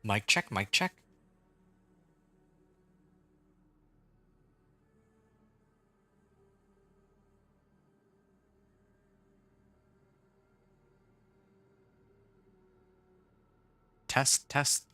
Mic check, mic check. Test, test.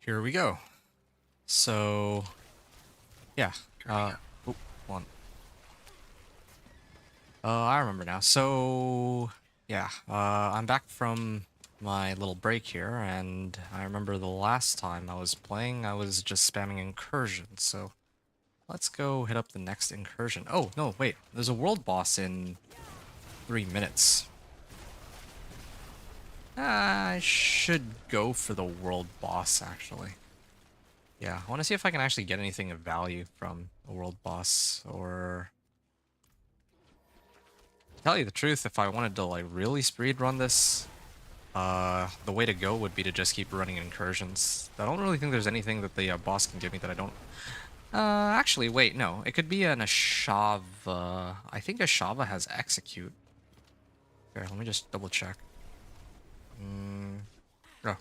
Here we go. So, yeah. Oh, hold on. I remember now. So, yeah. I'm back from my little break here, and I remember the last time I was playing, I was just spamming incursion. So, let's go hit up the next incursion. Oh, no, wait. There's a world boss in 3 minutes. I should go for the world boss, actually. Yeah, I want to see if I can actually get anything of value from a world boss, or... To tell you the truth, if I wanted to, like, really speed run this, the way to go would be to just keep running incursions. I don't really think there's anything that the boss can give me that I don't... Actually, wait, no. It could be an Ashava. I think Ashava has execute. Here, let me just double check. Oh.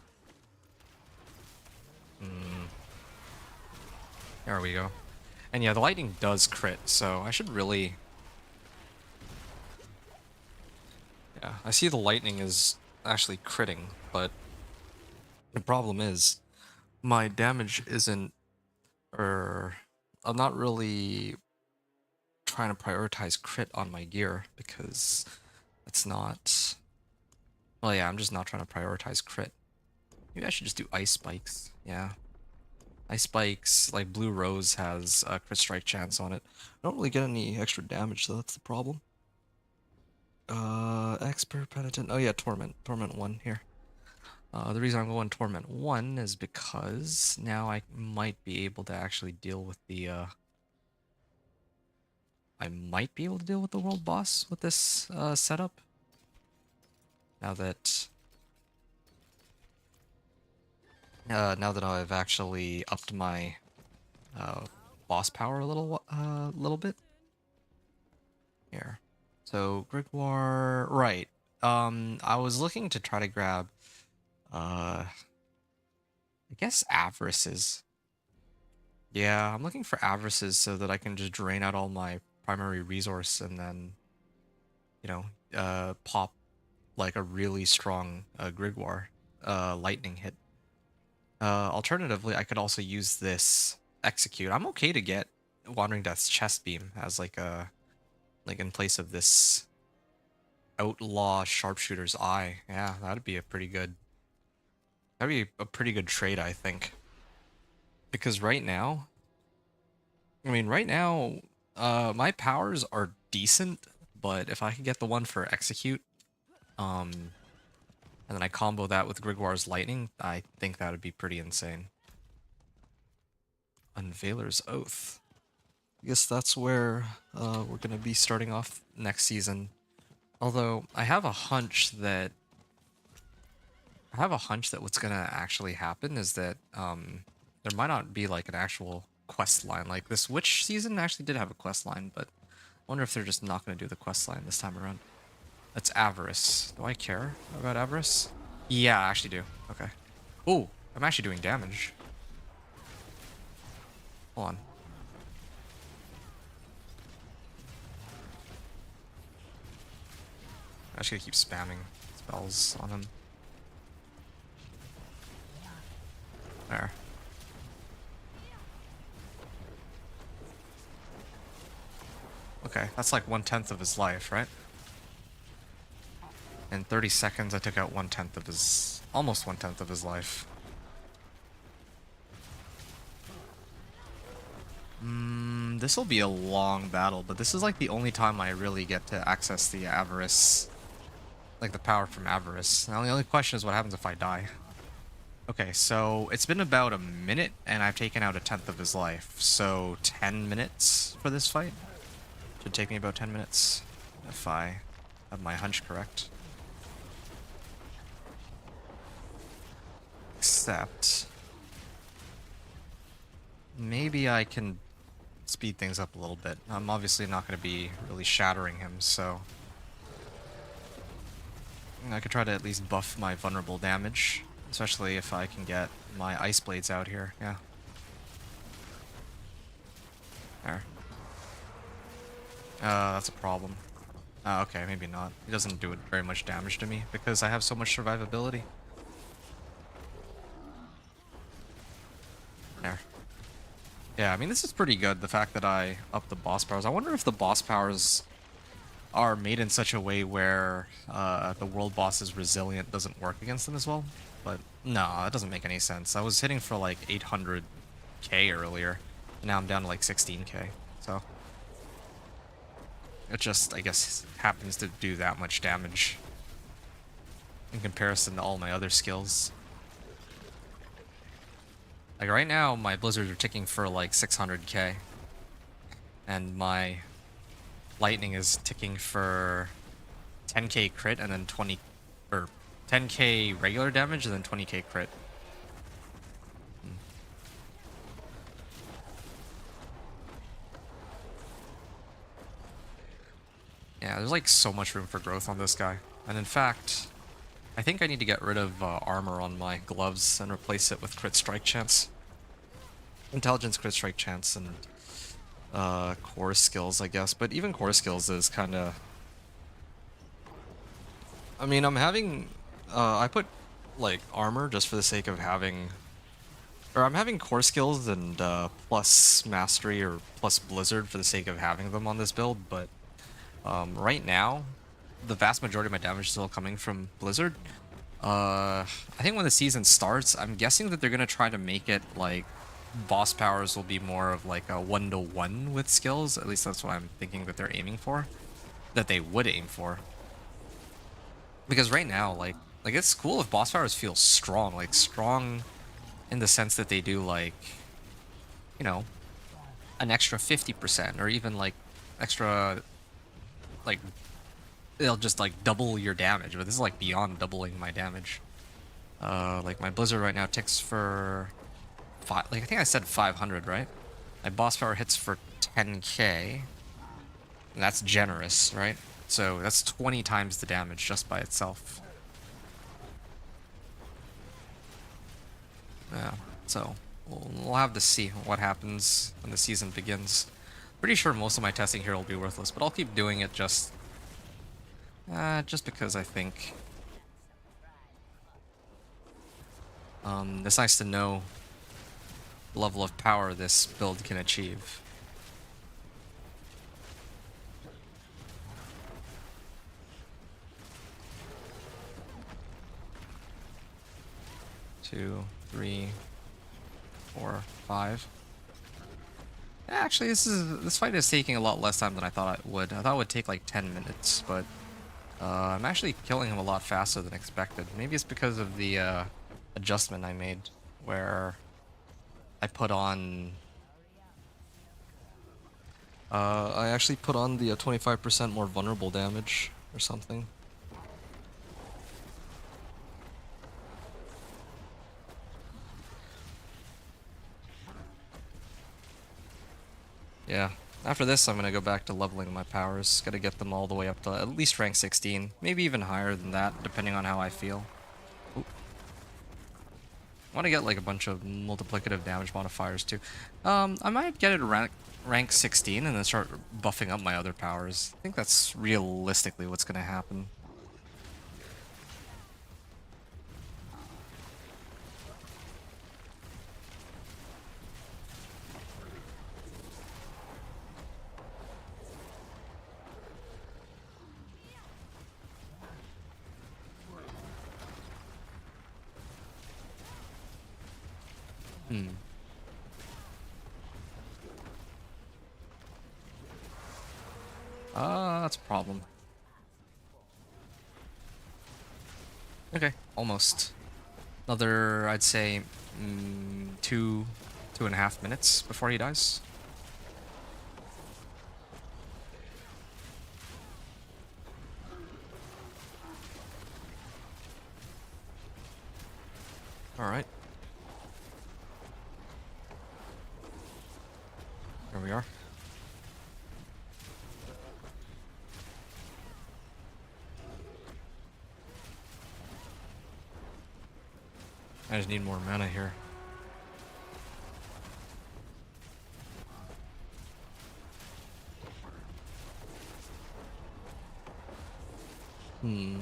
There we go. And yeah, the lightning does crit, so I should really... Yeah, I see the lightning is actually critting, but the problem is my damage isn't... Or I'm not really trying to prioritize crit on my gear because it's not... Well, yeah, I'm just not trying to prioritize crit. Maybe I should just do ice spikes. Yeah. Ice spikes, like Blue Rose has a crit strike chance on it. I don't really get any extra damage, so that's the problem. Expert Penitent. Oh yeah, Torment. Torment 1 here. The reason I'm going Torment 1 is because now I might be able to actually deal with the, I might be able to deal with the world boss with this, setup. Now that I've actually upped my, boss power a little bit. Here. So, Grimoire, right. I was looking to try to grab, I guess Avarices. Yeah, I'm looking for Avarices so that I can just drain out all my primary resource and then, you know, pop like a really strong Grimoire lightning hit. Alternatively, I could also use this execute. I'm okay to get Wandering Death's chest beam as like a in place of this outlaw sharpshooter's eye. Yeah, that'd be a pretty good. That'd be a pretty good trade, I think. Because right now, my powers are decent, but if I could get the one for execute, and then I combo that with Grimoire's lightning, I think that would be pretty insane. Unveiler's Oath. I guess that's where we're gonna be starting off next season. Although I have a hunch that what's gonna actually happen is that there might not be like an actual quest line. Like this witch season actually did have a quest line, but I wonder if they're just not gonna do the quest line this time around. That's Avarice. Do I care about Avarice? Yeah, I actually do. Okay. Oh, I'm actually doing damage. Hold on. I just gotta keep spamming spells on him. There. Okay, that's like 1/10 of his life, right? In 30 seconds, I took out 1/10 of his... almost 1/10 of his life. This will be a long battle, but this is like the only time I really get to access the Avarice. Like the power from Avarice. Now the only question is what happens if I die. Okay, so it's been about a minute, and I've taken out 1/10 of his life. So 10 minutes for this fight? Should take me about 10 minutes, if I have my hunch correct. Except... maybe I can speed things up a little bit. I'm obviously not going to be really shattering him, so... I could try to at least buff my vulnerable damage. Especially if I can get my Ice Blades out here, yeah. There. That's a problem. Okay, maybe not. He doesn't do very much damage to me because I have so much survivability. There. Yeah, I mean, this is pretty good, the fact that I upped the boss powers. I wonder if the boss powers are made in such a way where the world boss's resilient doesn't work against them as well. But no, that doesn't make any sense. I was hitting for like 800k earlier, and now I'm down to like 16k. So it just, I guess, happens to do that much damage in comparison to all my other skills. Like right now, my blizzards are ticking for like 600k, and my lightning is ticking for 10k crit and then 20 or 10k regular damage and then 20k crit. Yeah, there's like so much room for growth on this guy. And in fact, I think I need to get rid of armor on my gloves and replace it with crit strike chance. Intelligence, crit strike chance, and core skills, I guess. But even core skills is kind of... I mean, I'm having... I put, like, armor just for the sake of having... Or I'm having core skills and plus mastery or plus blizzard for the sake of having them on this build, but right now, the vast majority of my damage is still coming from blizzard. I think when the season starts, I'm guessing that they're going to try to make it, like, boss powers will be more of, like, a 1-to-1 with skills. At least that's what I'm thinking that they're aiming for. That they would aim for. Because right now, like it's cool if boss powers feel strong. Like, strong in the sense that they do, like, you know, an extra 50%, or even, like, extra, like, they'll just, like, double your damage. But this is, like, beyond doubling my damage. Like, my blizzard right now ticks for... I think I said 500, right? My boss power hits for 10k. And that's generous, right? So that's 20 times the damage just by itself. Yeah, so we'll have to see what happens when the season begins. Pretty sure most of my testing here will be worthless, but I'll keep doing it just because I think it's nice to know the level of power this build can achieve. 2, 3, 4, 5. Actually, this fight is taking a lot less time than I thought it would. I thought it would take like 10 minutes, but I'm actually killing him a lot faster than expected. Maybe it's because of the adjustment I made, where I put on... I actually put on the 25% more vulnerable damage or something. Yeah, after this I'm gonna go back to leveling my powers. Gotta get them all the way up to at least rank 16, maybe even higher than that, depending on how I feel. Ooh. I want to get like a bunch of multiplicative damage modifiers too. I might get it rank 16 and then start buffing up my other powers. I think that's realistically what's going to happen. Hmm. That's a problem. Okay, almost. Another, I'd say, 2.5 minutes before he dies. All right. Here we are. I just need more mana here. Hmm.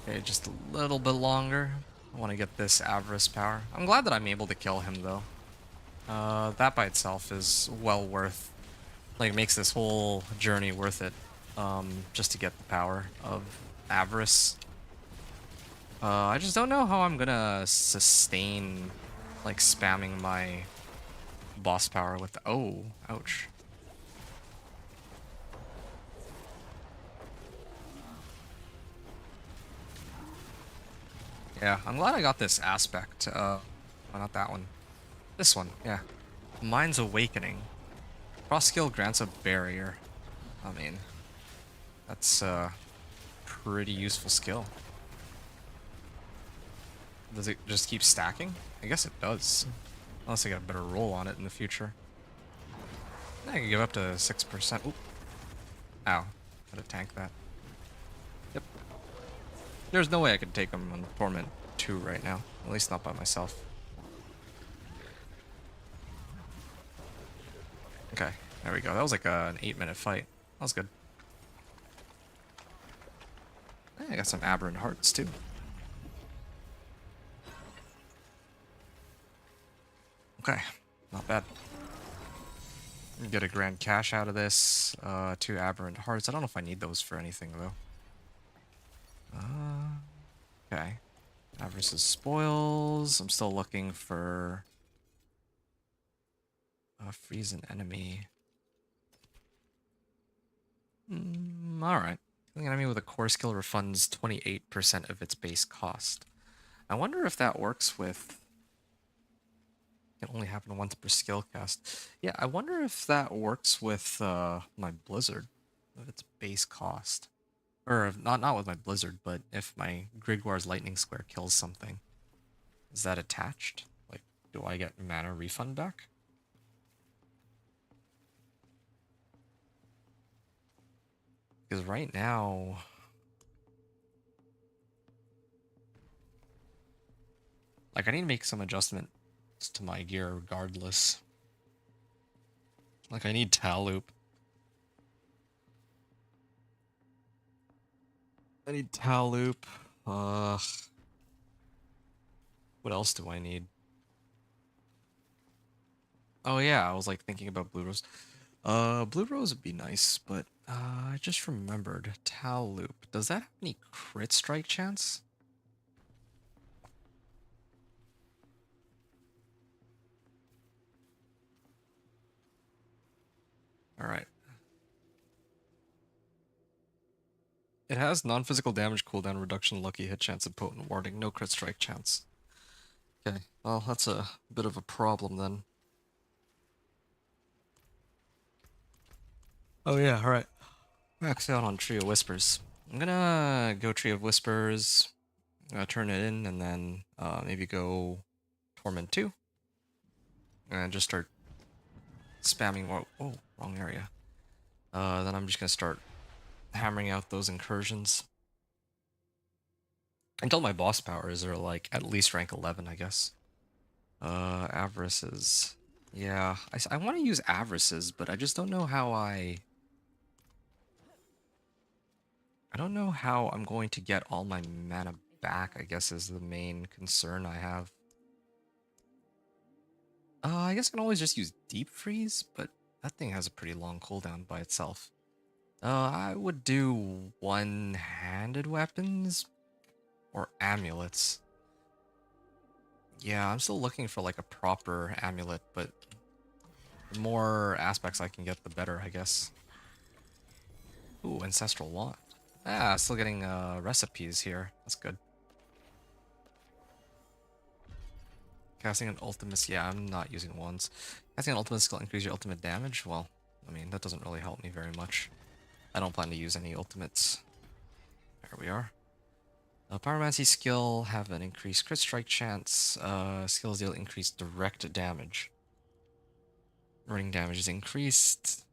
Okay, just a little bit longer. I want to get this Avarice power. I'm glad that I'm able to kill him, though. That by itself is well worth... Like, makes this whole journey worth it. Just to get the power of Avarice. I just don't know how I'm gonna sustain, like, spamming my boss power with... Oh, ouch. Yeah, I'm glad I got this aspect. Well, not that one. This one, yeah. Mind's Awakening. Cross skill grants a barrier. I mean, that's a pretty useful skill. Does it just keep stacking? I guess it does. Unless I get a better roll on it in the future. I can give up to 6%. Oop. Ow. Gotta tank that. Yep. There's no way I could take him on Torment 2 right now. At least not by myself. Okay, there we go. That was like an 8-minute fight. That was good. Hey, I got some Aberrant Hearts too. Okay, not bad. Get a grand cash out of this. 2 Aberrant Hearts. I don't know if I need those for anything though. Okay. Avarice's Spoils. I'm still looking for freeze an enemy. Alright. Killing an enemy with a core skill refunds 28% of its base cost. I wonder if that works with... It can only happen once per skill cast. Yeah, I wonder if that works with my Blizzard, of its base cost. Or not with my Blizzard, but if my Grigwar's Lightning Square kills something. Is that attached? Like, do I get mana refund back? Because right now... Like, I need to make some adjustments to my gear regardless. Like, I need Tal Loop. I need Tal Loop. What else do I need? Oh yeah, I was like thinking about Blue Rose. Blue Rose would be nice, but I just remembered Tal Loop. Does that have any crit strike chance? All right. It has non-physical damage cooldown reduction, lucky hit chance, and potent warding. No crit strike chance. Okay, well that's a bit of a problem then. Oh yeah, all right. Max out on Tree of Whispers. I'm gonna go Tree of Whispers, turn it in, and then maybe go Torment 2. And just start spamming more. Oh, wrong area. Then I'm just gonna start hammering out those incursions until my boss powers are like at least rank 11, I guess. Avarices. Yeah, I want to use avarices, but I just don't know how I don't know how I'm going to get all my mana back, I guess is the main concern I have. I guess I can always just use Deep Freeze, but that thing has a pretty long cooldown by itself. I would do one-handed weapons or amulets. Yeah, I'm still looking for like a proper amulet, but the more aspects I can get, the better, I guess. Ooh, Ancestral Wand. Ah, still getting recipes here. That's good. Casting an ultimate, yeah, I'm not using wands. Casting an ultimate skill increase your ultimate damage? Well, I mean, that doesn't really help me very much. I don't plan to use any ultimates. There we are. Pyromancy skill have an increased crit strike chance. Skills deal increased direct damage. Running damage is increased.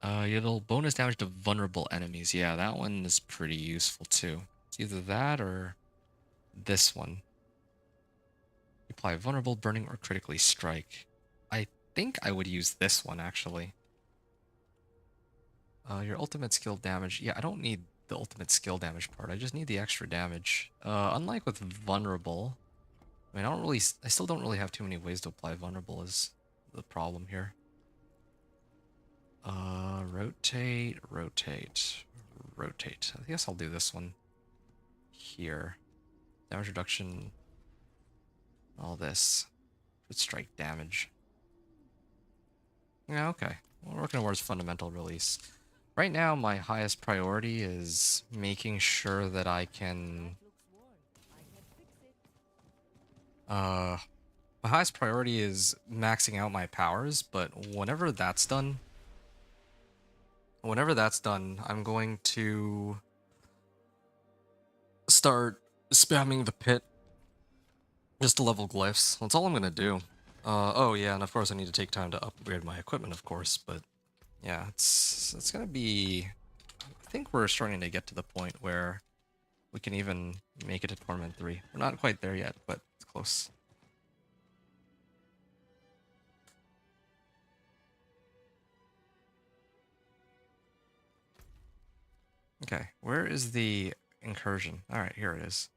It'll bonus damage to vulnerable enemies. Yeah, that one is pretty useful too. It's either that or this one. Apply vulnerable, burning, or critically strike. I think I would use this one actually. Your ultimate skill damage. Yeah, I don't need the ultimate skill damage part. I just need the extra damage. Unlike with vulnerable, I mean, I still don't really have too many ways to apply vulnerable is the problem here. Rotate, rotate, rotate. I guess I'll do this one here. Damage reduction, all this. Crit strike damage. Yeah, okay. We're working towards fundamental release. Right now, my highest priority is making sure that I can... my highest priority is maxing out my powers, but whenever that's done, I'm going to start spamming the pit just to level glyphs. That's all I'm gonna do. Oh yeah, and of course I need to take time to upgrade my equipment, of course, but yeah, it's gonna be... I think we're starting to get to the point where we can even make it to Torment 3. We're not quite there yet, but it's close. Okay, where is the incursion? Alright, here it is.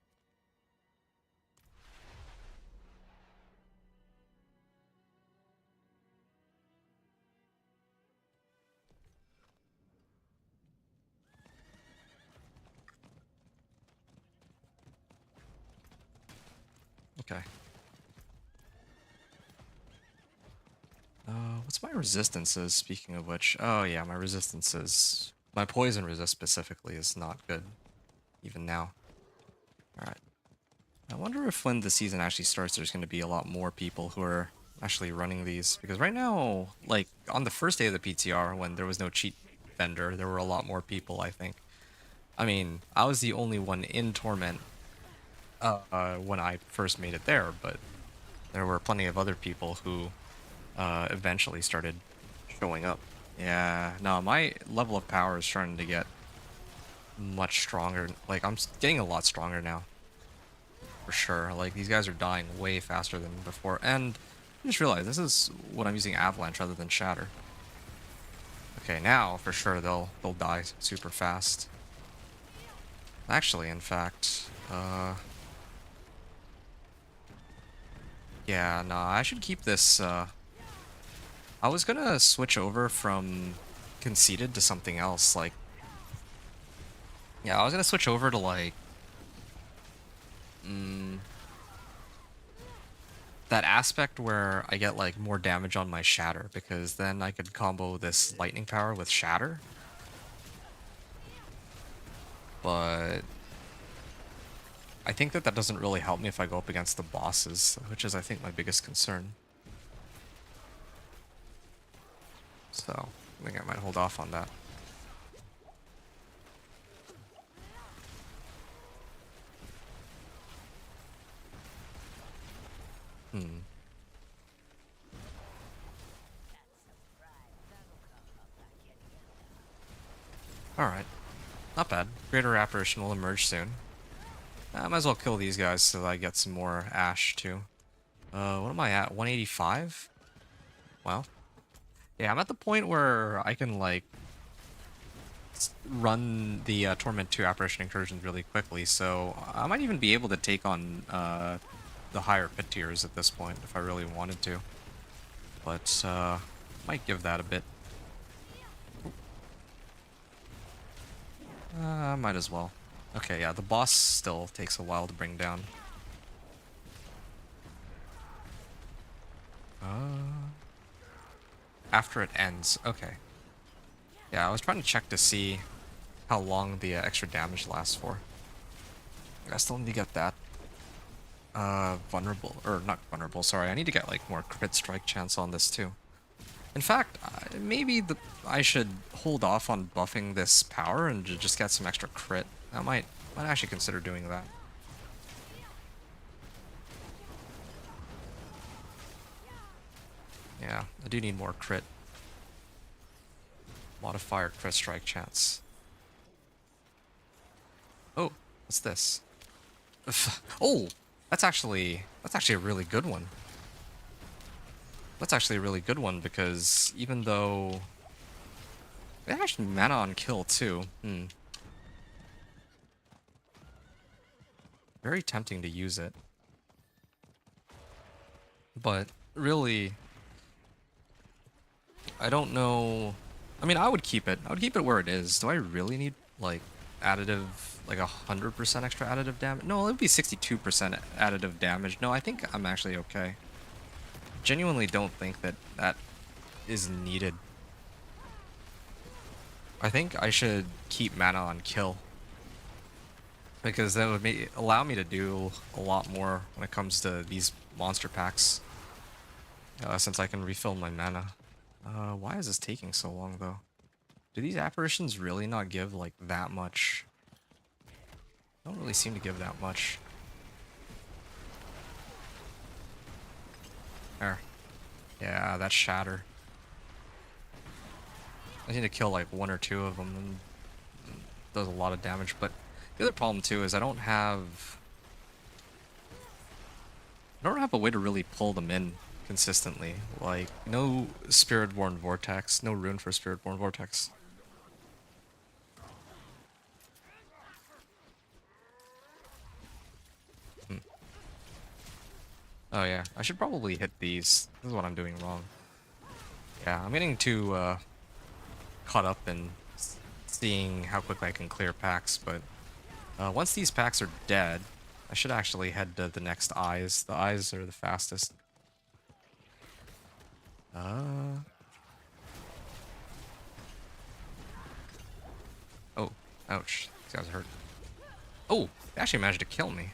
Okay. What's my resistances, speaking of which? Oh yeah, my resistances. My poison resist specifically is not good, even now. Alright. I wonder if when the season actually starts, there's going to be a lot more people who are actually running these. Because right now, like, on the first day of the PTR, when there was no cheat vendor, there were a lot more people, I think. I mean, I was the only one in Torment when I first made it there, but there were plenty of other people who eventually started showing up. Yeah, no, my level of power is starting to get much stronger. Like, I'm getting a lot stronger now. For sure. Like, these guys are dying way faster than before. And I just realized this is when I'm using Avalanche rather than Shatter. Okay, now, for sure, they'll die super fast. Actually, in fact, yeah, nah, I should keep this, I was gonna switch over from Conceited to something else, like... Yeah, I was gonna switch over to, like... that aspect where I get, like, more damage on my Shatter, because then I could combo this Lightning Power with Shatter. But... I think that doesn't really help me if I go up against the bosses, which is, I think, my biggest concern. So, I think I might hold off on that. Alright. Not bad. Greater Apparition will emerge soon. I might as well kill these guys so that I get some more ash too. What am I at? 185? Well, yeah, I'm at the point where I can like run the Torment 2 Apparition Incursions really quickly, so I might even be able to take on the higher pit tiers at this point if I really wanted to. But might give that a bit. Might as well. Okay, yeah, the boss still takes a while to bring down. After it ends, okay. Yeah, I was trying to check to see how long the extra damage lasts for. I still need to get that. Vulnerable, or not vulnerable, sorry, I need to get like more crit strike chance on this too. In fact, maybe I should hold off on buffing this power and just get some extra crit. I might actually consider doing that. Yeah, I do need more crit. Modifier crit strike chance. Oh, what's this? Oh, that's actually a really good one. That's actually a really good one because even though it actually mana on kill too. Very tempting to use it. But really, I don't know. I mean, I would keep it. I would keep it where it is. Do I really need like additive, like 100% extra additive damage? No, it would be 62% additive damage. No, I think I'm actually okay. Genuinely don't think that that is needed. I think I should keep mana on kill. Because that would allow me to do a lot more when it comes to these monster packs. Since I can refill my mana. Why is this taking so long though? Do these apparitions really not give like that much? Don't really seem to give that much. There. Yeah, that's shatter. I need to kill like one or two of them and it does a lot of damage, but the other problem too is I don't have a way to really pull them in consistently. Like, no Spiritborn Vortex, no rune for Spiritborn Vortex. Oh yeah, I should probably hit these. This is what I'm doing wrong. Yeah, I'm getting too caught up in seeing how quickly I can clear packs, but once these packs are dead, I should actually head to the next eyes. The eyes are the fastest. Oh, ouch. These guys hurt. Oh, they actually managed to kill me.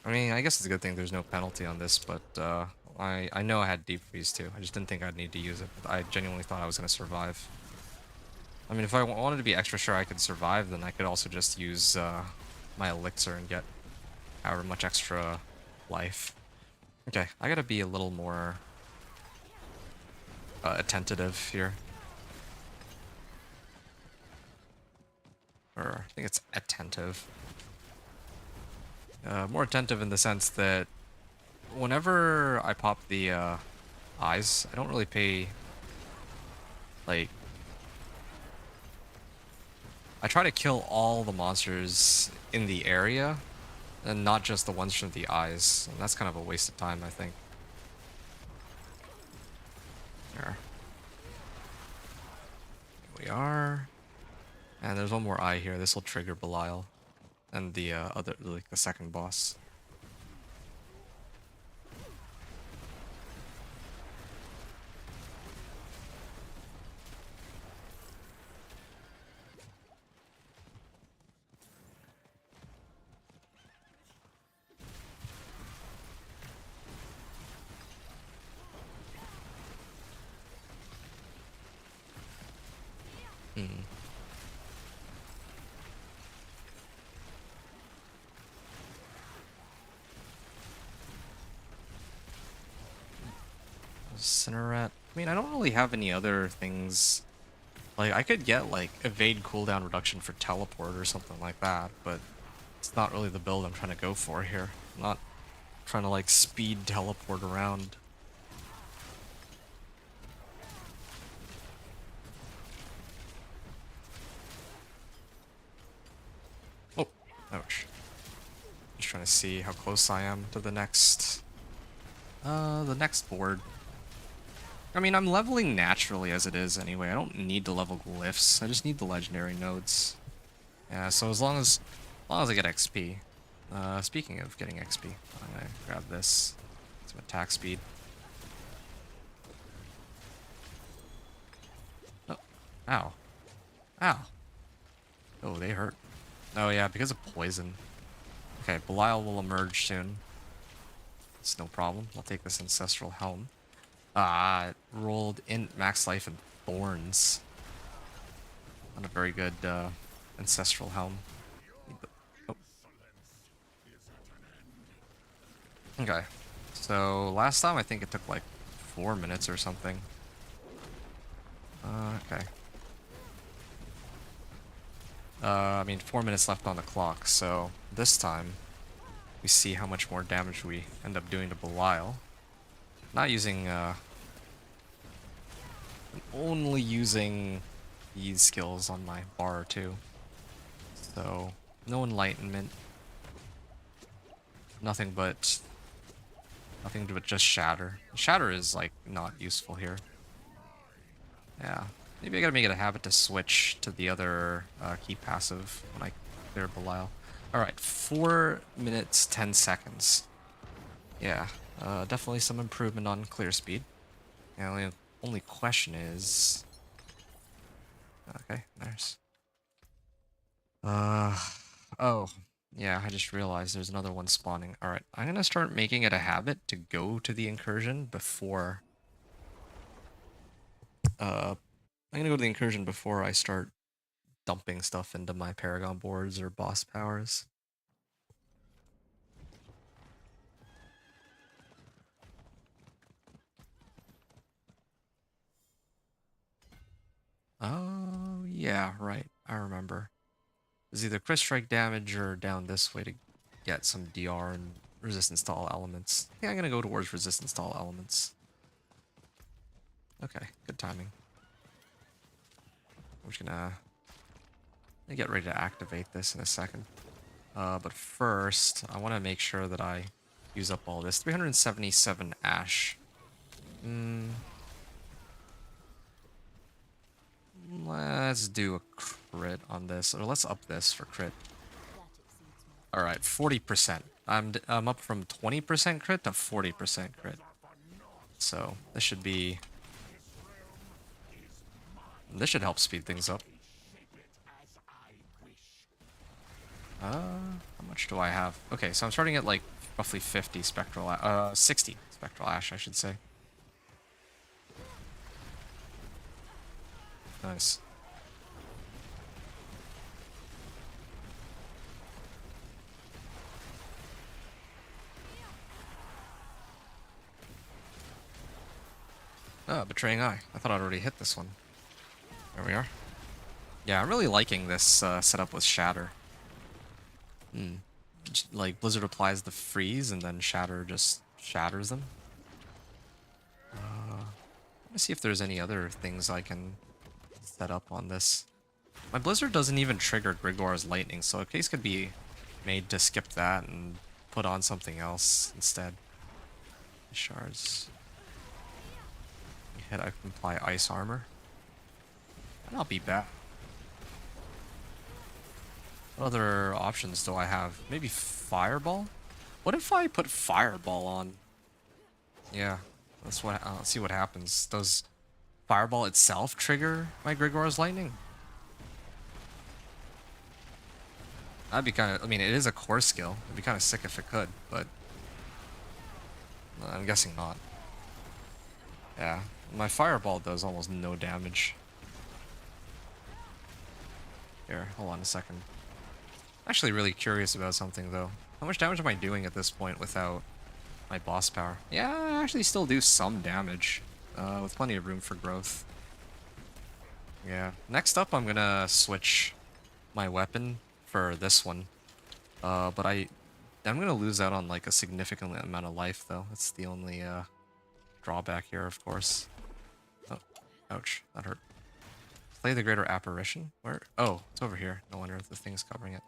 I mean, I guess it's a good thing there's no penalty on this, but I know I had deep freeze too. I just didn't think I'd need to use it. But I genuinely thought I was going to survive. I mean, if I wanted to be extra sure I could survive, then I could also just use my elixir and get however much extra life. Okay, I gotta be a little more attentive here. Or I think it's attentive. More attentive in the sense that whenever I pop the eyes, I don't really pay, like, I try to kill all the monsters in the area and not just the ones from the eyes, and that's kind of a waste of time, I think. There. Here we are. And there's one more eye here. This will trigger Belial and the like the second boss. Cinerette. I mean, I don't really have any other things Like, I could get, like, evade cooldown reduction for teleport or something like that, but it's not really the build I'm trying to go for here. I'm not trying to, like, speed teleport around. Oh, ouch. Just trying to see how close I am to the next board. I mean, I'm leveling naturally as it is anyway. I don't need to level glyphs. I just need the legendary nodes. Yeah, so as long as I get XP. Speaking of getting XP, I'm gonna grab this. Some attack speed. Oh, ow. Ow. Oh, they hurt. Oh yeah, because of poison. Okay, Belial will emerge soon. It's no problem. I'll take this Ancestral Helm. It rolled in max life and thorns. Not a very good Ancestral Helm. Oh. Okay, so last time I think it took like 4 minutes or something. Okay. I mean 4 minutes left on the clock, so this time we see how much more damage we end up doing to Belial. Not using, only using these skills on my bar too. So, no enlightenment. Nothing but just shatter. Shatter is like not useful here. Yeah. Maybe I gotta make it a habit to switch to the other key passive when I clear Belial. Alright, 4 minutes, 10 seconds. Yeah, definitely some improvement on clear speed. And the only question is... Okay, nice. Oh, yeah, I just realized there's another one spawning. Alright, I'm gonna start making it a habit to go to the incursion before... I'm gonna go to the incursion before I start dumping stuff into my Paragon boards or boss powers. Oh, yeah, right. I remember. There's either crit strike damage or down this way to get some DR and resistance to all elements. I think I'm gonna go towards resistance to all elements. Okay, good timing. I'm just gonna get ready to activate this in a second. But first, I want to make sure that I use up all this. 377 Ash. Let's do a crit on this, or let's up this for crit. Alright, 40%. I'm up from 20% crit to 40% crit. So, this should help speed things up. How much do I have? Okay, so I'm starting at like roughly 50 spectral, 60 spectral ash, I should say. Nice. Betraying Eye. I thought I'd already hit this one. There we are. Yeah, I'm really liking this setup with Shatter. Like, Blizzard applies the freeze, and then Shatter just shatters them. Let me see if there's any other things I can set up on this. My Blizzard doesn't even trigger Grigor's Lightning, so a case could be made to skip that and put on something else instead. Shards. Hit, I can apply Ice Armor. That'll be bad. What other options do I have? Maybe Fireball? What if I put Fireball on? Yeah, that's what. Let's see what happens. Does Fireball itself trigger my Grigor's Lightning? That'd be kind of. I mean, it is a core skill. It'd be kind of sick if it could, but I'm guessing not. Yeah, my Fireball does almost no damage. Here, hold on a second. Actually really curious about something though. How much damage am I doing at this point without my boss power? Yeah, I actually still do some damage, with plenty of room for growth. Yeah. Next up, I'm gonna switch my weapon for this one. But I'm gonna lose out on like a significant amount of life though. That's the only drawback here, of course. Oh, ouch, that hurt. Play the Greater Apparition? Where? Oh, it's over here. No wonder the thing's covering it.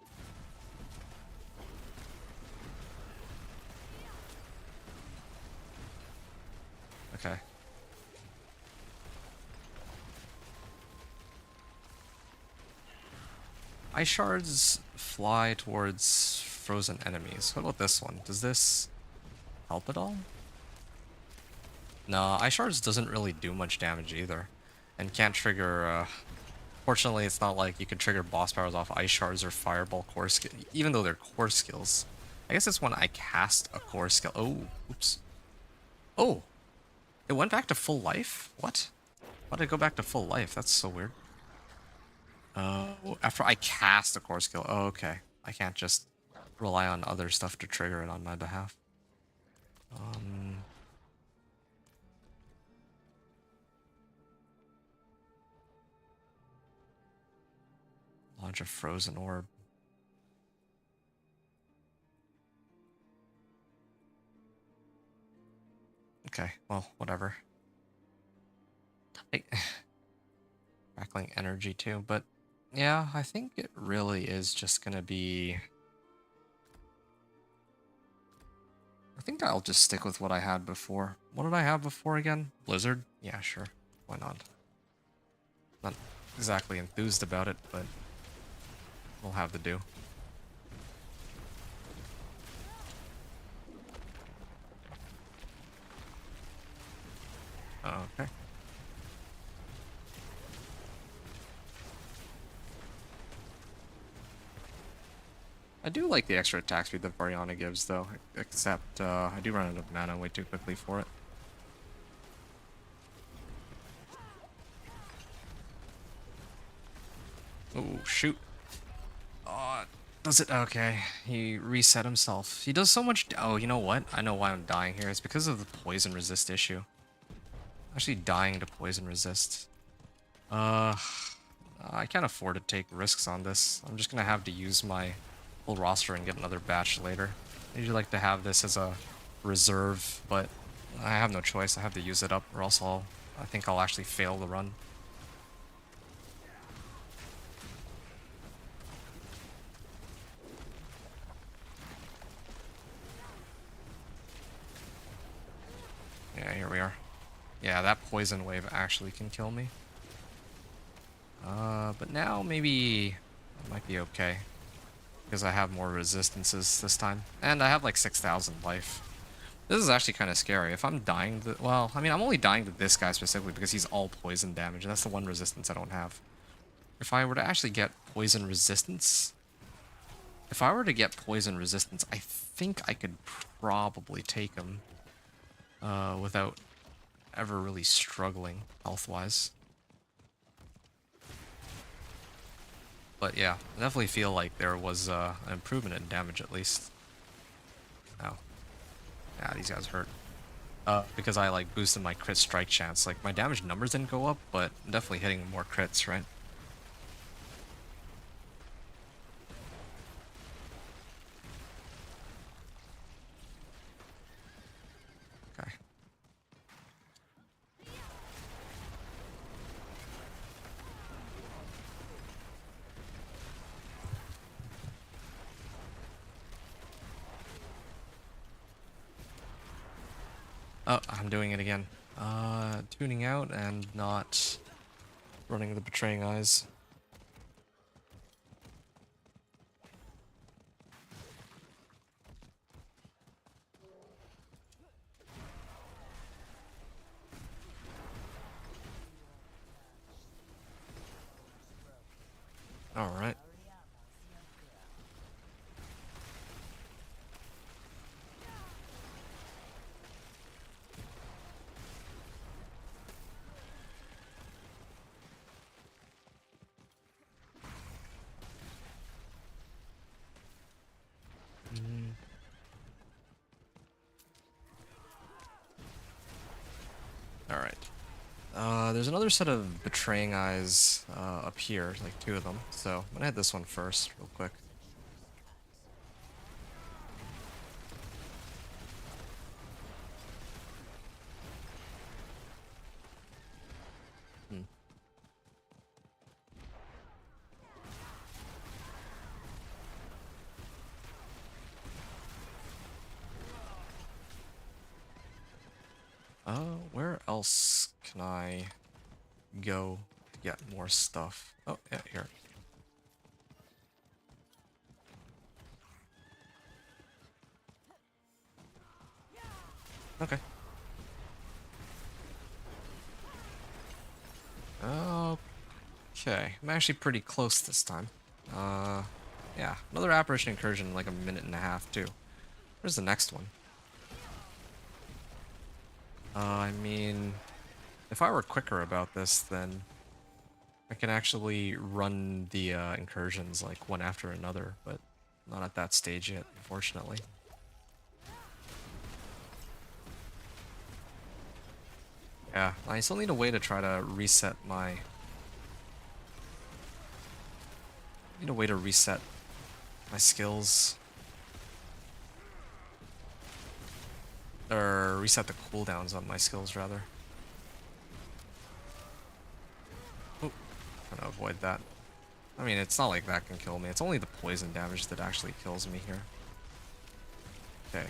Okay. Ice shards fly towards frozen enemies. What about this one? Does this help at all? No, ice shards doesn't really do much damage either. And can't trigger, fortunately it's not like you can trigger boss powers off ice shards or fireball core skill, even though they're core skills. I guess it's when I cast a core skill. Oh, oops. Oh, it went back to full life? What? Why did it go back to full life? That's so weird. After I cast a core skill. Oh, okay. I can't just rely on other stuff to trigger it on my behalf. Um, Launch a frozen orb. Okay, well, whatever. I, crackling energy too, but yeah, I think it really is just gonna be... I think I'll just stick with what I had before. What did I have before again? Blizzard? Yeah, sure. Why not? Not exactly enthused about it, but we'll have to do. Okay. I do like the extra attack speed that Variana gives, though, except I do run out of mana way too quickly for it. Oh, shoot. Oh, does it? Okay, he reset himself. He does so much... Oh, you know what? I know why I'm dying here. It's because of the poison resist issue. Actually dying to poison resist. I can't afford to take risks on this. I'm just gonna have to use my full roster and get another batch later. I usually like to have this as a reserve, but I have no choice. I have to use it up, or else I think I'll actually fail the run. Yeah, here we are. Yeah, that poison wave actually can kill me. But now maybe it might be okay. Because I have more resistances this time. And I have like 6,000 life. This is actually kind of scary. If I'm dying to... Well, I mean, I'm only dying to this guy specifically because he's all poison damage. And that's the one resistance I don't have. If I were to actually get poison resistance... If I were to get poison resistance, I think I could probably take him. Without ever really struggling health-wise. But yeah, I definitely feel like there was an improvement in damage at least. Oh. Yeah, these guys hurt. Because I like boosted my crit strike chance. Like my damage numbers didn't go up, but I'm definitely hitting more crits, right? Okay. Oh, I'm doing it again. Tuning out and not running the Betraying Eyes. Alright. Alright. There's another set of betraying eyes up here, like 2 of them. So I'm gonna hit this one first, real quick. Hmm. Where else can I go to get more stuff? Oh, yeah, here. Okay. Okay, I'm actually pretty close this time. Yeah, another apparition incursion in like a minute and a half too. Where's the next one? I mean, if I were quicker about this, then I can actually run the incursions like one after another, but not at that stage yet, unfortunately. Yeah, I still need a way to try to reset my... need a way to reset my skills. Or reset the cooldowns on my skills, rather. Oh, trying to avoid that. I mean, it's not like that can kill me. It's only the poison damage that actually kills me here. Okay.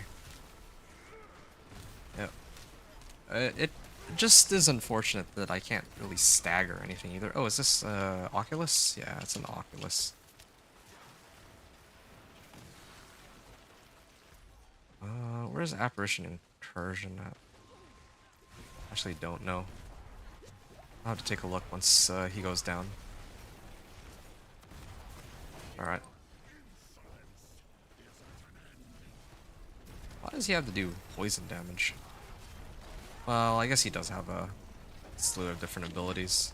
Yep. It just is unfortunate that I can't really stagger anything either. Oh, is this Oculus? Yeah, it's an Oculus. Where's Apparition Incursion at? Actually, don't know. I'll have to take a look once he goes down. Alright. Why does he have to do poison damage? Well, I guess he does have a slew of different abilities.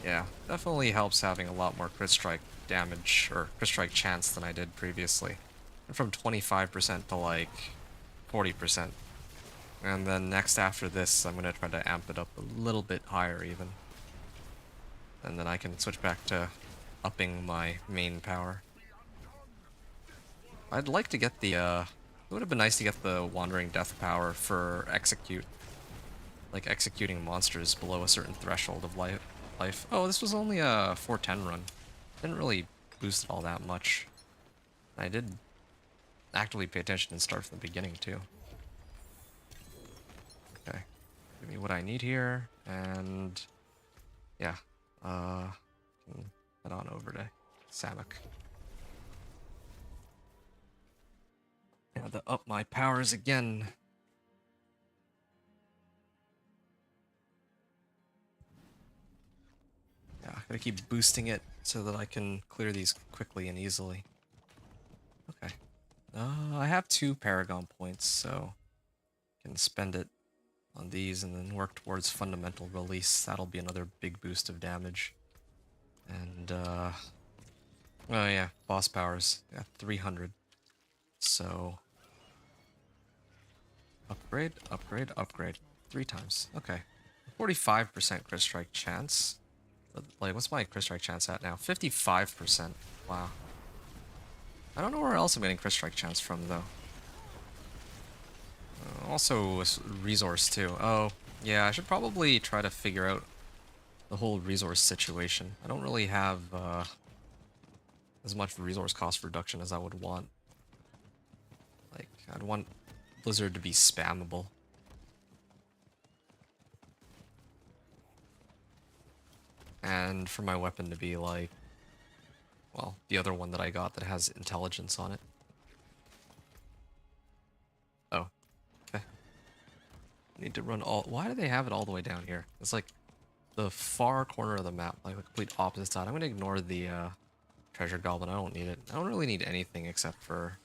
Yeah, definitely helps having a lot more crit strike damage, or crit strike chance than I did previously. Went from 25% to like 40%. And then next after this, I'm gonna try to amp it up a little bit higher even. And then I can switch back to upping my main power. I'd like to get the, it would have been nice to get the Wandering Death power for execute. Like executing monsters below a certain threshold of life. Oh, this was only a 410 run. Didn't really boost it all that much. I did actively pay attention and start from the beginning too. Okay. Give me what I need here, and yeah. Head on over to Samuk. Yeah, to up my powers again. Yeah, gotta keep boosting it so that I can clear these quickly and easily. Okay. I have 2 Paragon points, so I can spend it on these and then work towards Fundamental Release. That'll be another big boost of damage. And, oh yeah, boss powers. Yeah, 300. So, upgrade, upgrade, upgrade. 3 times. Okay. 45% crit strike chance. But, like, what's my crit strike chance at now? 55%. Wow. I don't know where else I'm getting crit strike chance from, though. Also, resource, too. Oh, yeah, I should probably try to figure out the whole resource situation. I don't really have as much resource cost reduction as I would want. Like, I'd want Blizzard to be spammable. And for my weapon to be like, well, the other one that I got that has intelligence on it. Oh, okay. Need to run all... Why do they have it all the way down here? It's like the far corner of the map, like the complete opposite side. I'm gonna ignore the treasure goblin. I don't need it. I don't really need anything except for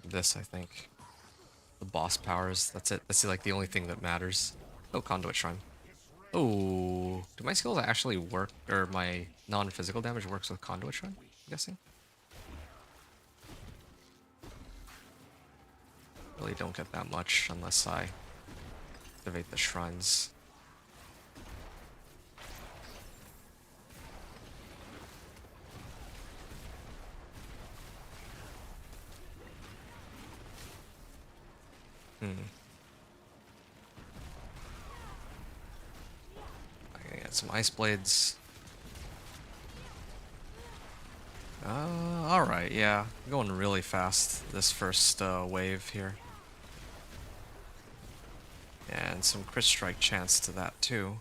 this, I think. The boss powers. That's it. That's like the only thing that matters. Oh, conduit shrine. Oh, do my skills actually work, or my non-physical damage works with conduit shrine? I'm guessing. Really don't get that much unless I activate the shrines. Hmm. I can get some ice blades. Alright, yeah. I'm going really fast this first wave here. And some crit strike chance to that too.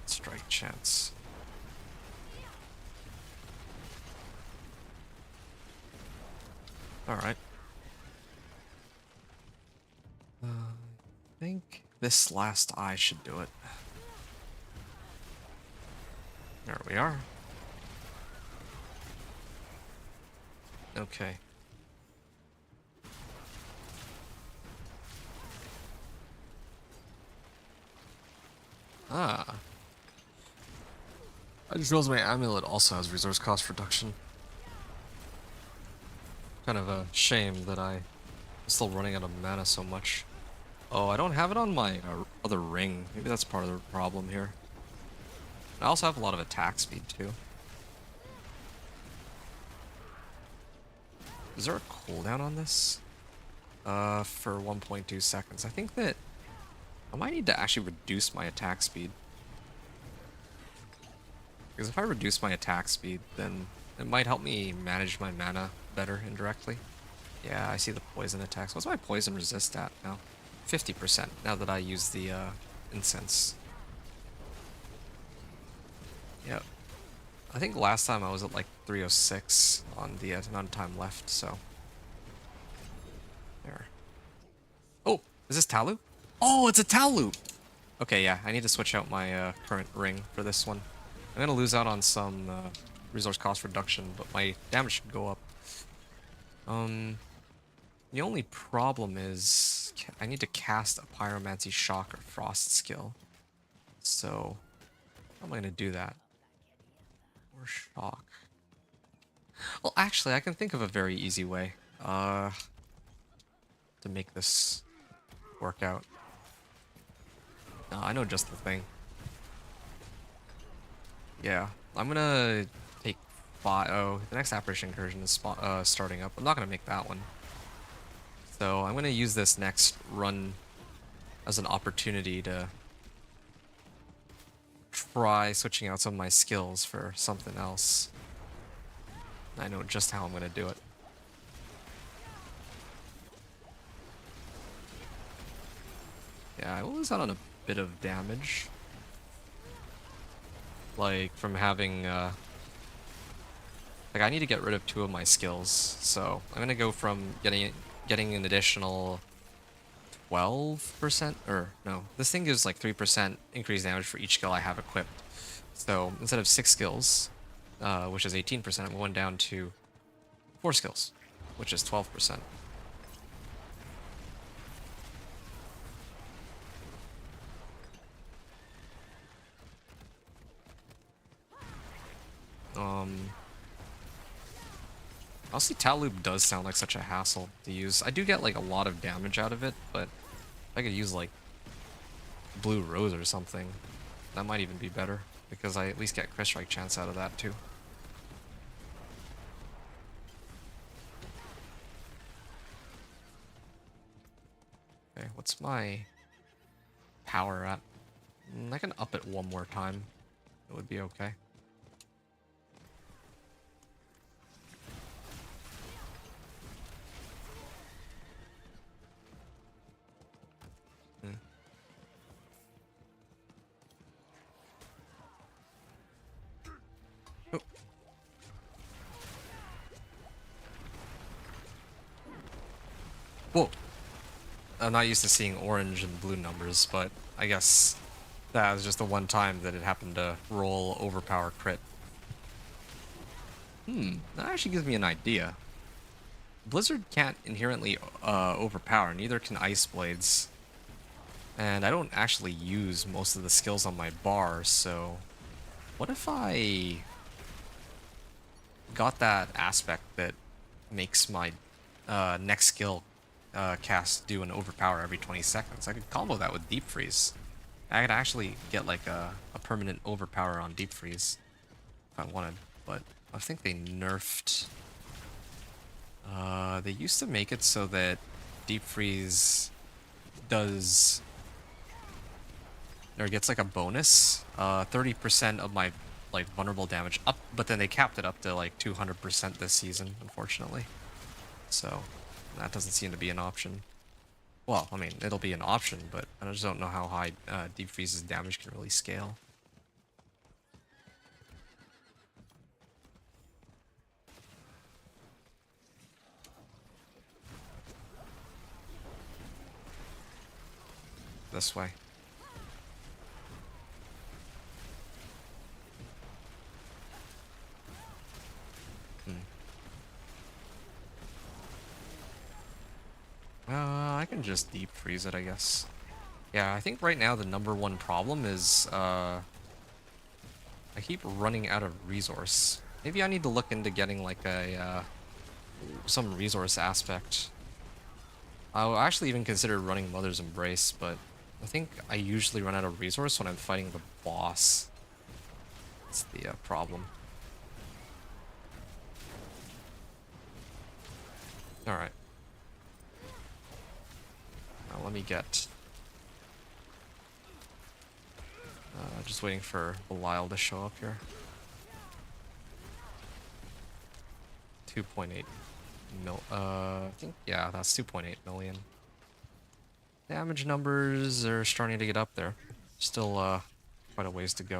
Strike chance. Alright. I think this last eye should do it. There we are. Okay. Ah. I just realized my amulet also has resource cost reduction. Kind of a shame that I'm still running out of mana so much. Oh, I don't have it on my other ring. Maybe that's part of the problem here. I also have a lot of attack speed too. Is there a cooldown on this? For 1.2 seconds. I think that I might need to actually reduce my attack speed. Because if I reduce my attack speed, then it might help me manage my mana better indirectly. Yeah, I see the poison attacks. What's my poison resist at now? 50% now that I use the incense. Yep. I think last time I was at like 306 on the amount of time left, so. There. Oh, is this Talu? Oh, it's a Talu! Okay, yeah, I need to switch out my current ring for this one. I'm gonna lose out on some resource cost reduction, but my damage should go up. The only problem is I need to cast a Pyromancy Shock or Frost skill. So, how am I gonna do that? Or Shock? Well, actually, I can think of a very easy way to make this work out. I know just the thing. Yeah, I'm gonna take oh, the next apparition incursion is starting up. I'm not gonna make that one. So I'm gonna use this next run as an opportunity to try switching out some of my skills for something else. I know just how I'm gonna do it. Yeah, I will lose out on a bit of damage. Like, from having, like, I need to get rid of 2 of my skills, so I'm gonna go from getting an additional 12%, or no, this thing gives like 3% increased damage for each skill I have equipped. So instead of 6 skills, which is 18%, I'm going down to 4 skills, which is 12%. Honestly, Taloob does sound like such a hassle to use. I do get like a lot of damage out of it, but I could use like Blue Rose or something. That might even be better, because I at least get crit strike chance out of that too. Okay, what's my power at? I can up it one more time. It would be okay. Oh. Whoa. I'm not used to seeing orange and blue numbers, but I guess that was just the one time that it happened to roll overpower crit. That actually gives me an idea. Blizzard can't inherently overpower, neither can Ice Blades. And I don't actually use most of the skills on my bar, so what if I got that aspect that makes my next skill cast do an overpower every 20 seconds. I could combo that with Deep Freeze. I could actually get like a permanent overpower on Deep Freeze if I wanted, but I think they nerfed. They used to make it so that Deep Freeze does or gets like a bonus, 30% of my like vulnerable damage up, but then they capped it up to like 200% this season, unfortunately. So that doesn't seem to be an option. Well, I mean, it'll be an option, but I just don't know how high Deep Freeze's damage can really scale. This way. Hmm. I can just Deep Freeze it, I guess. Yeah, I think right now the #1 problem is I keep running out of resource. Maybe I need to look into getting like a some resource aspect. I actually even considered running Mother's Embrace, but I think I usually run out of resource when I'm fighting the boss. That's the problem. Alright. Now let me get... just waiting for Belial to show up here. 2.8 mil... I think, yeah, that's 2.8 million. Damage numbers are starting to get up there. Still, quite a ways to go.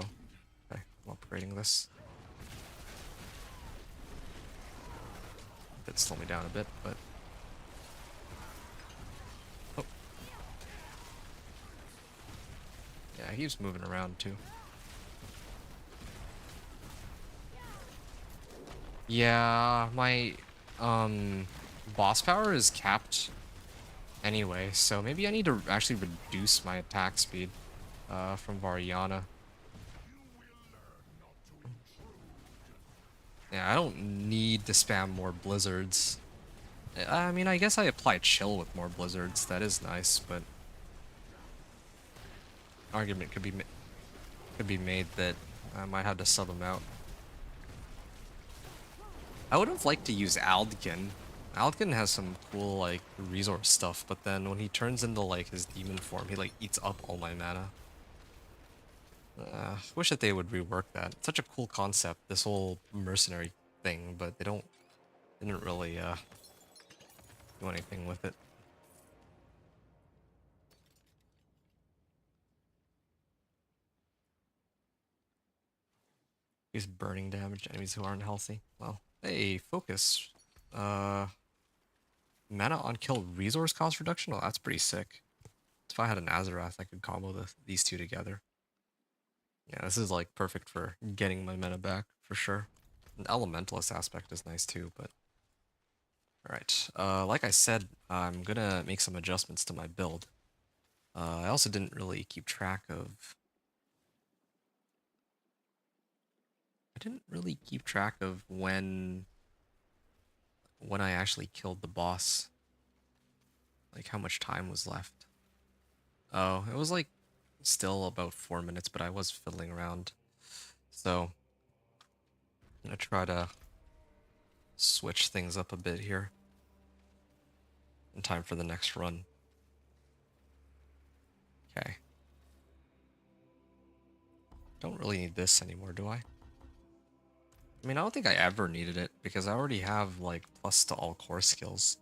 Okay, I'm upgrading this. Did slow me down a bit, but... Oh. Yeah, he was moving around, too. Yeah, my, boss power is capped anyway, so maybe I need to actually reduce my attack speed, from Variana. Yeah, I don't need to spam more blizzards. I mean, I guess I apply chill with more blizzards. That is nice, but argument could be made that I might have to sub him out. I would have liked to use Aldkin. Aldkin has some cool like resource stuff, but then when he turns into like his demon form, he like eats up all my mana. Wish that they would rework that. It's such a cool concept, this whole mercenary thing, but didn't really do anything with it. He's burning damage to enemies who aren't healthy. Well, hey, focus. Mana on kill resource cost reduction? Oh, that's pretty sick. If I had an Azarath, I could combo these two together. Yeah, this is like perfect for getting my mana back, for sure. An Elementalist aspect is nice too, but... Alright, like I said, I'm gonna make some adjustments to my build. I also didn't really keep track of... I didn't really keep track of when I actually killed the boss. Like how much time was left. Oh, it was like still about 4 minutes, but I was fiddling around. So I'm gonna try to switch things up a bit here in time for the next run. Okay. Don't really need this anymore, do I? I mean, I don't think I ever needed it because I already have like plus to all core skills.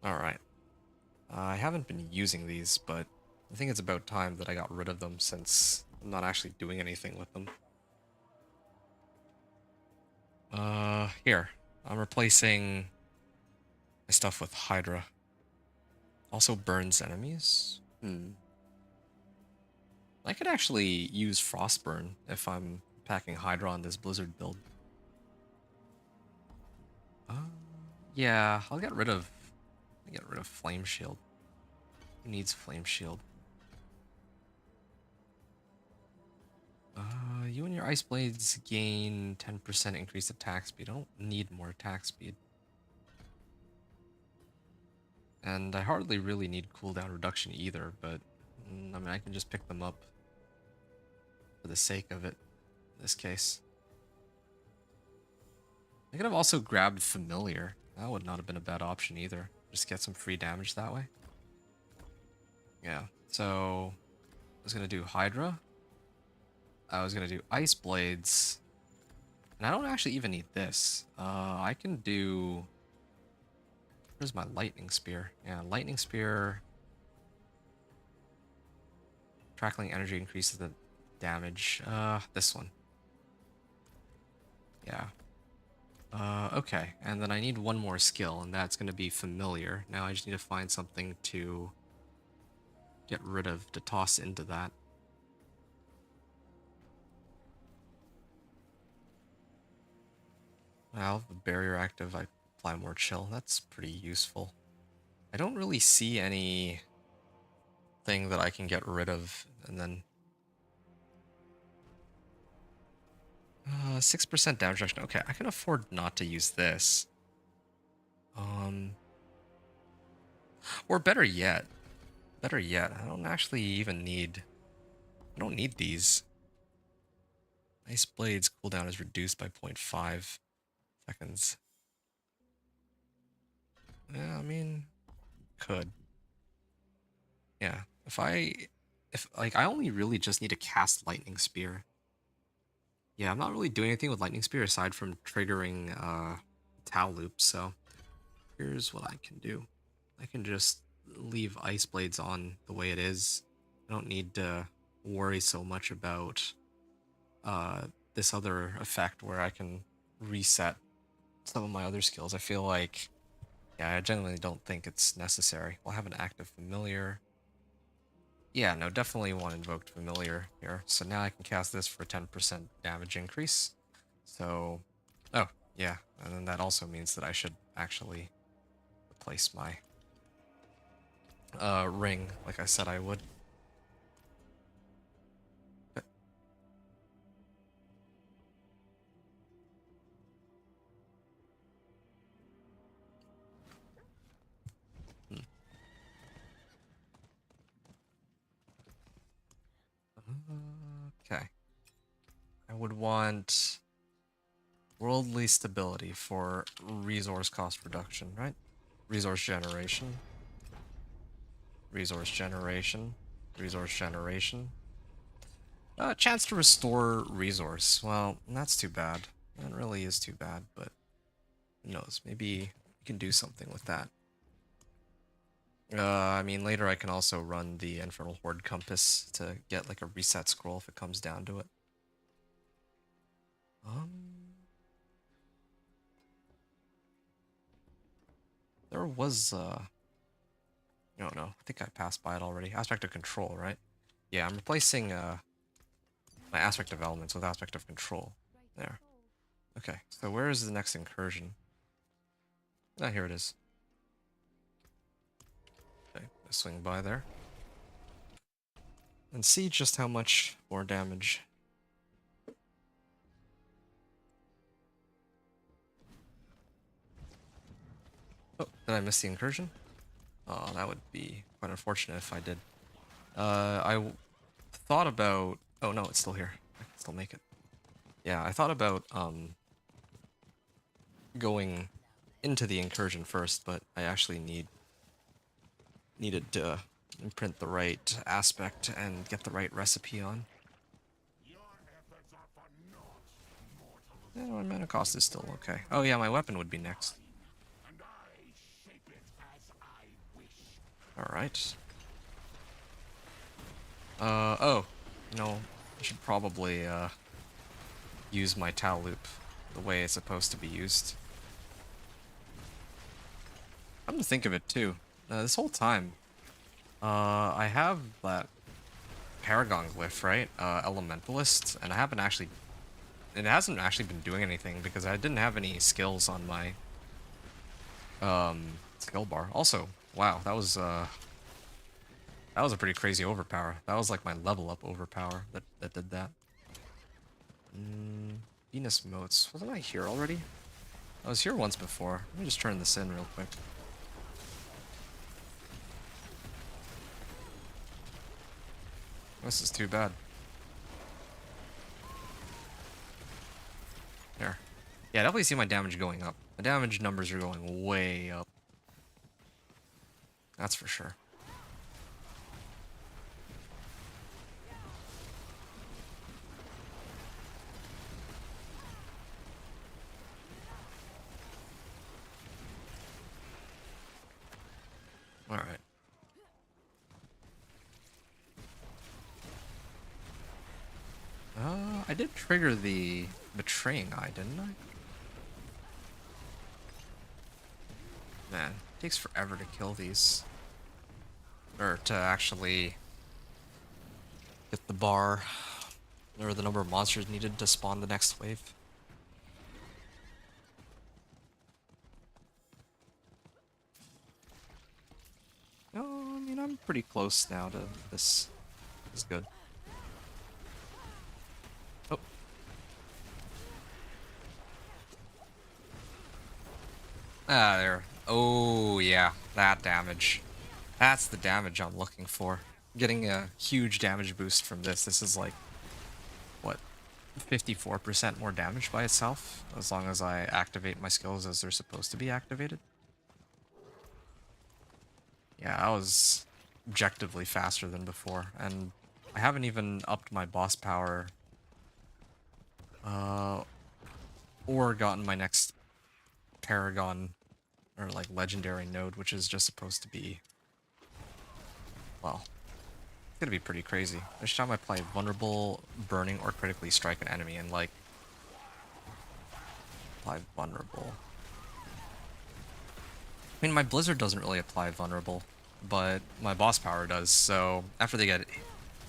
Alright. I haven't been using these, but I think it's about time that I got rid of them since I'm not actually doing anything with them. Here. I'm replacing my stuff with Hydra. Also burns enemies? I could actually use Frostburn if I'm packing Hydra on this Blizzard build. Yeah, I'll get rid of Flame Shield. Who needs Flame Shield? You and your ice blades gain 10% increased attack speed. I don't need more attack speed. And I hardly really need cooldown reduction either, but I mean, I can just pick them up for the sake of it in this case. I could have also grabbed Familiar. That would not have been a bad option either. Just get some free damage that way. Yeah, so I was going to do Hydra. I was going to do Ice Blades. And I don't actually even need this. I can do... Where's my Lightning Spear? Yeah, Lightning Spear. Crackling energy increases the damage. This one. Yeah. Okay. And then I need one more skill, and that's going to be Familiar. Now I just need to find something to get rid of, to toss into that. Well, the barrier active, I apply more chill. That's pretty useful. I don't really see any thing that I can get rid of, and then 6% damage reduction. Okay, I can afford not to use this. Or better yet, I don't actually even need. I don't need these. Ice Blade's cooldown is reduced by 0.5 seconds. Yeah, I mean, could. Yeah, if like, I only really just need to cast Lightning Spear. Yeah, I'm not really doing anything with Lightning Spear aside from triggering Tau Loop, so here's what I can do. I can just leave Ice Blades on the way it is. I don't need to worry so much about this other effect where I can reset some of my other skills. I feel like, yeah, I genuinely don't think it's necessary. We'll have an active Familiar. Yeah, no, definitely want Invoked Familiar here. So now I can cast this for a 10% damage increase. So, oh, yeah, and then that also means that I should actually replace my ring, like I said I would. Hmm. Okay. I would want worldly stability for resource cost reduction, right? Resource generation. Resource generation. Resource generation. Chance to restore resource. Well, that's too bad. That really is too bad, but who knows? Maybe you can do something with that. I mean, later I can also run the Infernal Horde Compass to get like a reset scroll if it comes down to it. There was, no, I think I passed by it already. Aspect of Control, right? Yeah, I'm replacing, my Aspect of Elements with Aspect of Control. There. Okay, so where is the next incursion? Ah, here it is. Okay, let's swing by there. And see just how much more damage. Oh, did I miss the incursion? Oh, that would be quite unfortunate if I did. I thought about... Oh no, it's still here. I can still make it. Yeah, I thought about, going into the incursion first, but I actually needed to imprint the right aspect and get the right recipe on. Yeah, my mana cost is still okay. Oh yeah, my weapon would be next. Alright. Oh. No, I should probably, use my Tau Loop the way it's supposed to be used. Come to think of it, too. This whole time, I have that Paragon glyph, right? Elementalist, and I haven't actually... It hasn't actually been doing anything because I didn't have any skills on my skill bar. Also, wow, that was a pretty crazy overpower. That was like my level up overpower that did that. Venus motes. Wasn't I here already? I was here once before. Let me just turn this in real quick. This is too bad. There. Yeah, I definitely see my damage going up. My damage numbers are going way up. That's for sure. Alright. I did trigger the betraying eye, didn't I? Man, it takes forever to kill these. Or to actually get the bar, or the number of monsters needed to spawn the next wave. Oh, I mean, I'm pretty close now to this. This is good. Oh. Ah, there. Oh, yeah. That damage. That's the damage I'm looking for. Getting a huge damage boost from this. This is like, what, 54% more damage by itself, as long as I activate my skills as they're supposed to be activated. Yeah, that was objectively faster than before, and I haven't even upped my boss power or gotten my next Paragon or like legendary node, which is just supposed to be, well, it's gonna be pretty crazy. Each time I play vulnerable, burning, or critically strike an enemy, and like apply vulnerable. I mean, my blizzard doesn't really apply vulnerable, but my boss power does, so after they get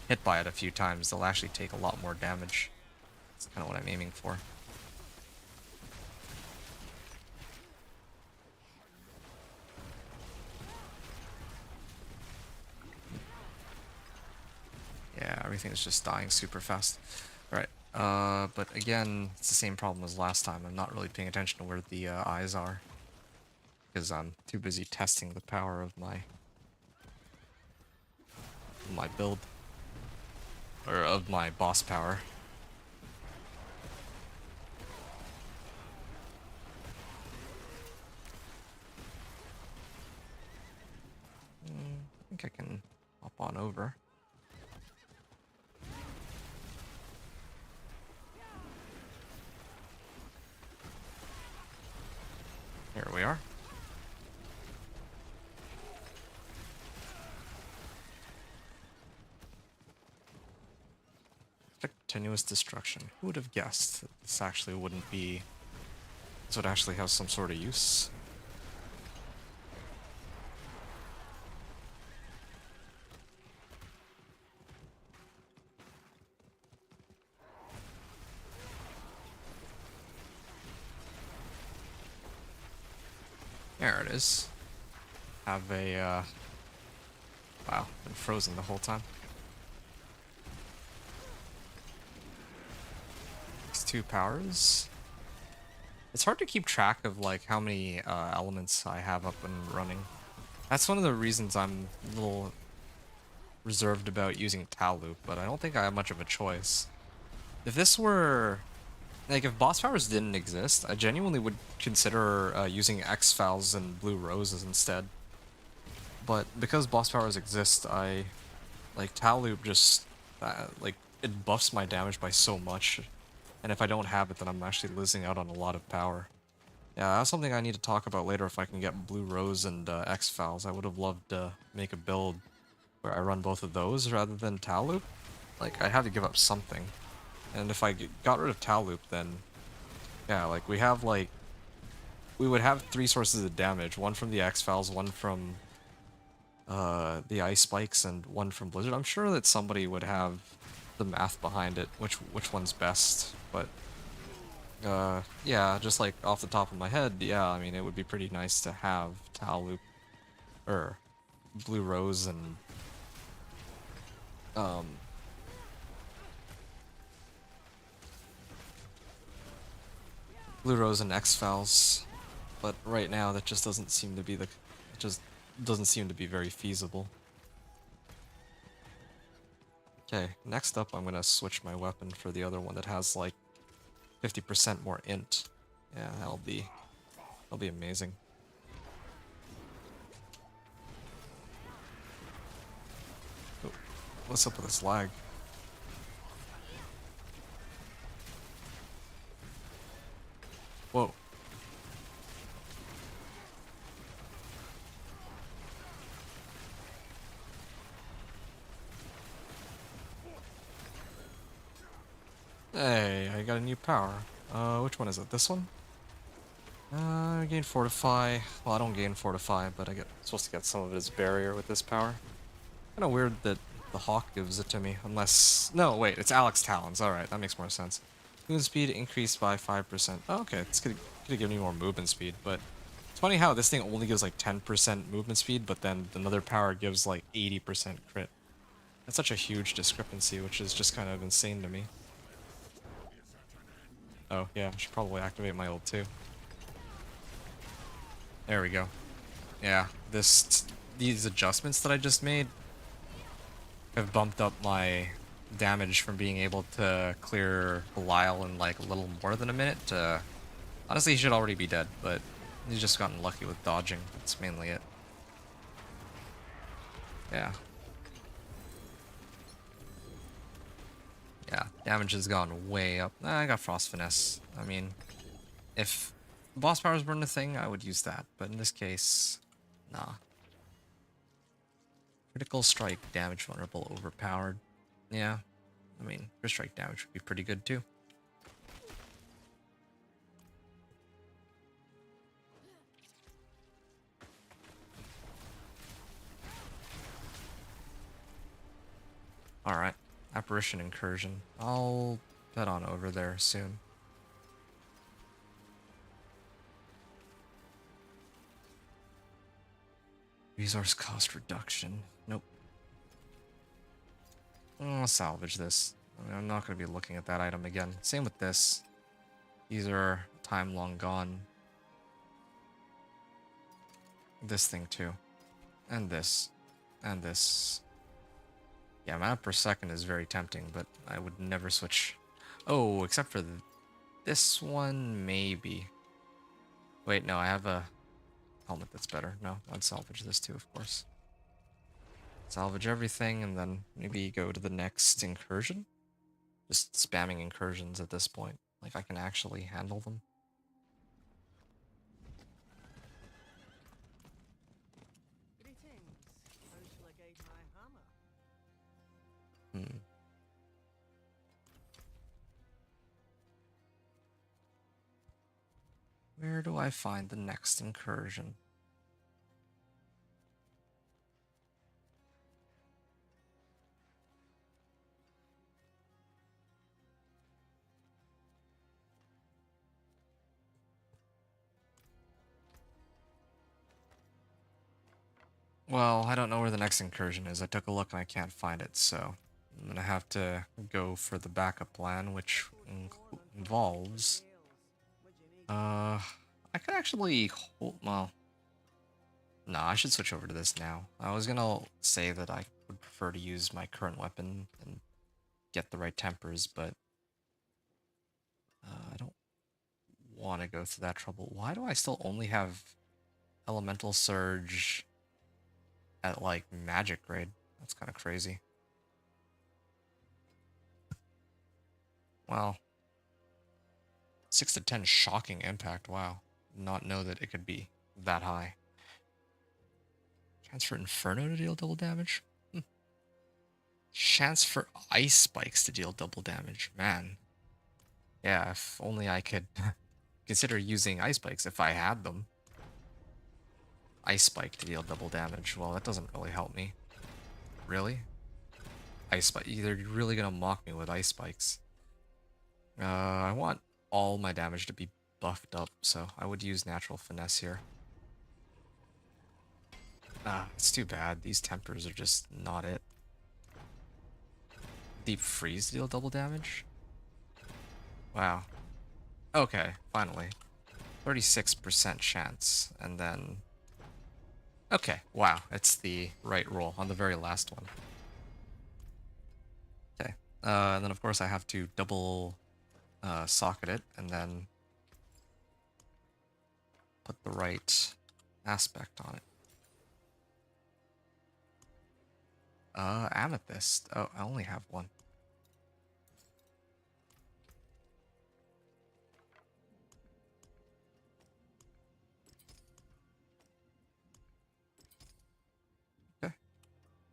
hit by it a few times, they'll actually take a lot more damage. That's kind of what I'm aiming for. Yeah, everything is just dying super fast. Alright, but again, it's the same problem as last time. I'm not really paying attention to where the eyes are, because I'm too busy testing the power of my build, or of my boss power. I think I can hop on over. Here we are. Continuous destruction. Who would have guessed that this actually wouldn't be... This would actually have some sort of use? There it is. Have a, wow, been frozen the whole time. These two powers. It's hard to keep track of, like, how many, elements I have up and running. That's one of the reasons I'm a little reserved about using Tal Loop, but I don't think I have much of a choice. If this were... Like, if boss powers didn't exist, I genuinely would consider using X-Files and Blue Roses instead. But because boss powers exist, like, Tal Loop just, like, it buffs my damage by so much. And if I don't have it, then I'm actually losing out on a lot of power. Yeah, that's something I need to talk about later if I can get Blue Rose and X-Files. I would have loved to make a build where I run both of those rather than Tal Loop. Like, I had to give up something. And if I got rid of Tal Loop, then, yeah, like, we would have 3 sources of damage. One from the X-Files, one from the Ice Spikes, and one from Blizzard. I'm sure that somebody would have the math behind it, which one's best, but, yeah, just like off the top of my head, yeah, I mean, it would be pretty nice to have Tal Loop, or Blue Rose, and, Blue Rose and X-Files, but right now that just doesn't seem to be it just doesn't seem to be very feasible. Okay, next up I'm gonna switch my weapon for the other one that has like 50% more int. Yeah, that'll be amazing. Oh, what's up with this lag? Whoa. Hey, I got a new power. Which one is it? This one? I gain Fortify. Well, I don't gain Fortify, but I get supposed to get some of it as barrier with this power. Kinda weird that the Hawk gives it to me, unless... No, wait, it's Alex Talons. Alright, that makes more sense. Movement speed increased by 5%. Oh, okay, it's gonna give me more movement speed, but... It's funny how this thing only gives like 10% movement speed, but then another power gives like 80% crit. That's such a huge discrepancy, which is just kind of insane to me. Oh, yeah, I should probably activate my ult too. There we go. Yeah, these adjustments that I just made have bumped up my damage from being able to clear Belial in like a little more than a minute to... Honestly, he should already be dead, but he's just gotten lucky with dodging. That's mainly it. Yeah. Yeah, damage has gone way up. I got Frost Finesse. I mean, if boss powers weren't a thing, I would use that. But in this case, nah. Critical strike, damage vulnerable, overpowered. Yeah, I mean, critical strike damage would be pretty good too. Alright, Apparition Incursion. I'll head on over there soon. Resource cost reduction. Nope. I'll salvage this. I mean, I'm not going to be looking at that item again. Same with this. These are time long gone. This thing too. And this. And this. Yeah, mana per second is very tempting, but I would never switch. Oh, except for this one, maybe. Wait, no, I have a helmet that's better. No, I'd salvage this too, of course. Salvage everything, and then maybe go to the next incursion? Just spamming incursions at this point. Like, I can actually handle them. Hmm. Where do I find the next incursion? Well, I don't know where the next incursion is. I took a look and I can't find it, so I'm gonna have to go for the backup plan, which involves... I could actually hold... Well... No, I should switch over to this now. I was gonna say that I would prefer to use my current weapon and get the right tempers, but... I don't want to go through that trouble. Why do I still only have Elemental Surge at, like, Magic grade? That's kind of crazy. Well... 6 to 10 shocking impact, wow. Not know that it could be that high. Chance for Inferno to deal double damage? Chance for Ice Spikes to deal double damage, man. Yeah, if only I could consider using Ice Spikes if I had them. Ice Spike to deal double damage, well that doesn't really help me. Really? Ice Spike, they're really gonna mock me with Ice Spikes. I want all my damage to be buffed up, so I would use Natural Finesse here. It's too bad. These tempers are just not it. Deep Freeze to deal double damage? Wow. Okay, finally. 36% chance, and then... Okay, wow, it's the right roll on the very last one. Okay, and then of course I have to double socket it, and then put the right aspect on it. Amethyst. Oh, I only have one. Okay,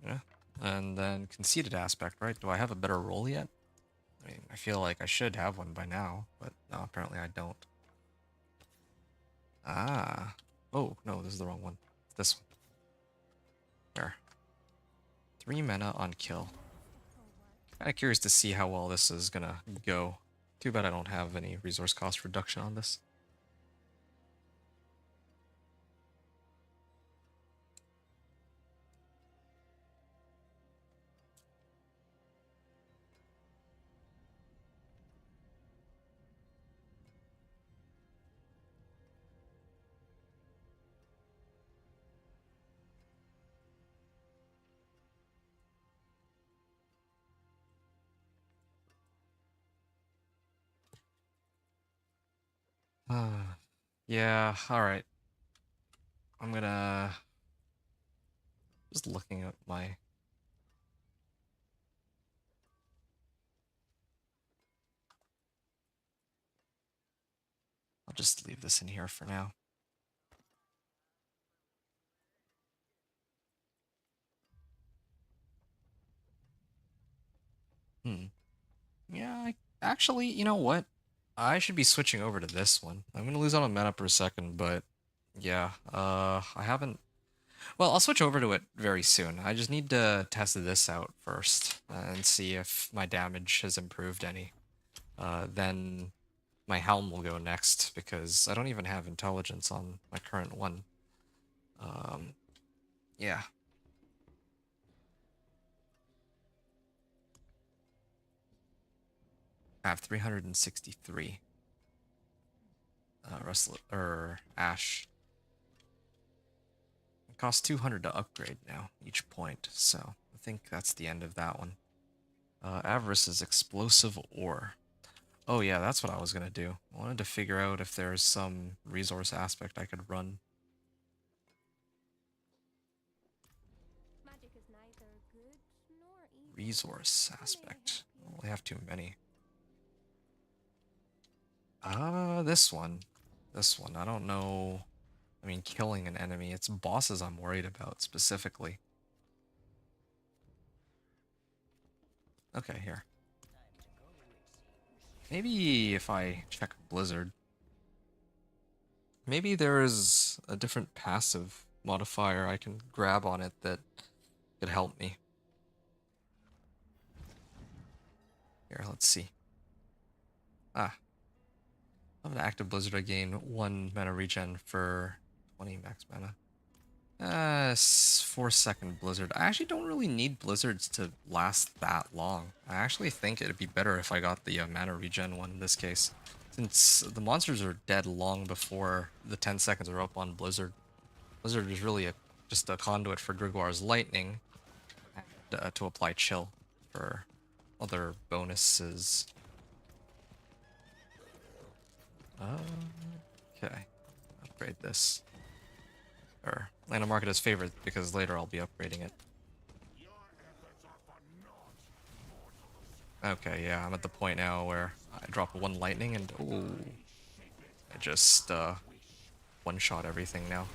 yeah. And then conceited aspect, right? Do I have a better roll yet? I mean, I feel like I should have one by now, but no, apparently I don't. Ah. Oh, no, this is the wrong one. It's this one. Here. 3 mana on kill. Kind of curious to see how well this is gonna go. Too bad I don't have any resource cost reduction on this. Yeah, alright. I'm gonna... Just looking at my... I'll just leave this in here for now. Yeah, actually, you know what? I should be switching over to this one. I'm gonna lose on a mana per second, but yeah, I haven't... Well, I'll switch over to it very soon. I just need to test this out first and see if my damage has improved any. Then my helm will go next because I don't even have intelligence on my current one. Yeah. I have 363. Ash. It costs 200 to upgrade now, each point, so I think that's the end of that one. Avarice is explosive ore. Oh yeah, that's what I was gonna do. I wanted to figure out if there's some resource aspect I could run. Resource aspect. I only have too many. This one. This one. I don't know. I mean, killing an enemy. It's bosses I'm worried about specifically. Okay, here. Maybe if I check Blizzard. Maybe there is a different passive modifier I can grab on it that could help me. Here, let's see. Ah. I have an active Blizzard. I gain 1 mana regen for 20 max mana. 4-second Blizzard. I actually don't really need Blizzards to last that long. I actually think it'd be better if I got the mana regen one in this case. Since the monsters are dead long before the 10 seconds are up on Blizzard. Blizzard is really just a conduit for Grigwar's lightning and, to apply chill for other bonuses. Okay. Upgrade this. Or land a market as favorite because later I'll be upgrading it. Okay, yeah, I'm at the point now where I drop 1 lightning and ooh, I just one-shot everything now.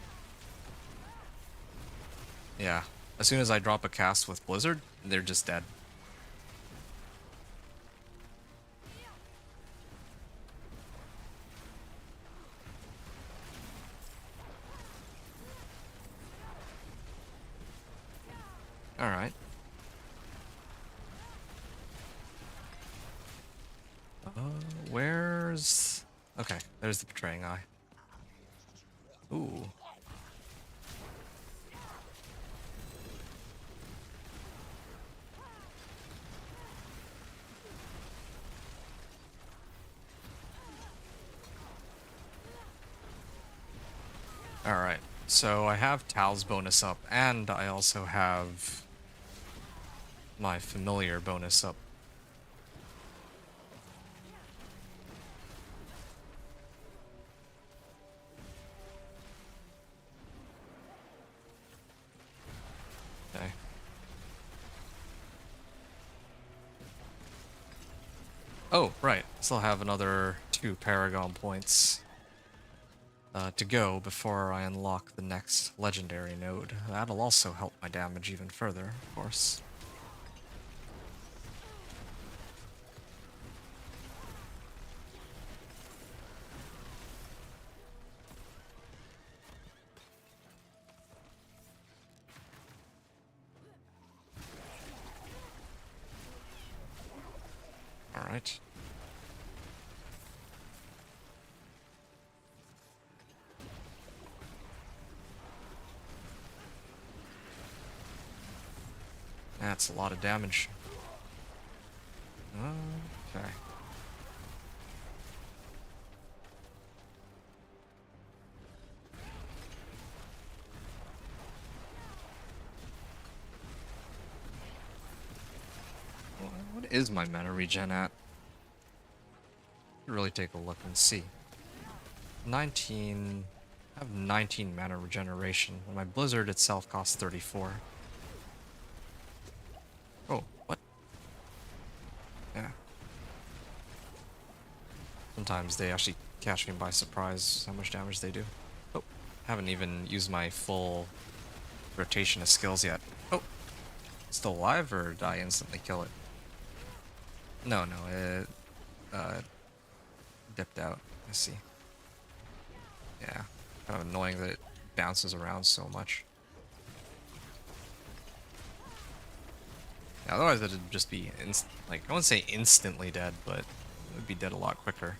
Yeah, as soon as I drop a cast with Blizzard, they're just dead. Alright. Where's... Okay, there's the Betraying Eye. Ooh. Alright, so I have Tal's bonus up, and I also have my familiar bonus up. Okay. Oh, right. Still have another 2 Paragon points to go before I unlock the next legendary node. That'll also help my damage even further, of course. Alright. That's a lot of damage. Okay. What is my mana regen at? Really take a look and see. 19... I have 19 mana regeneration, and my blizzard itself costs 34. Oh, what? Yeah. Sometimes they actually catch me by surprise how much damage they do. Oh, haven't even used my full rotation of skills yet. Oh, still alive, or did I instantly kill it? No, it dipped out. I see. Yeah, kind of annoying that it bounces around so much. Yeah, otherwise it'd just be like, I wouldn't say instantly dead, but it would be dead a lot quicker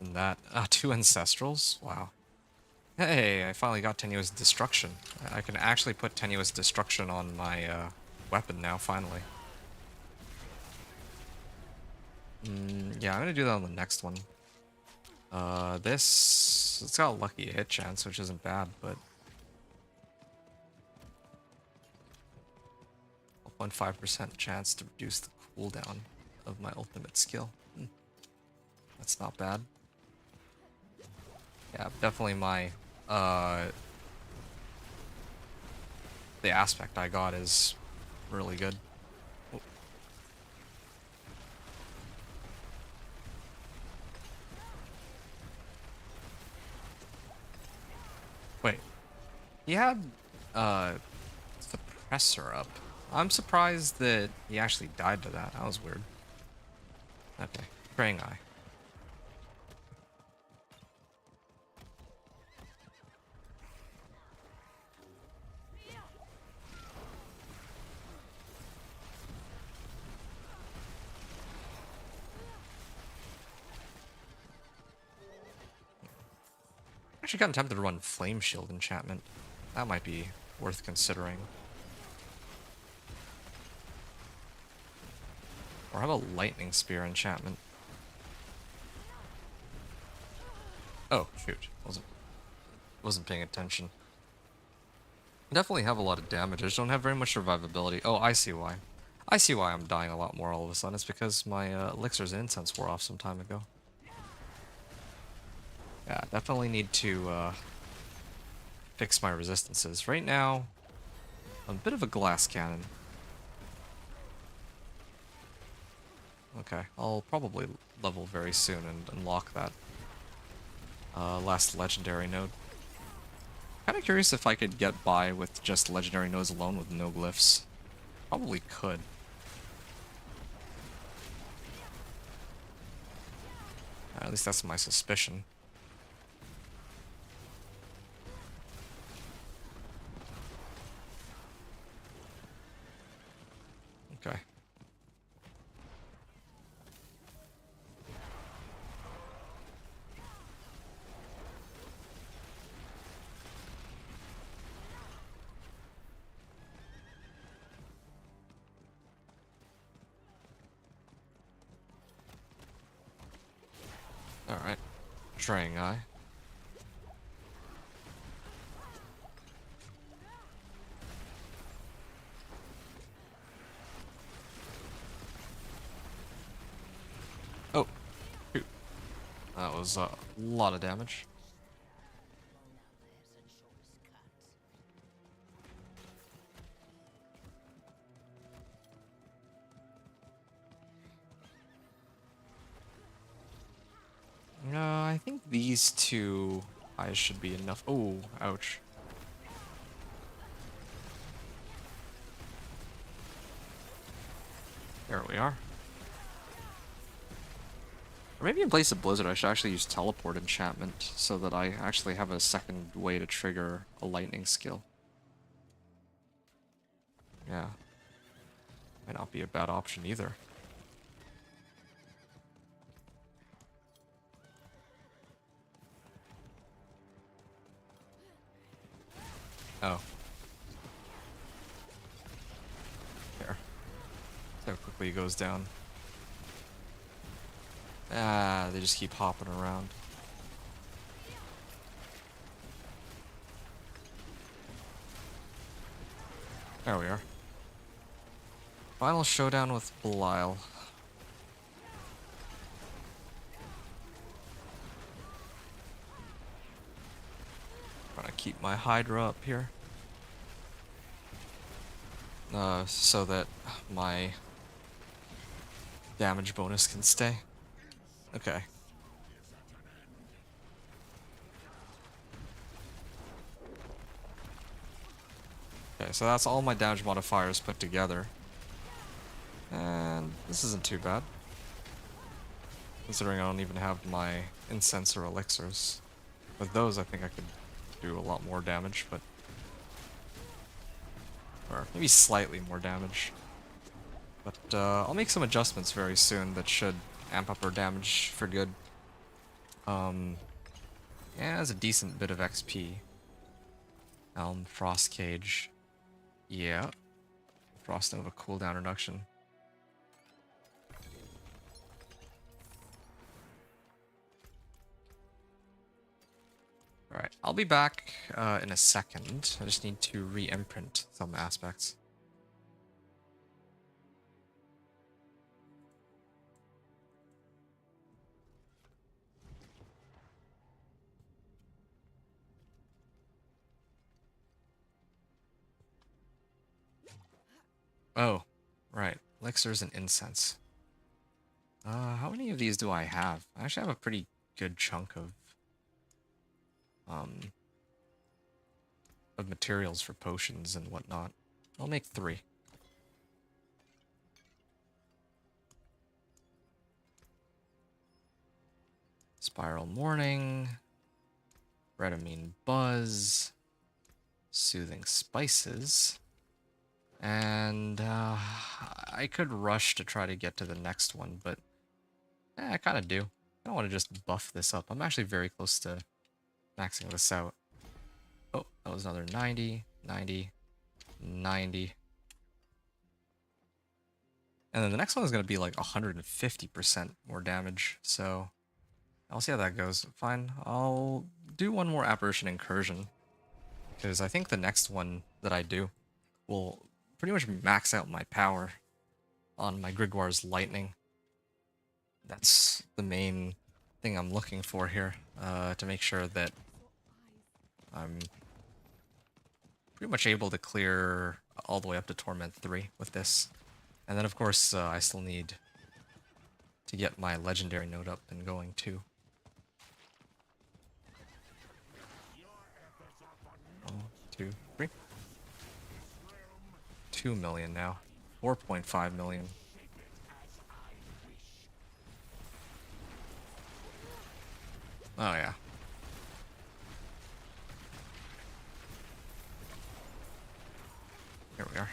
than that. 2 Ancestrals? Wow. Hey, I finally got Tenuous Destruction. I can actually put Tenuous Destruction on my weapon now, finally. Yeah, I'm gonna do that on the next one. It's got a lucky hit chance, which isn't bad, but 0.5% chance to reduce the cooldown of my ultimate skill. That's not bad. Yeah, definitely my the aspect I got is really good. Oh. Wait, he had suppressor up. I'm surprised that he actually died to that. That was weird. Okay, praying eye. Actually got tempted to run Flame Shield enchantment. That might be worth considering. Or how about Lightning Spear enchantment? Oh, shoot. Wasn't paying attention. I definitely have a lot of damage. I just don't have very much survivability. Oh, I see why. I see why I'm dying a lot more all of a sudden. It's because my elixirs and incense wore off some time ago. Yeah, definitely need to fix my resistances. Right now, I'm a bit of a glass cannon. Okay, I'll probably level very soon and unlock that last legendary node. Kind of curious if I could get by with just legendary nodes alone with no glyphs. Probably could. At least that's my suspicion. Okay. Alright. Trying eye. That was a lot of damage. I think these two eyes should be enough. Oh, ouch. There we are. Or maybe in place of Blizzard, I should actually use Teleport enchantment so that I actually have a second way to trigger a lightning skill. Yeah. Might not be a bad option either. Oh. There. See how quickly he goes down. Ah, they just keep hopping around. There we are. Final showdown with Belial. Trying to keep my Hydra up here. So that my damage bonus can stay. Okay. Okay, so that's all my damage modifiers put together. And this isn't too bad. Considering I don't even have my incense or elixirs. With those, I think I could do a lot more damage, but... Or maybe slightly more damage. But I'll make some adjustments very soon that should amp up our damage for good. Yeah, that's a decent bit of XP. Elm, Frost Cage. Yeah. Frost Nova cooldown reduction. Alright, I'll be back in a second. I just need to re-imprint some aspects. Oh, right. Elixirs and incense. How many of these do I have? I actually have a pretty good chunk of materials for potions and whatnot. I'll make 3. Spiral Morning, Redamine Buzz, Soothing Spices, and I could rush to try to get to the next one, but I kind of do. I don't want to just buff this up. I'm actually very close to maxing this out. Oh, that was another 90, 90, 90. And then the next one is going to be like 150% more damage, so I'll see how that goes. Fine, I'll do one more Apparition Incursion, because I think the next one that I do will pretty much max out my power on my Grigwar's Lightning. That's the main thing I'm looking for here, to make sure that I'm pretty much able to clear all the way up to Torment 3 with this. And then, of course, I still need to get my Legendary node up and going, too. 1, 2, 3. 2 million now. 4.5 million. Oh, yeah. Here we are.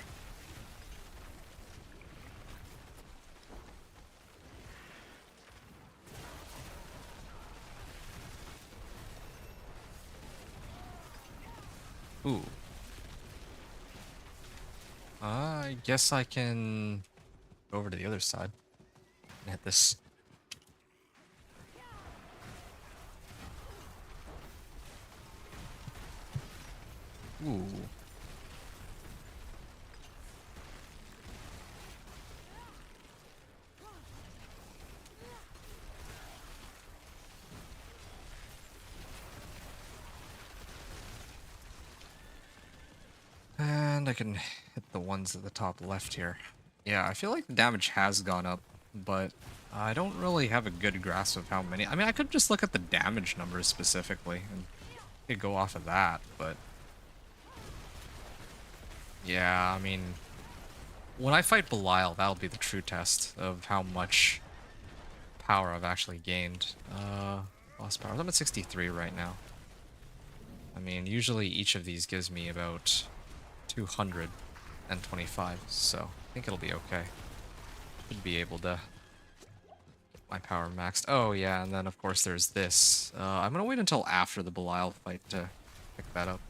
Ooh. I guess I can go over to the other side and hit this. Ooh. I can hit the ones at the top left here. Yeah, I feel like the damage has gone up, but I don't really have a good grasp of how many. I mean, I could just look at the damage numbers specifically and could go off of that, but yeah, I mean, when I fight Belial, that'll be the true test of how much power I've actually gained. Lost power. I'm at 63 right now. I mean, usually each of these gives me about 225, so I think it'll be okay. Should be able to get my power maxed. Oh yeah, and then of course there's this. I'm gonna wait until after the Belial fight to pick that up.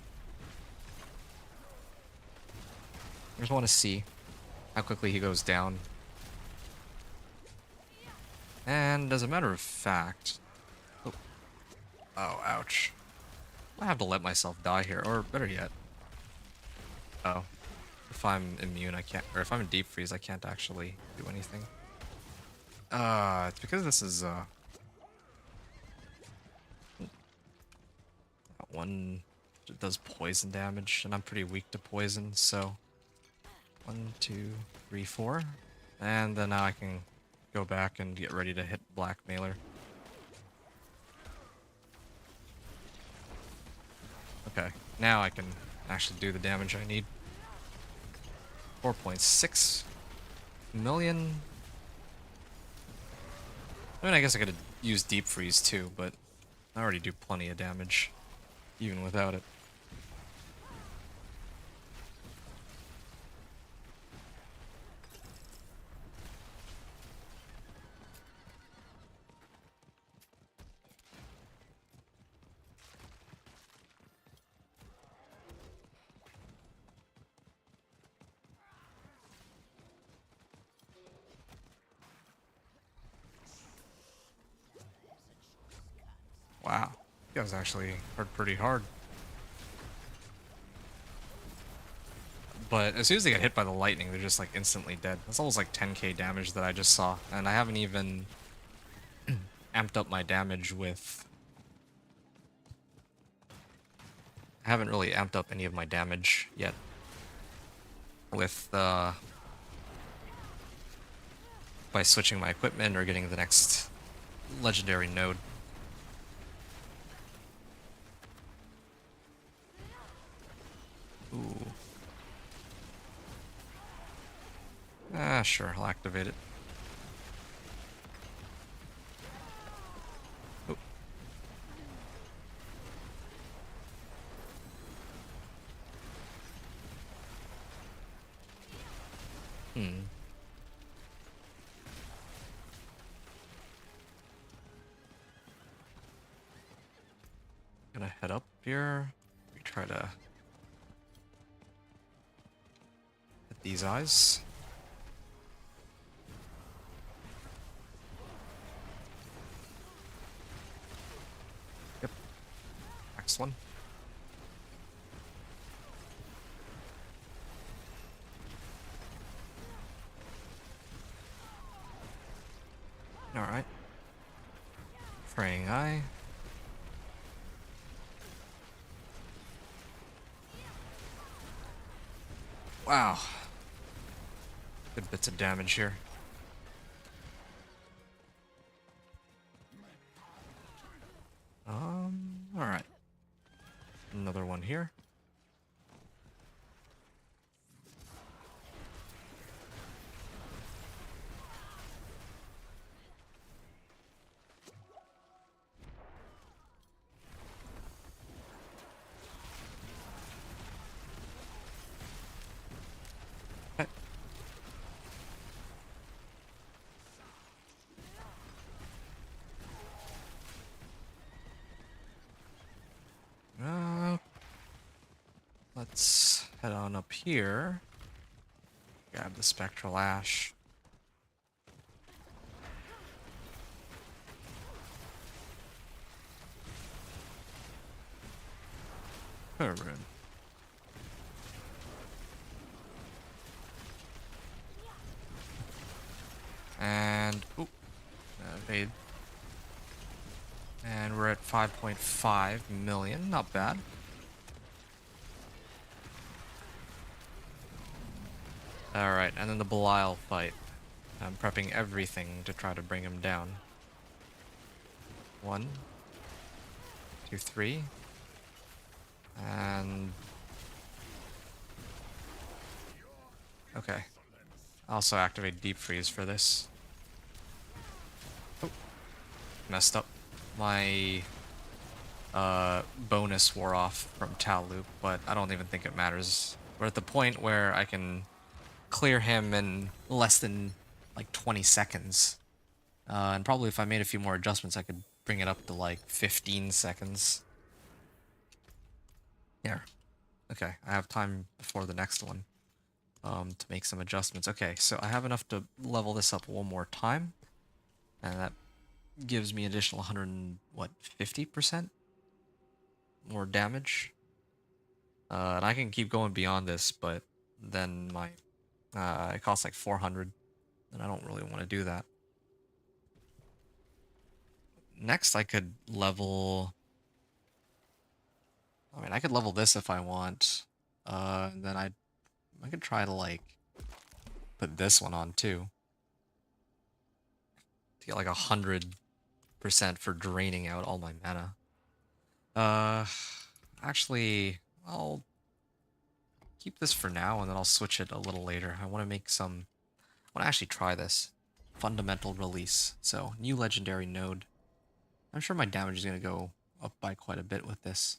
I just want to see how quickly he goes down. And as a matter of fact... Oh, oh ouch. I have to let myself die here, or better yet... Oh. If I'm immune, I can't... Or if I'm in deep freeze, I can't actually do anything. It's because this is, that one does poison damage, and I'm pretty weak to poison, so... 1, 2, 3, 4. And then now I can go back and get ready to hit Blackmailer. Okay, now I can actually do the damage I need. 4.6 million. I mean, I guess I could have used Deep Freeze too, but I already do plenty of damage, even without it. Wow, you guys actually hurt pretty hard. But as soon as they get hit by the lightning, they're just like instantly dead. That's almost like 10k damage that I just saw, and I haven't even amped up my damage with... I haven't really amped up any of my damage yet with by switching my equipment or getting the next legendary node. Ooh. Ah, sure, I'll activate it. Oh. Gonna head up here. We try to hit these eyes. Yep. Next one. Alright. Fraying eye. Wow. Good bits of damage here. Alright. Another one here. Okay. Let's head on up here. Grab the Spectral Ash. Alright. And ooh, evade. And we're at 5.5 million, not bad. and then the Belial fight. I'm prepping everything to try to bring him down. 1, 2, 3. And... okay. I also activate Deep Freeze for this. Oh, messed up. My bonus wore off from Tal Loop, but I don't even think it matters. We're at the point where I can clear him in less than like 20 seconds. And probably if I made a few more adjustments, I could bring it up to like 15 seconds. Here. Okay, I have time before the next one to make some adjustments. Okay, so I have enough to level this up one more time. And that gives me additional 100, what, 50% more damage. And I can keep going beyond this, but then my it costs like 400, and I don't really want to do that. Next, I could level... I mean, I could level this if I want. And then I could try to, like, put this one on, too. To get, like, 100% for draining out all my mana. Actually, I'll keep this for now, and then I'll switch it a little later. I want to make some... I want to actually try this. Fundamental release. So, new legendary node. I'm sure my damage is going to go up by quite a bit with this.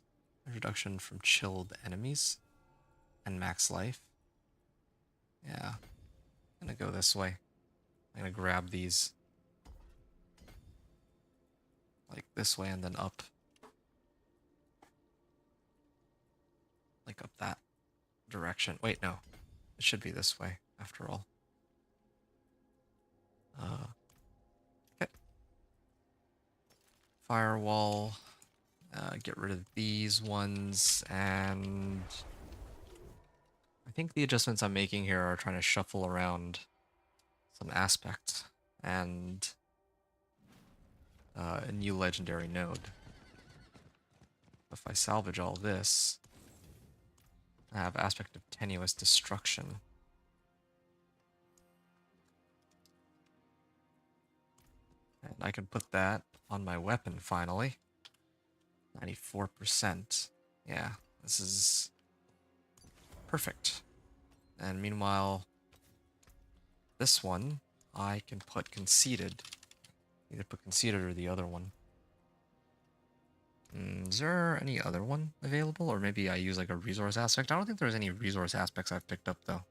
Reduction from chilled enemies. And max life. Yeah. I'm going to go this way. I'm going to grab these. Like this way and then up. Like up that direction. Wait, no. It should be this way, after all. Okay. Firewall. Get rid of these ones, and I think the adjustments I'm making here are trying to shuffle around some aspect and a new legendary node. If I salvage all this, I have aspect of tenuous destruction. And I can put that on my weapon finally. 94%. Yeah, this is perfect. And meanwhile, this one, I can put conceited. Either put conceited or the other one. Is there any other one available? Or maybe I use like a resource aspect? I don't think there's any resource aspects I've picked up though.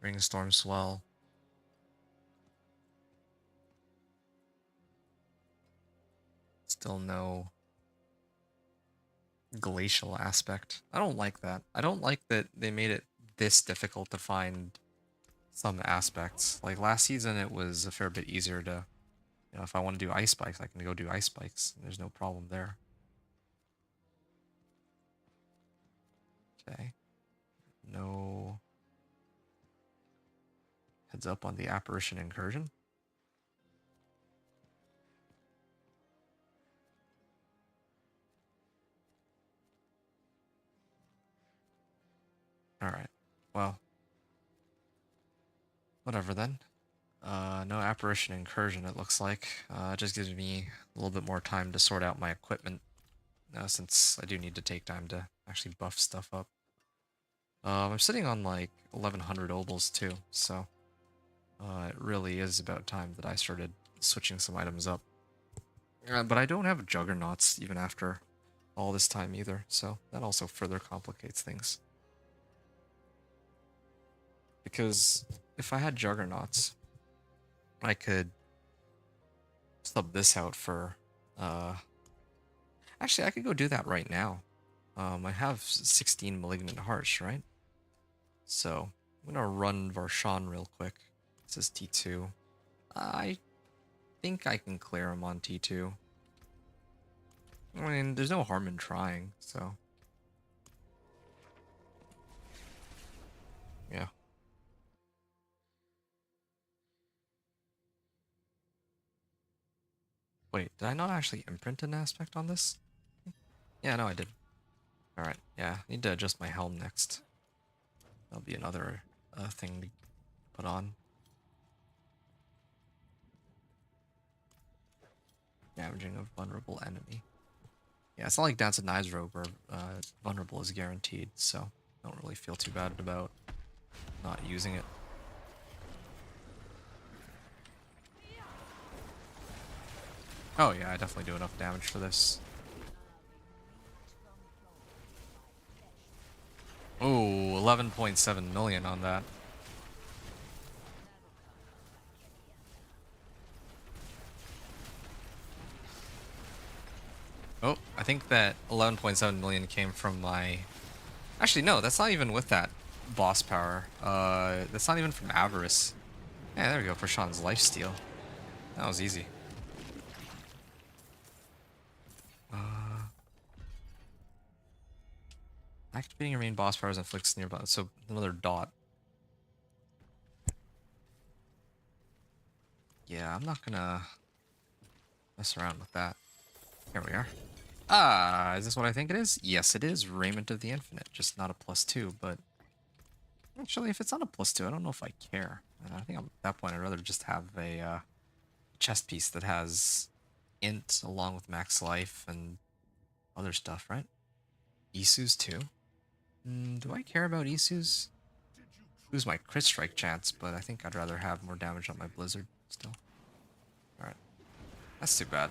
Ringstorm Swell. Still no glacial aspect. I don't like that. I don't like that they made it this difficult to find some aspects. Like last season it was a fair bit easier to, you know, if I want to do ice spikes, I can go do ice spikes. There's no problem there. Okay. No heads up on the apparition incursion. Alright. Well. Whatever then. No apparition incursion, it looks like. It just gives me a little bit more time to sort out my equipment. Since I do need to take time to actually buff stuff up. I'm sitting on like 1100 obols too, so it really is about time that I started switching some items up. But I don't have juggernauts even after all this time either, so that also further complicates things. Because if I had juggernauts, I could sub this out for... Actually, I could go do that right now. I have 16 Malignant Hearts, right? So, I'm gonna run Varshan real quick. This is T2. I think I can clear him on T2. I mean, there's no harm in trying, so... yeah. Wait, did I not actually imprint an aspect on this? Yeah, no, I did. Alright, yeah, need to adjust my helm next. That'll be another thing put on. Damaging a vulnerable enemy. Yeah, it's not like Dance of Knives Rogue where vulnerable is guaranteed, so I don't really feel too bad about not using it. Oh yeah, I definitely do enough damage for this. Oh, 11.7 million on that. Oh, I think that 11.7 million came from my... Actually, no, that's not even with that boss power. That's not even from Avarice. Yeah, there we go, for Sean's lifesteal. That was easy. Activating your main boss powers inflicts nearby, so another dot. Yeah, I'm not gonna mess around with that. Here we are. Ah, is this what I think it is? Yes, it is. Raiment of the Infinite. Just not a +2, but... Actually, if it's not a +2, I don't know if I care. I think at that point I'd rather just have a chest piece that has int along with max life and other stuff, right? Isu's too. Do I care about Isu's? Lose my crit strike chance, but I think I'd rather have more damage on my blizzard still. Alright. That's too bad.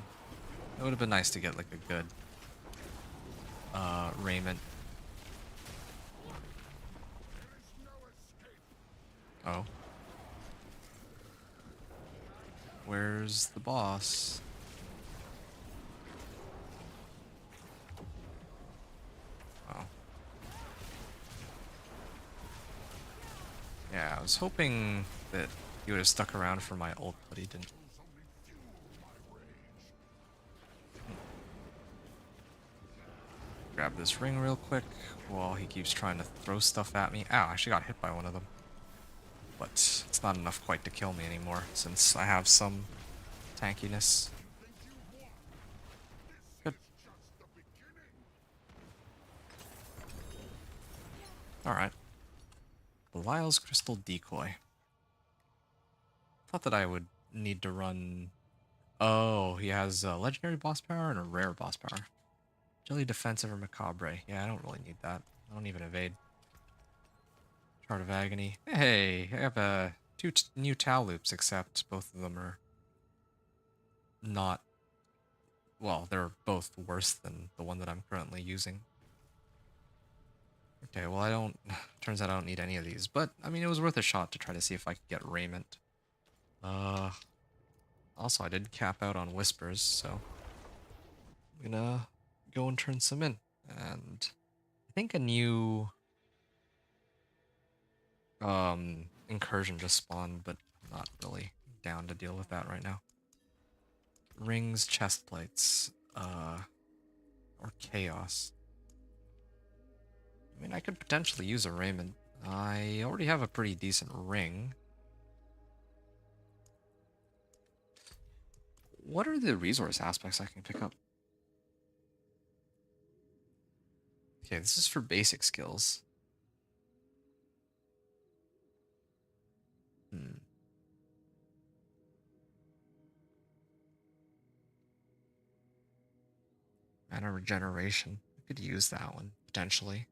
It would have been nice to get like a good raiment. Oh. Where's the boss? Oh. Yeah, I was hoping that he would have stuck around for my ult, but he didn't. Grab this ring real quick while he keeps trying to throw stuff at me. Ow, I actually got hit by one of them. But it's not enough quite to kill me anymore, since I have some tankiness. Good. Alright. Belial's Crystal Decoy. Thought that I would need to run... Oh, he has a legendary boss power and a rare boss power. Jelly Defensive or Macabre. Yeah, I don't really need that. I don't even evade. Chart of Agony. Hey, I have two new Tau loops, except both of them are not... Well, they're both worse than the one that I'm currently using. Okay, well I don't... Turns out I don't need any of these, but, I mean, it was worth a shot to try to see if I could get Raiment. Also, I did cap out on Whispers, so... I'm gonna go and turn some in. And I think a new... incursion just spawned, but I'm not really down to deal with that right now. Rings, chest plates, or chaos. I mean, I could potentially use a raiment. I already have a pretty decent ring. What are the resource aspects I can pick up? Okay, this is for basic skills. Mana regeneration. I could use that one, potentially.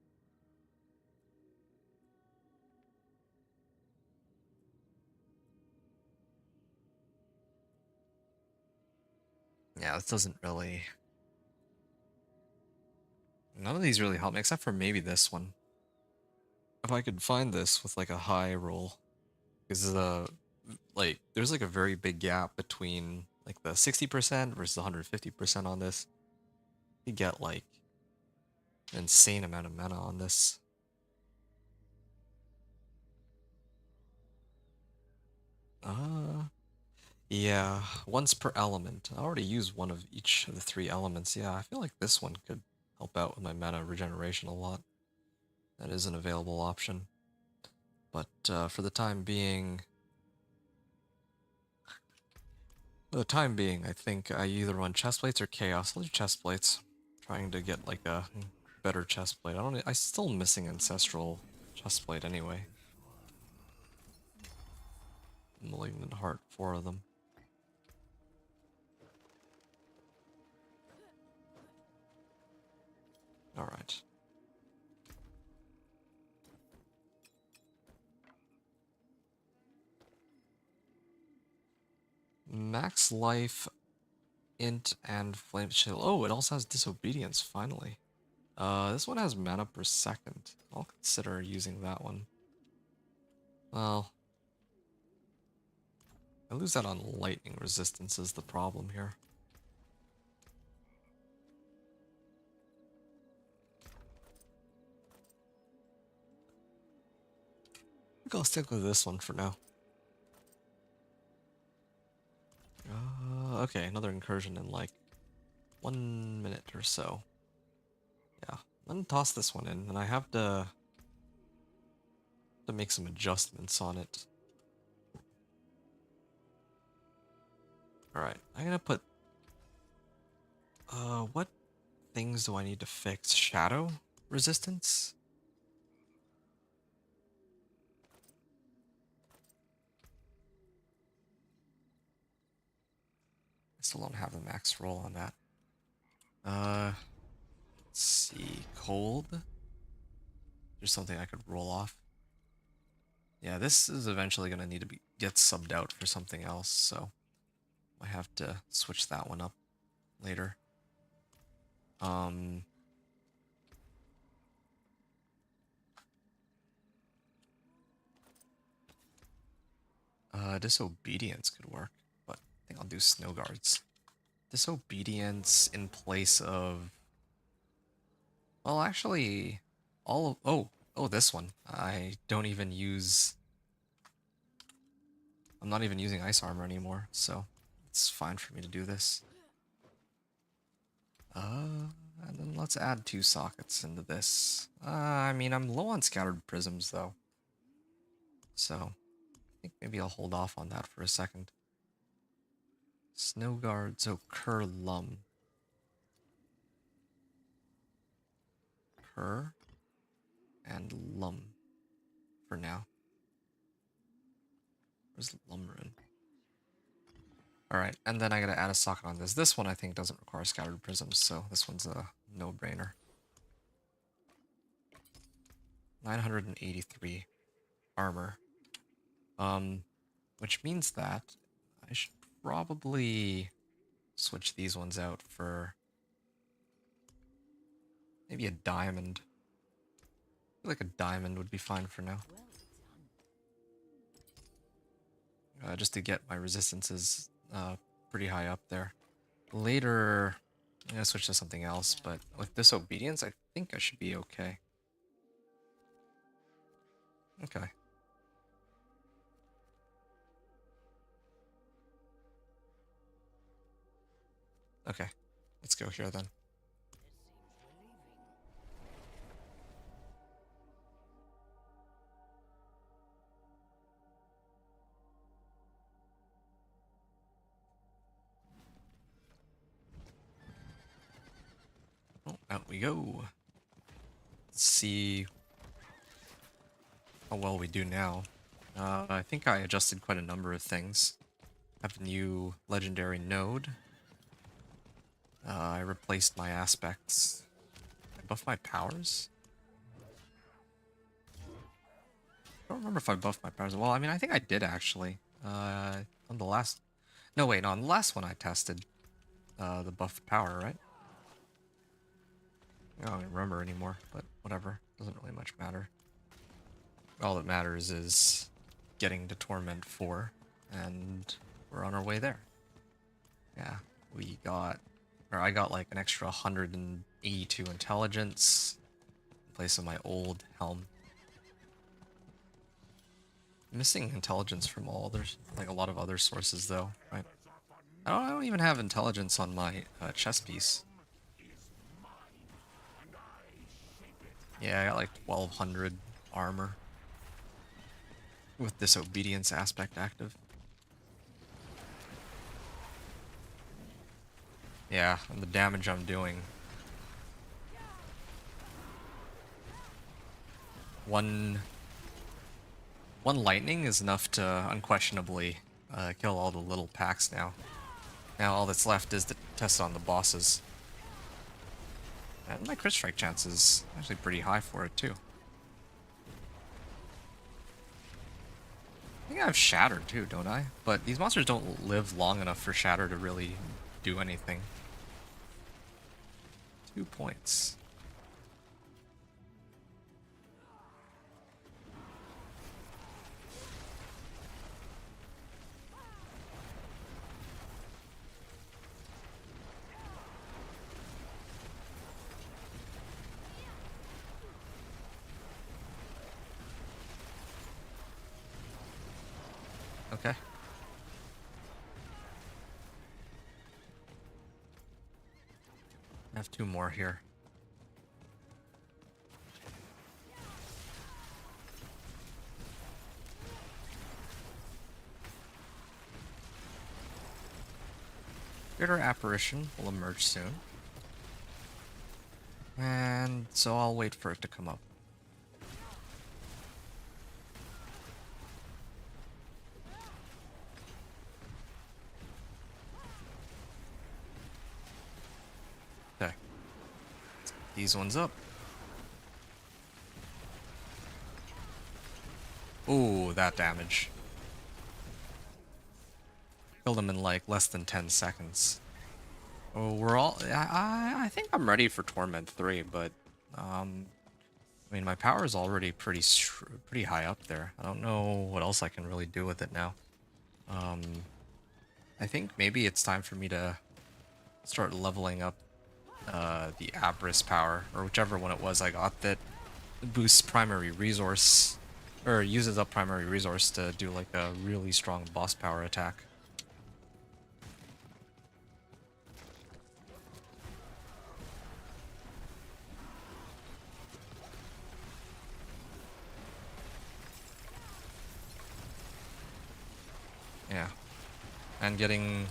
Yeah, this doesn't really... None of these really help me, except for maybe this one. If I could find this with like a high roll. Because like, there's like a very big gap between like the 60% versus 150% on this. You get like an insane amount of mana on this. Yeah, once per element. I already used one of each of the 3 elements. Yeah, I feel like this one could help out with my mana regeneration a lot. That is an available option. But for the time being... I think I either run chest plates or chaos. I'll do chest plates. Trying to get like a better chest plate. I'm still missing ancestral chest plate anyway. Malignant Heart, 4 of them. Alright. Max life, int, and flame chill. Oh, it also has disobedience, finally. This one has mana per second. I'll consider using that one. Well, I lose that on lightning resistance is the problem here. I think I'll stick with this one for now. Okay, another incursion in like 1 minute or so. Yeah, let me toss this one in, and I have to make some adjustments on it. Alright, I'm gonna put... what things do I need to fix? Shadow resistance? I still don't have the max roll on that. Let's see. Cold? There's something I could roll off. Yeah, this is eventually gonna need to get subbed out for something else, so I have to switch that one up later. Disobedience could work, but I think I'll do Snow Guards. Disobedience in place of... Well, actually, all of... Oh, this one. I don't even use... I'm not even using Ice Armor anymore, so it's fine for me to do this. And then let's add 2 sockets into this. I mean, I'm low on Scattered Prisms, though. So, I think maybe I'll hold off on that for a second. Snow Guard, so Cur Lum. Cur and Lum for now. Where's Lumrun? Alright, and then I gotta add a socket on this. This one I think doesn't require Scattered Prisms, so this one's a no-brainer. 983 armor. Which means that I should probably switch these ones out for maybe a diamond. I feel like a diamond would be fine for now. Just to get my resistances pretty high up there. Later, I'm gonna switch to something else, but with Disobedience, I think I should be okay. Okay. Okay, let's go here then. Oh, out we go. Let's see how well we do now. I think I adjusted quite a number of things. I have a new legendary node. I replaced my aspects. I buffed my powers? I don't remember if I buffed my powers. Well, I mean, I think I did actually. On the last... No, wait, no, on the last one I tested the buffed power, right? I don't even remember anymore, but whatever. Doesn't really much matter. All that matters is getting to Torment 4, and we're on our way there. Yeah, we got... Or I got like an extra 182 intelligence in place of my old helm. Missing intelligence from all others, like a lot of other sources though, right? I don't even have intelligence on my chest piece. Yeah, I got like 1200 armor with Disobedience aspect active. Yeah, and the damage I'm doing. One lightning is enough to unquestionably kill all the little packs now. Now all that's left is to test on the bosses. And my crit strike chance is actually pretty high for it too. I think I have Shatter too, don't I? But these monsters don't live long enough for Shatter to really do anything. 2 points. Okay. I have 2 more here. Greater Apparition will emerge soon. And so I'll wait for it to come up. Okay. These ones up. Ooh, that damage. Killed him in like less than 10 seconds. Oh, we're all... I think I'm ready for Torment 3, but... I mean, my power is already pretty high up there. I don't know what else I can really do with it now. I think maybe it's time for me to start leveling up the Abris power, or whichever one it was I got that boosts primary resource, or uses up primary resource to do like a really strong boss power attack. Yeah. And getting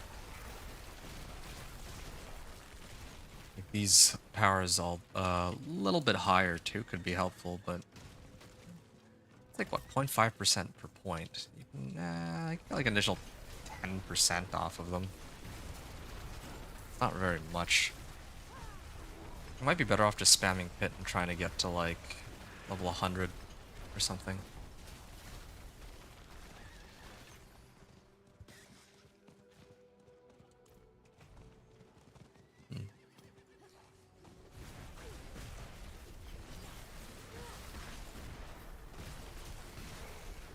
these powers all a little bit higher too could be helpful, but it's like what, 0.5% per point. You can I get like an additional 10% off of them. Not very much. I might be better off just spamming Pit and trying to get to like level 100 or something.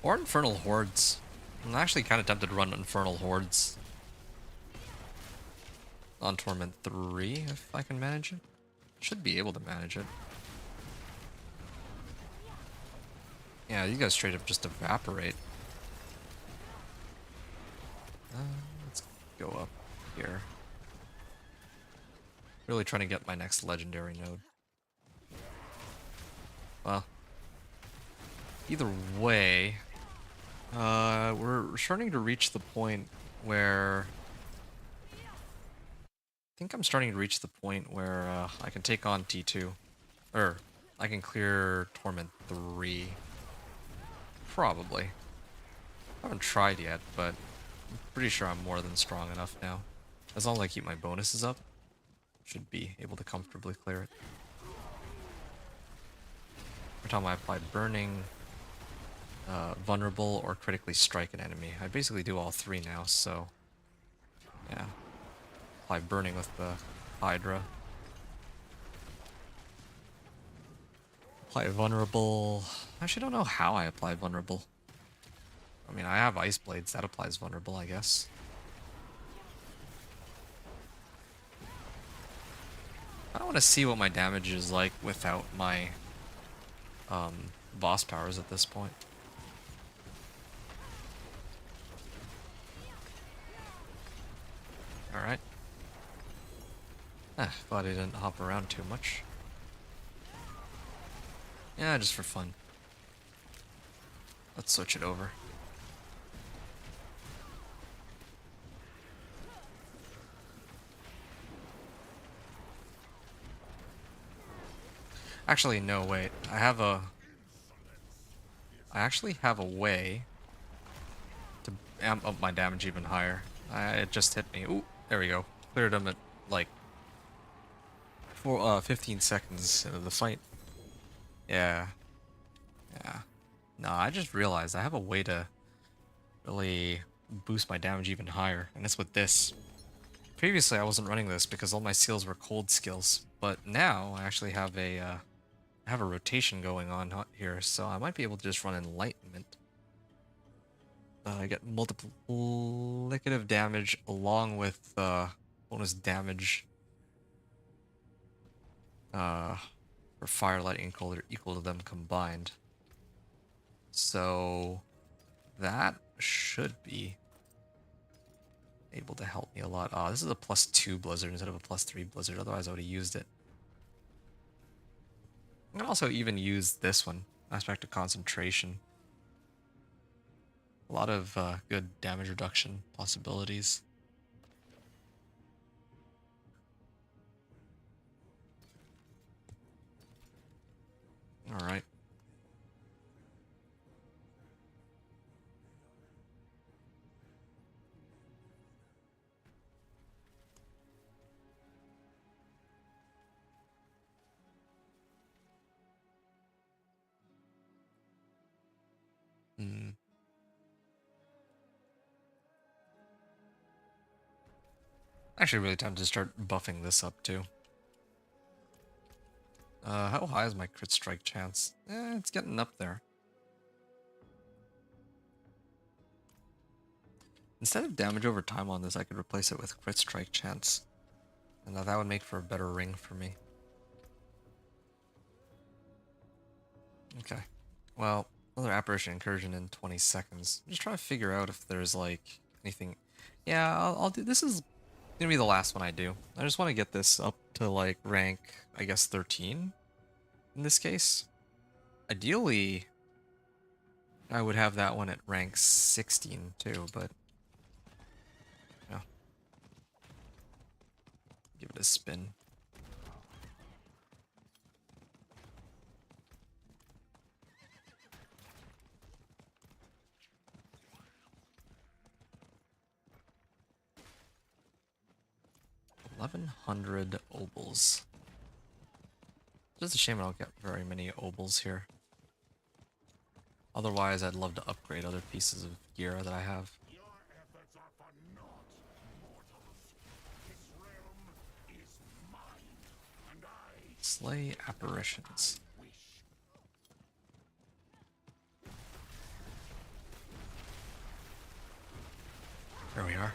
Or Infernal Hordes. I'm actually kind of tempted to run Infernal Hordes on Torment 3 if I can manage it. Should be able to manage it. Yeah, you guys straight up just evaporate. Let's go up here. Really trying to get my next legendary node. Well, either way, we're starting to reach the point where... I think I'm starting to reach the point where I can take on T2. Or, I can clear Torment 3. Probably. I haven't tried yet, but I'm pretty sure I'm more than strong enough now. As long as I keep my bonuses up, should be able to comfortably clear it. Every time I apply Burning, Vulnerable, or Critically Strike an enemy. I basically do all 3 now, so... yeah. Apply Burning with the Hydra. Apply Vulnerable... I actually don't know how I apply Vulnerable. I mean, I have Ice Blades, that applies Vulnerable, I guess. I want to see what my damage is like without my boss powers at this point. Alright. Glad I didn't hop around too much. Yeah, just for fun. Let's switch it over. Actually, no, wait. I have a I actually have a way to amp up my damage even higher. It just hit me. Ooh, there we go. Cleared him at like 15 seconds into the fight. Yeah, yeah. No, I just realized I have a way to really boost my damage even higher, and it's with this. Previously, I wasn't running this because all my skills were cold skills, but now I actually have a rotation going on here, so I might be able to just run Enlightenment. I get multiplicative damage along with bonus damage for Firelight equal to them combined. So that should be able to help me a lot. This is a +2 Blizzard instead of a +3 Blizzard, otherwise I would have used it. I can also even use this one, Aspect of Concentration. A lot of good damage reduction possibilities. Alright. Hmm. Actually really time to start buffing this up too. How high is my crit strike chance? It's getting up there. Instead of damage over time on this, I could replace it with crit strike chance. And that would make for a better ring for me. Okay. Well, another apparition incursion in 20 seconds. I'm just trying to figure out if there's like anything. Yeah, I'll do. This is gonna be the last one I do. I just want to get this up to like rank, I guess 13 in this case. Ideally, I would have that one at rank 16 too, but yeah, give it a spin. $1,100 obols. Just a shame I don't get very many obols here. Otherwise, I'd love to upgrade other pieces of gear that I have. Your efforts are for naught, mortals. This realm is mine, and I Slay apparitions. wish. There we are.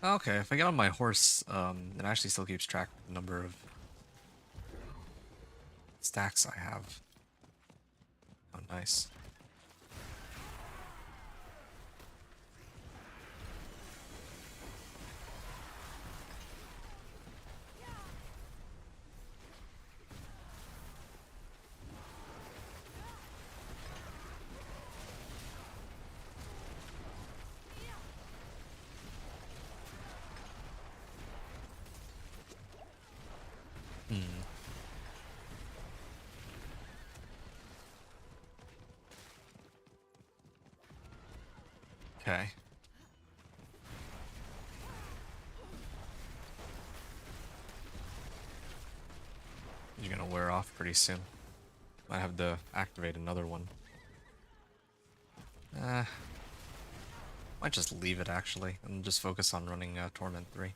Okay, if I get on my horse, it actually still keeps track of the number of stacks I have. Oh, nice. Hmm. Okay. You're gonna wear off pretty soon. Might have to activate another one. Might just leave it actually, and just focus on running Torment 3.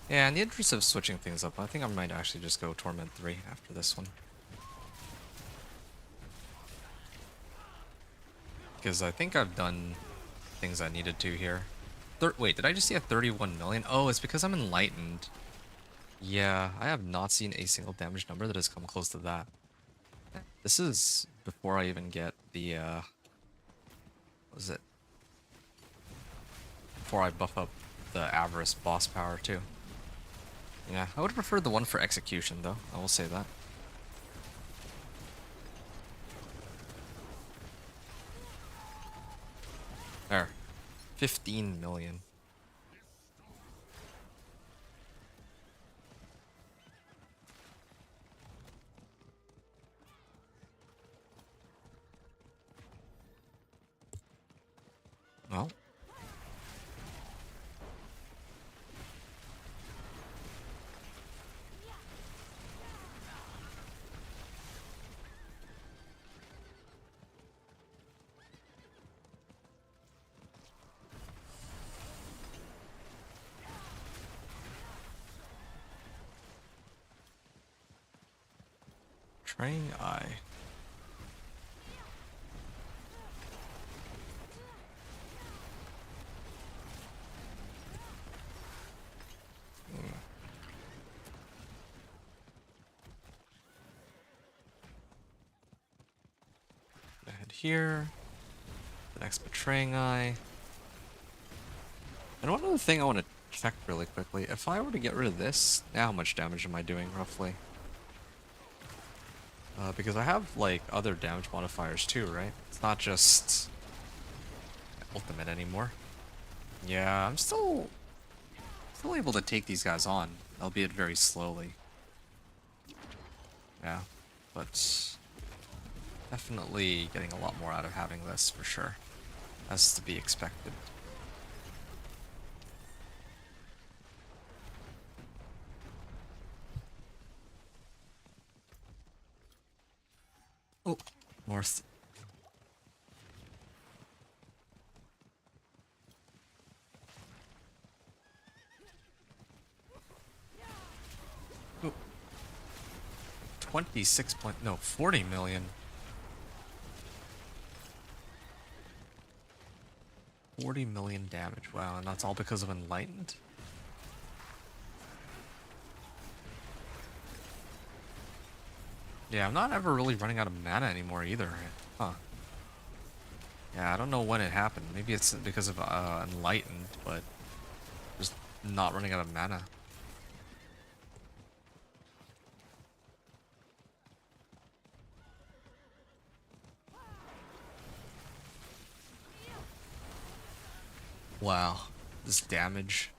Yeah, in the interest of switching things up, I think I might actually just go Torment 3 after this one. Because I think I've done things I needed to here. Wait, did I just see a 31 million? Oh, it's because I'm enlightened. Yeah, I have not seen a single damage number that has come close to that. This is before I even get the, what was it? Before I buff up the Avarice boss power, too. Yeah, I would prefer the one for execution, though. I will say that. There. 15 million. Well, Training Eye. Head here. The next Betraying Eye. And one other thing I want to check really quickly. If I were to get rid of this, now how much damage am I doing roughly? Because I have like other damage modifiers too, right? It's not just ultimate anymore. Yeah, I'm still able to take these guys on, albeit very slowly. Yeah, but definitely getting a lot more out of having this for sure, as to be expected. Oh, more. Oh, 26 point, no, 40 million. 40 million damage. Wow, and that's all because of Enlightened? Yeah, I'm not ever really running out of mana anymore either. Huh. Yeah, I don't know when it happened. Maybe it's because of Enlightened, but just not running out of mana. Wow, this damage.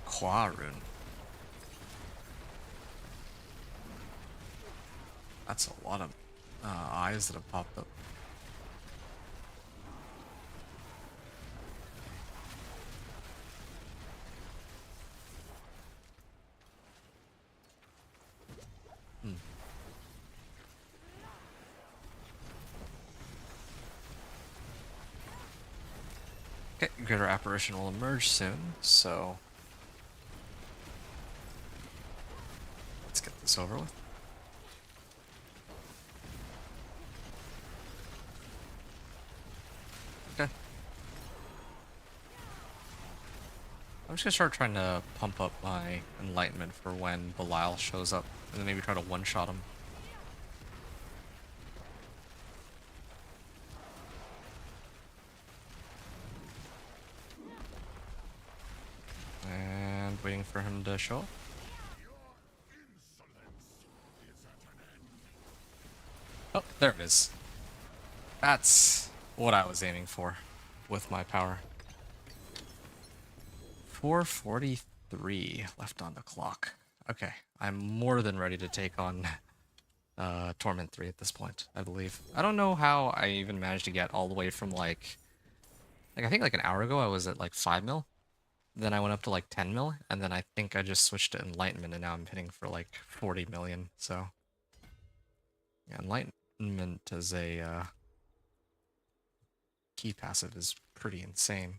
Quarun. That's a lot of eyes that have popped up. Hmm. Okay, Greater Apparition will emerge soon, so let's get this over with. Okay. I'm just gonna start trying to pump up my Enlightenment for when Belial shows up, and then maybe try to one-shot him. And waiting for him to show up. Oh, there it is. That's what I was aiming for with my power. 443 left on the clock. Okay, I'm more than ready to take on Torment 3 at this point, I believe. I don't know how I even managed to get all the way from like I think like an hour ago I was at like 5 mil. Then I went up to like 10 mil, and then I think I just switched to Enlightenment, and now I'm hitting for like 40 million, so... Yeah, Enlightenment as a key passive is pretty insane.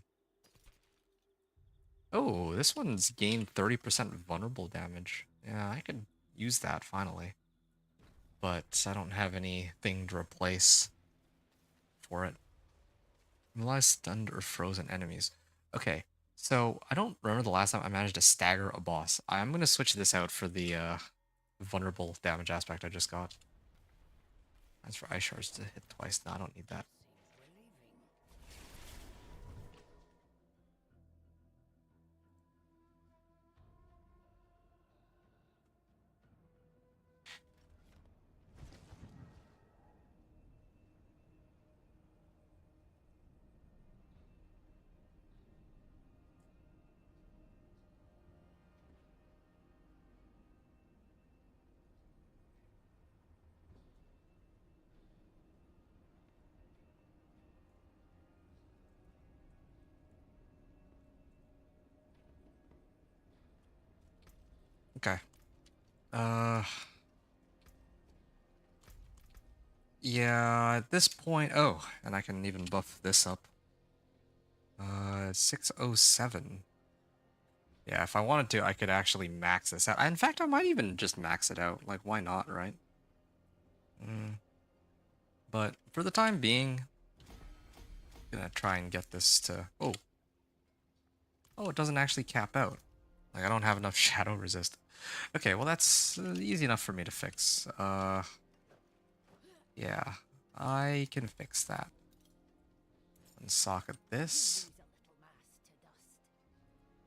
Oh, this one's gained 30% vulnerable damage. Yeah, I could use that finally. But I don't have anything to replace for it. Realize stunned or frozen enemies. Okay, so I don't remember the last time I managed to stagger a boss. I'm gonna switch this out for the vulnerable damage aspect I just got. As for ice shards to hit twice, no, I don't need that. Okay. Uh, yeah, at this point, oh, and I can even buff this up. 607. Yeah, if I wanted to, I could actually max this out. In fact, I might even just max it out. Like, why not, right? But for the time being, I'm gonna try and get this to... Oh. Oh, it doesn't actually cap out. Like, I don't have enough shadow resist. Okay, well, that's easy enough for me to fix. Yeah, I can fix that. And socket this.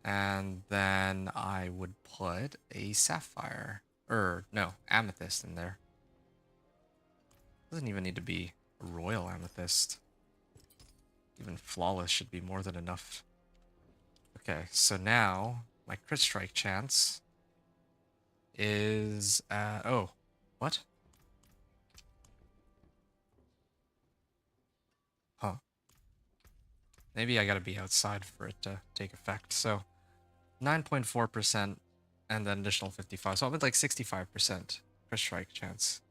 And then I would put a sapphire. No, amethyst in there. Doesn't even need to be a royal amethyst. Even flawless should be more than enough. Okay, so now my crit strike chance is oh, what? Huh. Maybe I gotta be outside for it to take effect. So 9.4% and then additional 55. So I'm at like 65% crit strike chance.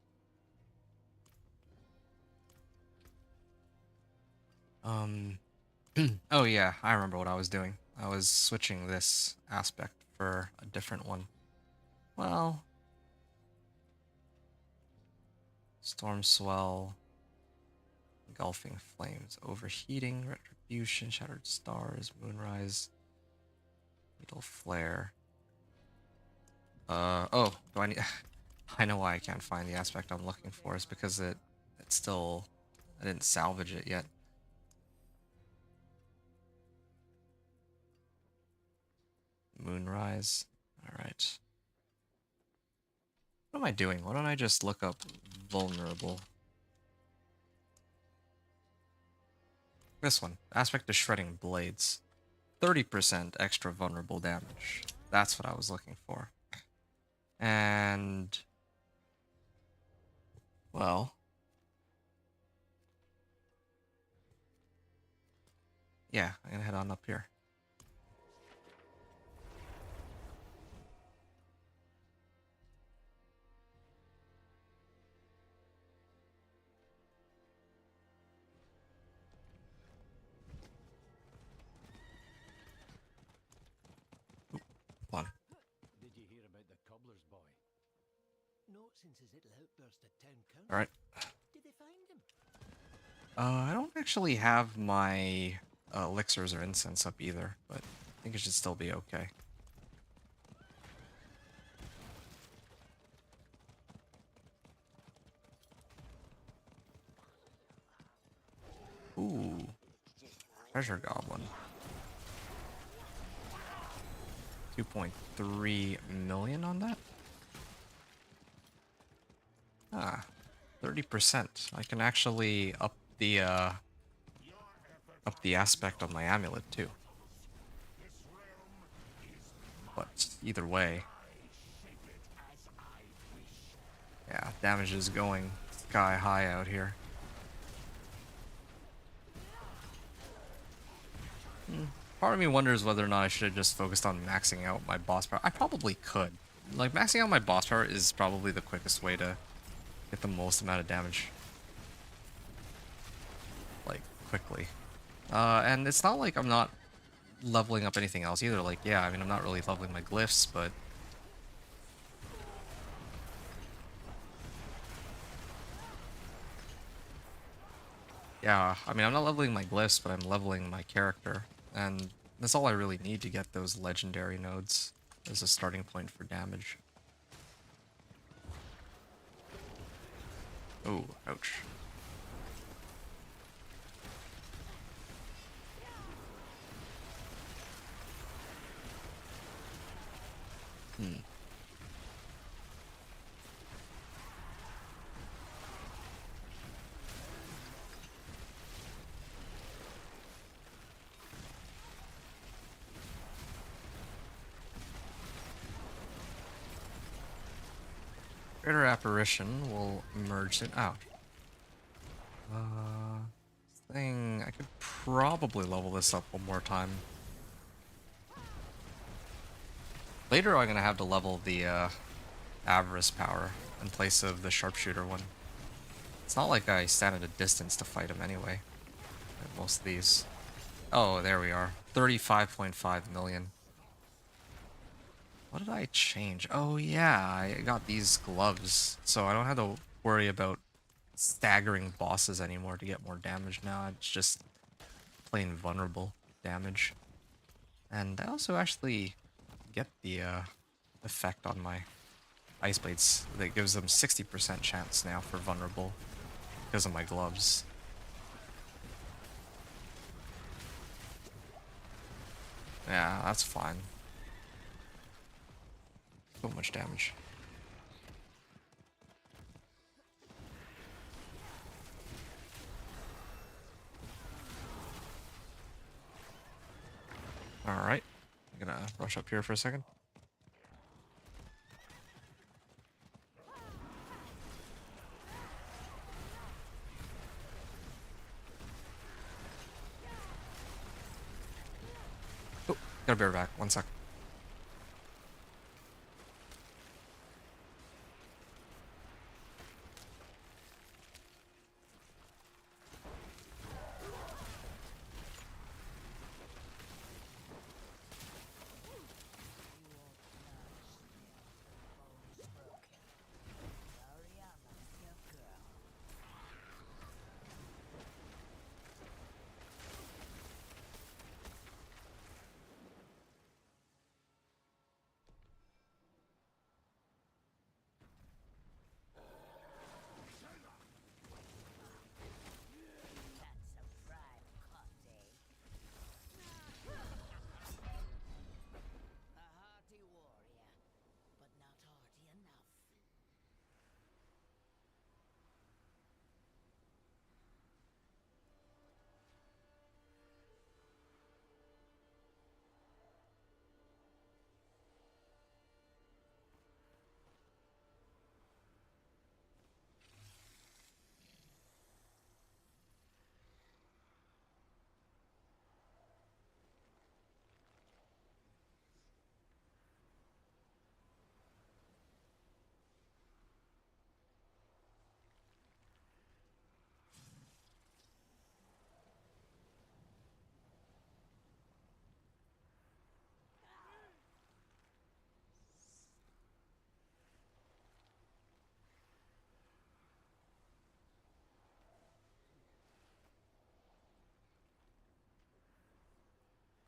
Oh yeah, I remember what I was doing. I was switching this aspect for a different one. Well, storm swell, engulfing flames, overheating, retribution, shattered stars, moonrise, needle flare. Oh, do I need... I know why I can't find the aspect I'm looking for. It's because it's still... I didn't salvage it yet. Moonrise. Alright. What am I doing? Why don't I just look up vulnerable? This one. Aspect of shredding blades. 30% extra vulnerable damage. That's what I was looking for. And... well... yeah, I'm gonna head on up here. Hold on. Did you hear about the cobbler's boy? Not since his little outburst at town council. Alright. Did they find him? I don't actually have my elixirs or incense up either, but I think it should still be okay. Ooh. Treasure Goblin. 2.3 million on that? Ah, 30%. I can actually up the aspect on my amulet too. But either way, yeah, damage is going sky high out here. Part of me wonders whether or not I should have just focused on maxing out my boss power. I probably could. Like, maxing out my boss power is probably the quickest way to get the most amount of damage. Like, quickly. And it's not like I'm not leveling up anything else either. Like, yeah, I mean, I'm not really leveling my glyphs, but... yeah, I mean, I'm not leveling my glyphs, but I'm leveling my character. And that's all I really need to get those legendary nodes as a starting point for damage. Oh, ouch. Hmm. Greater Apparition will merge it out. Thing, I could probably level this up one more time. Later I'm gonna have to level the Avarice power in place of the Sharpshooter one. It's not like I stand at a distance to fight him anyway. Like most of these. Oh, there we are. 35.5 million. What did I change? Oh yeah, I got these gloves, so I don't have to worry about staggering bosses anymore to get more damage now. It's just plain vulnerable damage. And I also actually get the effect on my Ice Blades that gives them 60% chance now for vulnerable because of my gloves. Yeah, that's fine. So much damage. Alright. I'm gonna rush up here for a second. Oh, gotta bear back. One sec.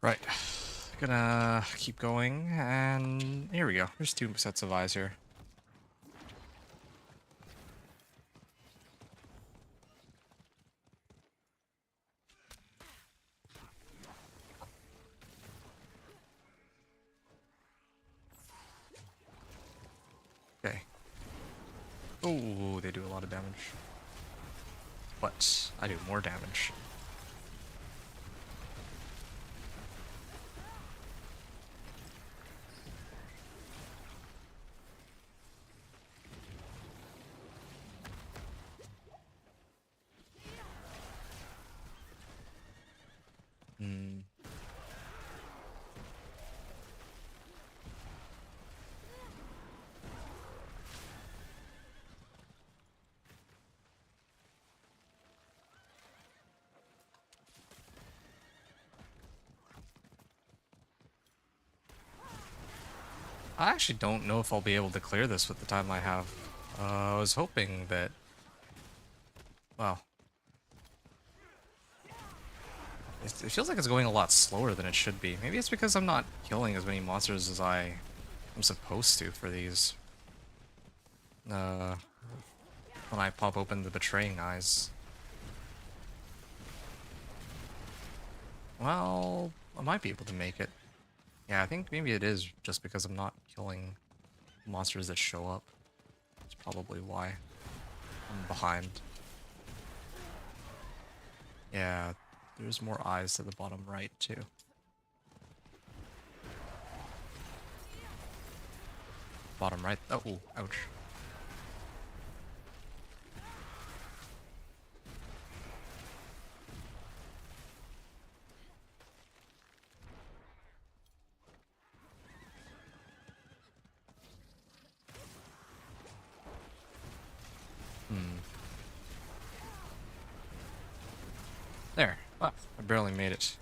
Right. Gonna keep going, and here we go. There's two sets of eyes here. Okay. Oh, they do a lot of damage. But I do more damage. Hmm. I actually don't know if I'll be able to clear this with the time I have. I was hoping that... Well... It feels like it's going a lot slower than it should be. Maybe it's because I'm not killing as many monsters as I'm supposed to for these. when I pop open the Betraying Eyes. Well, I might be able to make it. Yeah, I think maybe it is just because I'm not killing monsters that show up. That's probably why I'm behind. Yeah, there's more eyes to the bottom right too. Bottom right. Oh, ooh, ouch. There. Ah, I barely made it.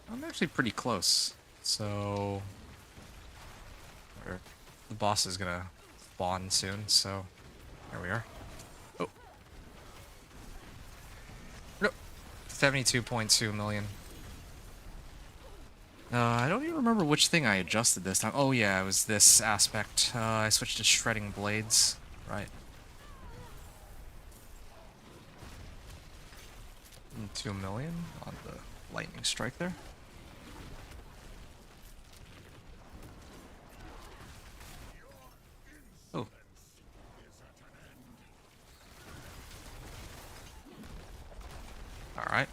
I'm actually pretty close. So... the boss is gonna spawn soon, so... There we are. Oh. No. 72.2 million. I don't even remember which thing I adjusted this time. Oh yeah, it was this aspect. I switched to shredding blades. Right. 2 million on the lightning strike there. Oh. Alright.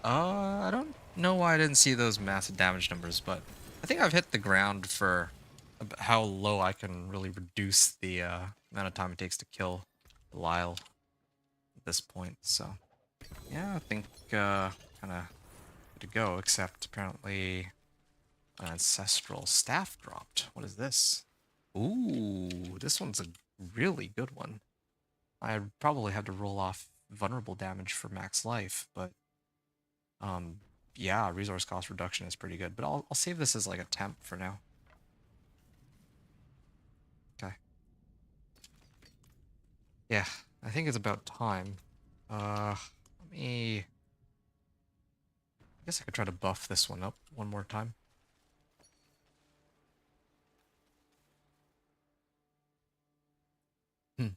I don't know why I didn't see those massive damage numbers, but I think I've hit the ground for how low I can really reduce the amount of time it takes to kill Lyle at this point. So, yeah, I think kind of good to go, except apparently an ancestral staff dropped. What is this? Ooh, this one's a really good one. I probably had to roll off vulnerable damage for max life, but yeah, resource cost reduction is pretty good. But I'll save this as like a temp for now. Okay. Yeah, I think it's about time. Let me... I guess I could try to buff this one up one more time.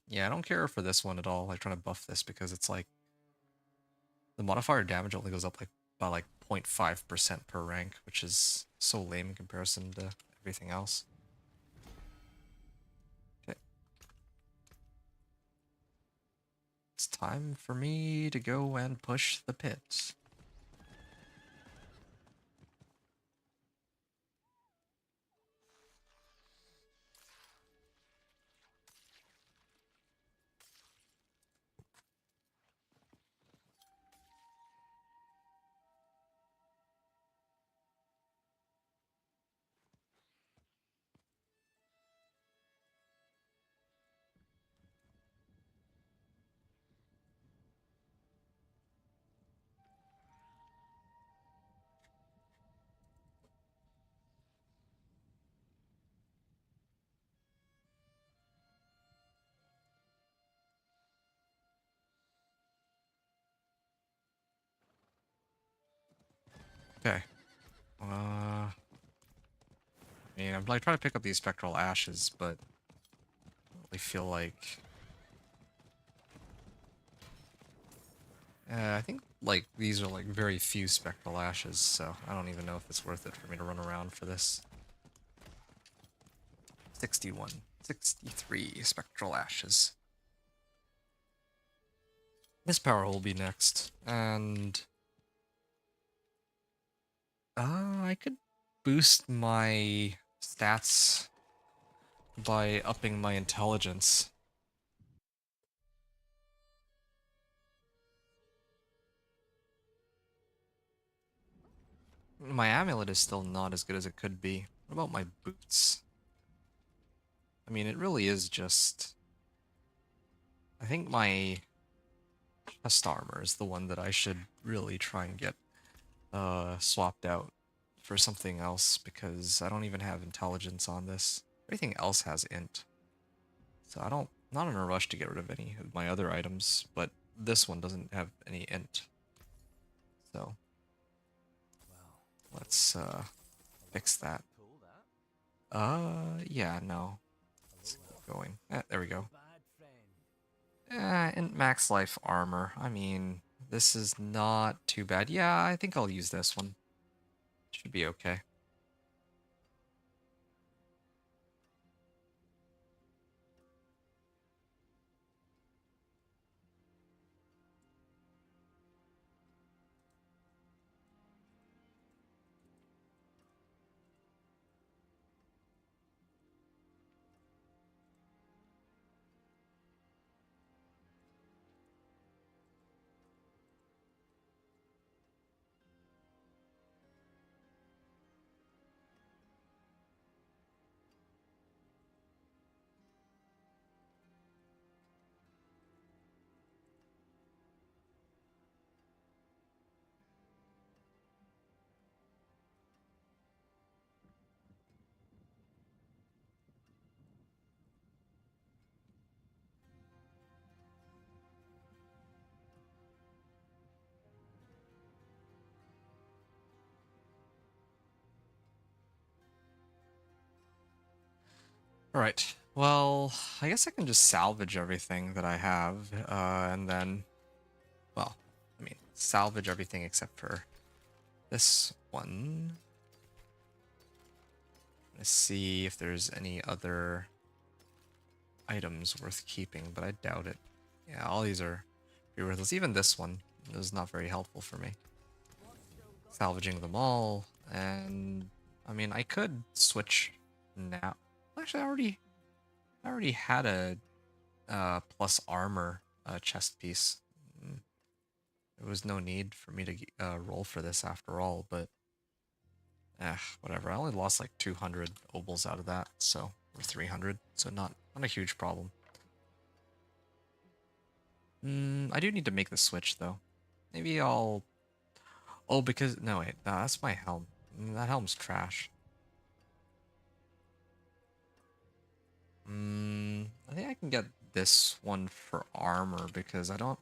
Yeah, I don't care for this one at all. Like trying to buff this because it's like the modifier damage only goes up like by like 0.5% per rank, which is so lame in comparison to everything else. Okay. It's time for me to go and push the pit. Okay. I mean, I'm like trying to pick up these spectral ashes, but I don't really feel like... I think like these are like very few spectral ashes, so I don't even know if it's worth it for me to run around for this. 61, 63 spectral ashes. This power will be next, and I could boost my stats by upping my intelligence. My amulet is still not as good as it could be. What about my boots? I mean, it really is just... I think my chest armor is the one that I should really try and get swapped out for something else, because I don't even have intelligence on this. Everything else has int. So not in a rush to get rid of any of my other items, but this one doesn't have any int. So Well, let's fix that. pull that. Yeah, no. Let's Hello, keep going. There we go. bad friend. And max life armor. I mean, this is not too bad. Yeah, I think I'll use this one. Should be okay. Alright, well, I guess I can just salvage everything that I have, and then, well, I mean, salvage everything except for this one. Let's see if there's any other items worth keeping, but I doubt it. Yeah, all these are pretty worthless. Even this one is not very helpful for me. Salvaging them all, and I mean, I could switch now. Actually, I already had a plus armor chest piece. There was no need for me to roll for this after all, but whatever. I only lost like 200 obols out of that, so or 300, so not a huge problem. I do need to make the switch though. Maybe I'll. Oh, because no wait, no, that's my helm. That helm's trash. I think I can get this one for armor because I don't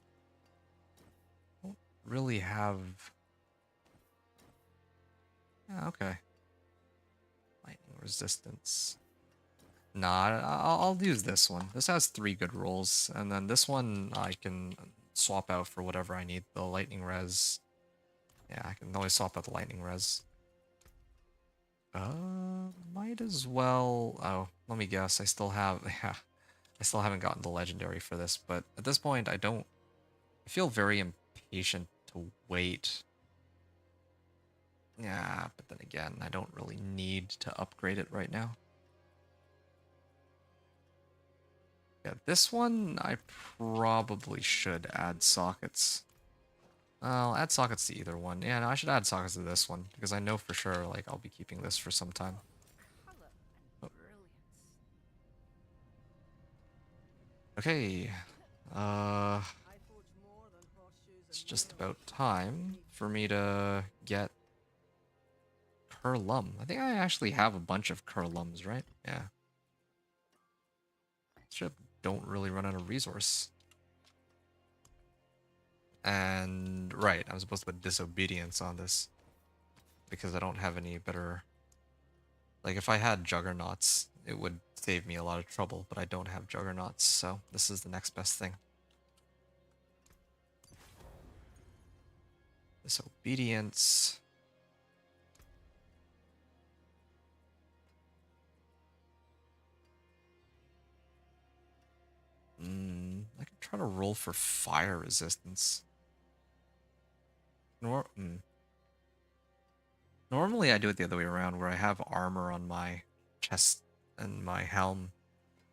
really have. Yeah, okay. Lightning resistance. Nah, I'll use this one. This has 3 good rolls, and then this one I can swap out for whatever I need. The lightning res. Yeah, I can always swap out the lightning res. Might as well. Oh, let me guess. I still have. Yeah, I still haven't gotten the legendary for this, but at this point, I don't. I feel very impatient to wait. Yeah, but then again, I don't really need to upgrade it right now. Yeah, this one I probably should add sockets. I'll add sockets to either one. Yeah, no, I should add sockets to this one because I know for sure like I'll be keeping this for some time. Color Oh. and brilliance. Okay. Uh, I forge more than horseshoes it's and just nails. about time for me to get Curlum. I think I actually have a bunch of Curlums, right? Yeah. Ship don't really run out of resource. And right, I'm supposed to put disobedience on this because I don't have any better. Like if I had juggernauts, it would save me a lot of trouble, but I don't have juggernauts, so this is the next best thing. Disobedience. I could try to roll for fire resistance. Normally I do it the other way around, where I have armor on my chest and my helm,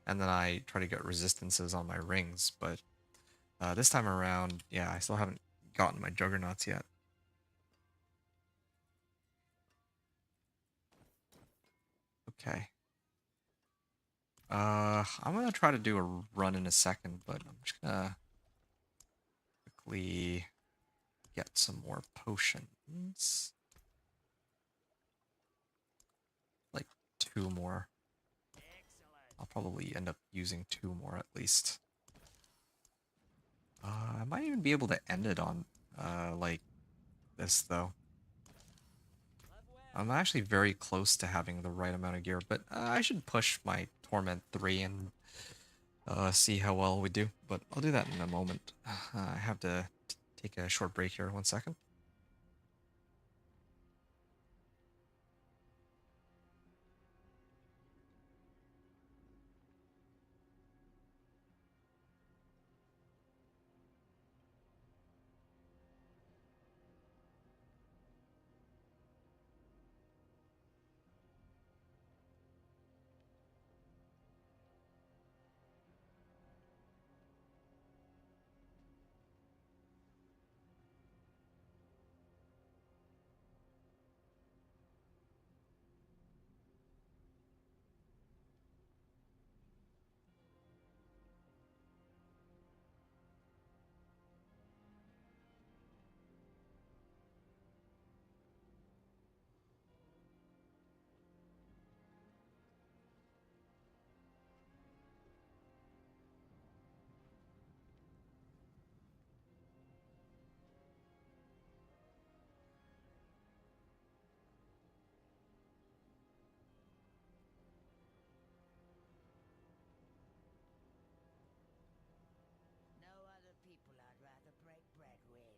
and then I try to get resistances on my rings, but this time around, yeah, I still haven't gotten my juggernauts yet. Okay. I'm gonna try to do a run in a second, but I'm just gonna quickly get some more potions. Like 2 more. I'll probably end up using 2 more at least. I might even be able to end it on like this though. I'm actually very close to having the right amount of gear, but I should push my Torment 3 and see how well we do. But I'll do that in a moment. I have to take a short break here. 1 second. No other people I'd rather break bread with.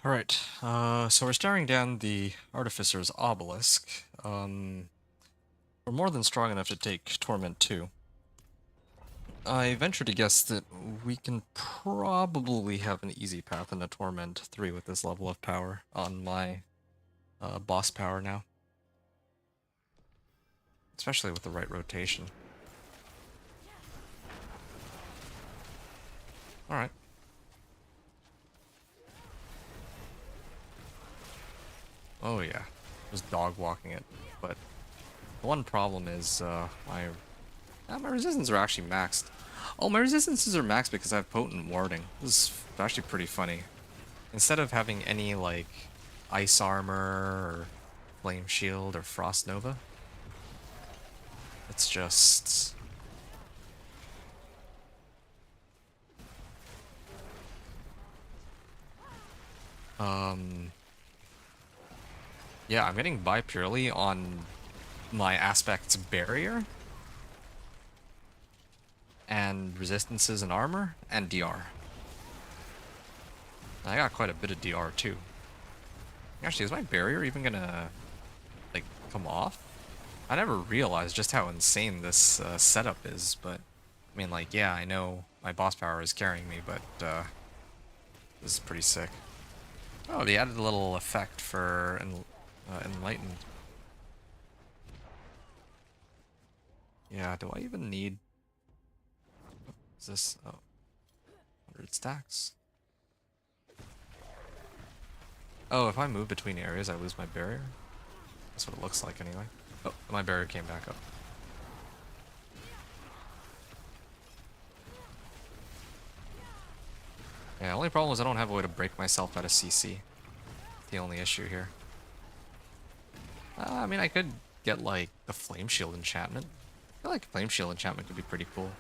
All right, so we're staring down the Artificer's Obelisk. We're more than strong enough to take Torment 2. I venture to guess that we can probably have an easy path into Torment 3 with this level of power on my boss power now. Especially with the right rotation. Alright. Oh yeah, just dog walking it. But the one problem is my resistances are actually maxed. Oh, my resistances are maxed because I have potent warding. This is actually pretty funny. Instead of having any like ice armor or Flame Shield or Frost Nova. It's just... Yeah, I'm getting by purely on my Aspect's Barrier, and Resistances and Armor, and DR. I got quite a bit of DR too. Actually, is my Barrier even gonna, like, come off? I never realized just how insane this setup is, but... I mean, like, yeah, I know my boss power is carrying me, but this is pretty sick. Oh, they added a little effect for Enlightened. Yeah, do I even need... Is this... Oh. 100 stacks. Oh, if I move between areas, I lose my barrier? That's what it looks like, anyway. Oh, my barrier came back up. Yeah, only problem is I don't have a way to break myself out of CC. The only issue here. I mean, I could get, like, the Flame Shield enchantment. I feel like Flame Shield enchantment could be pretty cool.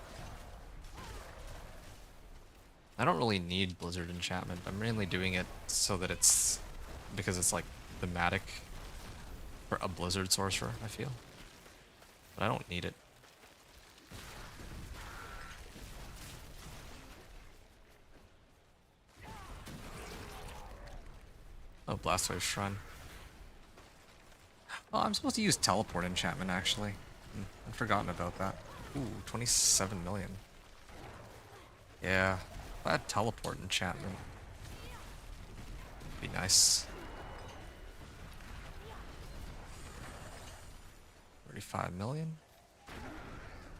I don't really need Blizzard enchantment. I'm mainly doing it so that it's... because it's, like, thematic for a Blizzard Sorcerer, I feel. But I don't need it. Oh, Blastwave Shrine. Oh, I'm supposed to use Teleport enchantment, actually. I'd forgotten about that. Ooh, 27 million. Yeah, if I had Teleport enchantment, it'd be nice. 35 million?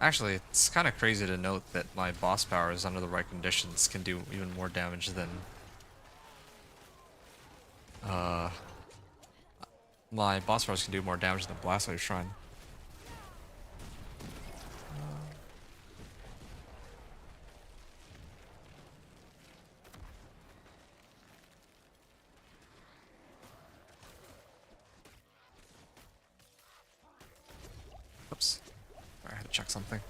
Actually, it's kind of crazy to note that my boss powers, under the right conditions, can do even more damage than... my boss powers can do more damage than Blastwave Shrine. Oops. Sorry, I had to check something.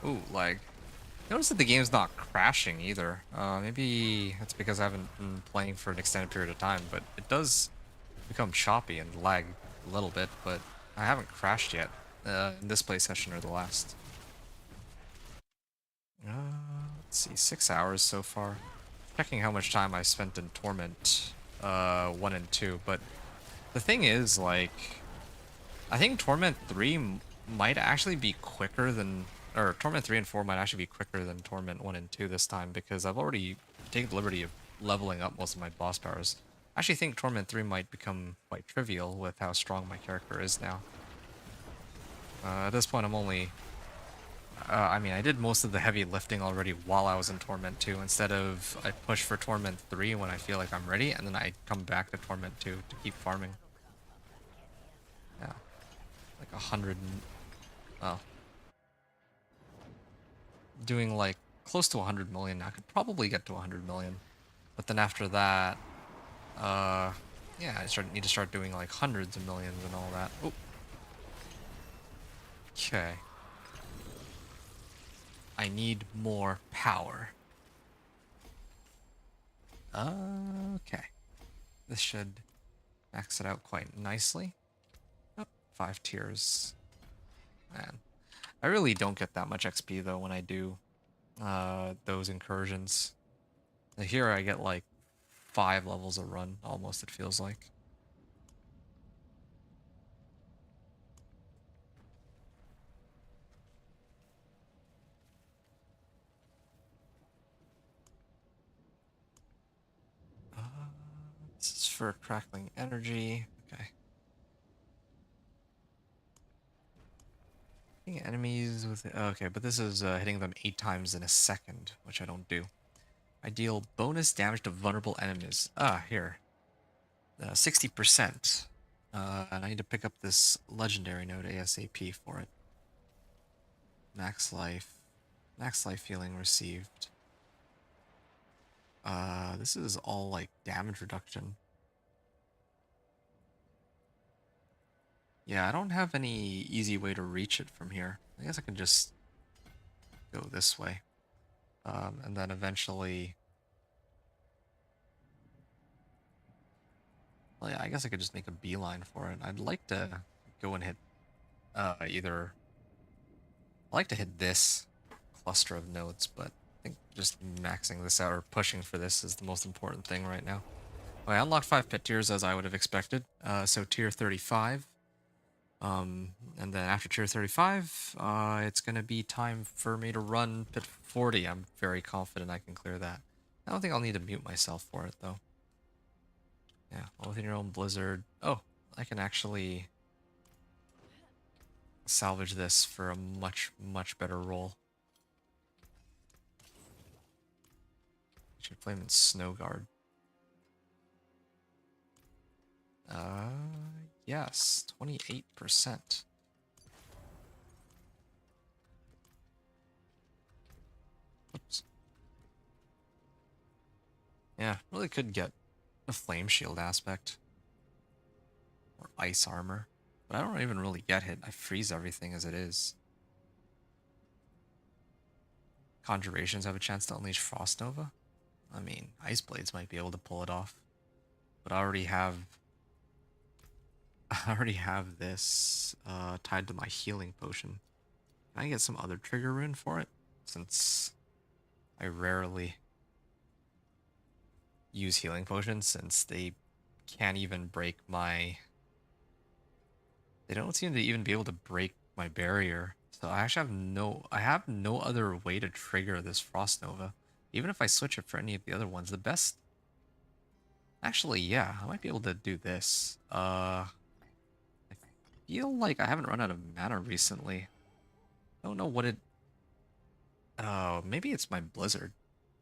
Ooh, lag. Notice that the game's not crashing either. Maybe that's because I haven't been playing for an extended period of time, but it does become choppy and lag a little bit, but I haven't crashed yet in this play session or the last. Let's see, 6 hours so far. Checking how much time I spent in Torment 1 and 2, but the thing is, like, I think Torment 3 might actually be quicker than... or Torment 3 and 4 might actually be quicker than Torment 1 and 2 this time, because I've already taken the liberty of leveling up most of my boss powers. I actually think Torment 3 might become quite trivial with how strong my character is now. At this point I'm only... I mean, I did most of the heavy lifting already while I was in Torment 2, instead of I push for Torment 3 when I feel like I'm ready, and then I come back to Torment 2 to keep farming. Yeah. Like 100 and... oh. Doing like close to 100 million. I could probably get to 100 million. But then after that, yeah, need to start doing like hundreds of millions and all that. Oh. Okay. I need more power. Okay. This should max it out quite nicely. Oh, 5 tiers. Man. I really don't get that much XP though when I do those incursions. Here I get like 5 levels a run, almost, it feels like. This is for crackling energy. Okay. Hitting enemies with... okay, but this is hitting them 8 times in a second, which I don't do. I deal bonus damage to vulnerable enemies. Ah, here. 60%. And I need to pick up this legendary node ASAP for it. Max life. Max life healing received. This is all like damage reduction. Yeah, I don't have any easy way to reach it from here. I guess I can just go this way. And then eventually... Well, yeah, I guess I could just make a beeline for it. I'd like to go and hit either... I like to hit this cluster of nodes, but I think just maxing this out or pushing for this is the most important thing right now. Well, I unlocked 5 pit tiers as I would have expected. So tier 35. And then after tier 35, it's going to be time for me to run pit 40. I'm very confident I can clear that. I don't think I'll need to mute myself for it, though. Yeah, all within your own blizzard. Oh, I can actually salvage this for a much, much better roll. Should play him in Snow Guard. Yes, 28%. Oops. Yeah, really could get a flame shield aspect. Or ice armor. But I don't even really get hit. I freeze everything as it is. Conjurations have a chance to unleash Frost Nova? I mean, Ice Blades might be able to pull it off. But I already have this tied to my healing potion. Can I get some other trigger rune for it? Since I rarely use healing potions, since they can't even break my... They don't seem to even be able to break my barrier. So I actually have no other way to trigger this Frost Nova. Even if I switch it for any of the other ones, the best... Actually, yeah, I might be able to do this. I feel like I haven't run out of mana recently. I don't know what it... Oh, maybe it's my Blizzard.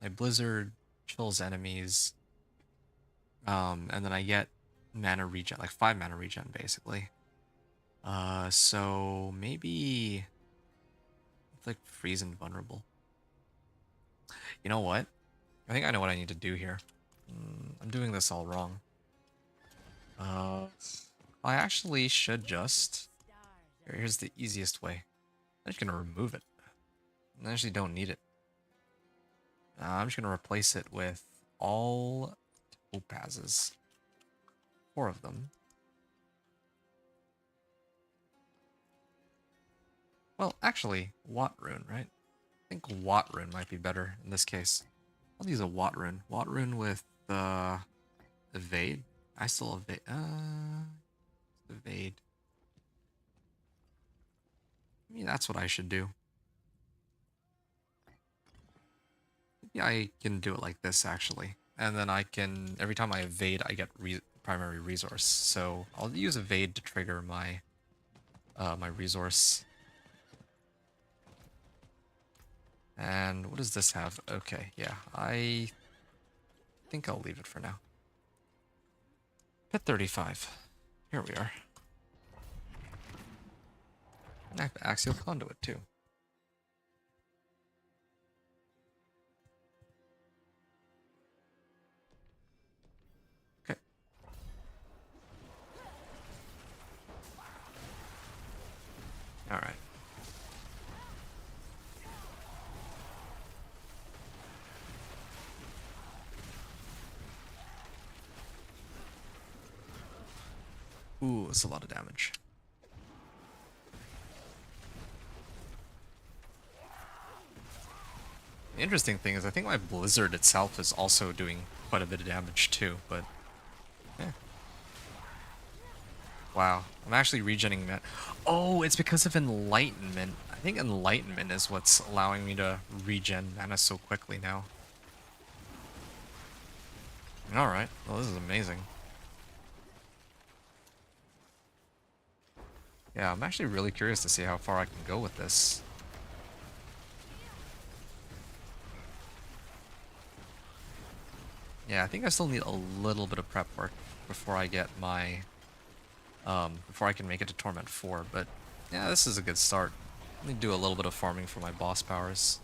My Blizzard chills enemies. And then I get mana regen, like 5 mana regen, basically. So maybe... It's like freeze and vulnerable. You know what? I think I know what I need to do here. I'm doing this all wrong. I actually should just... Here's the easiest way. I'm just gonna remove it. I actually don't need it. I'm just gonna replace it with all topazes. 4 of them. Well, actually, Watt Rune, right? I think Watt Rune might be better in this case. I'll use a Watt Rune. Watt Rune with Evade. I still evade. Evade. Maybe that's what I should do. Maybe I can do it like this, actually. And then I can, every time I evade, I get primary resource. So I'll use Evade to trigger my, my resource. And what does this have? Okay, yeah, I think I'll leave it for now. Pit 35. Here we are. And I have Axial Conduit, too. Okay. Alright. Ooh, it's a lot of damage. The interesting thing is I think my Blizzard itself is also doing quite a bit of damage too, but yeah. Wow, I'm actually regenning that. Oh, it's because of Enlightenment. I think Enlightenment is what's allowing me to regen mana so quickly now. Alright, well this is amazing. Yeah, I'm actually really curious to see how far I can go with this. Yeah, I think I still need a little bit of prep work before I get my before I can make it to Torment 4, but yeah, this is a good start. Let me do a little bit of farming for my boss powers.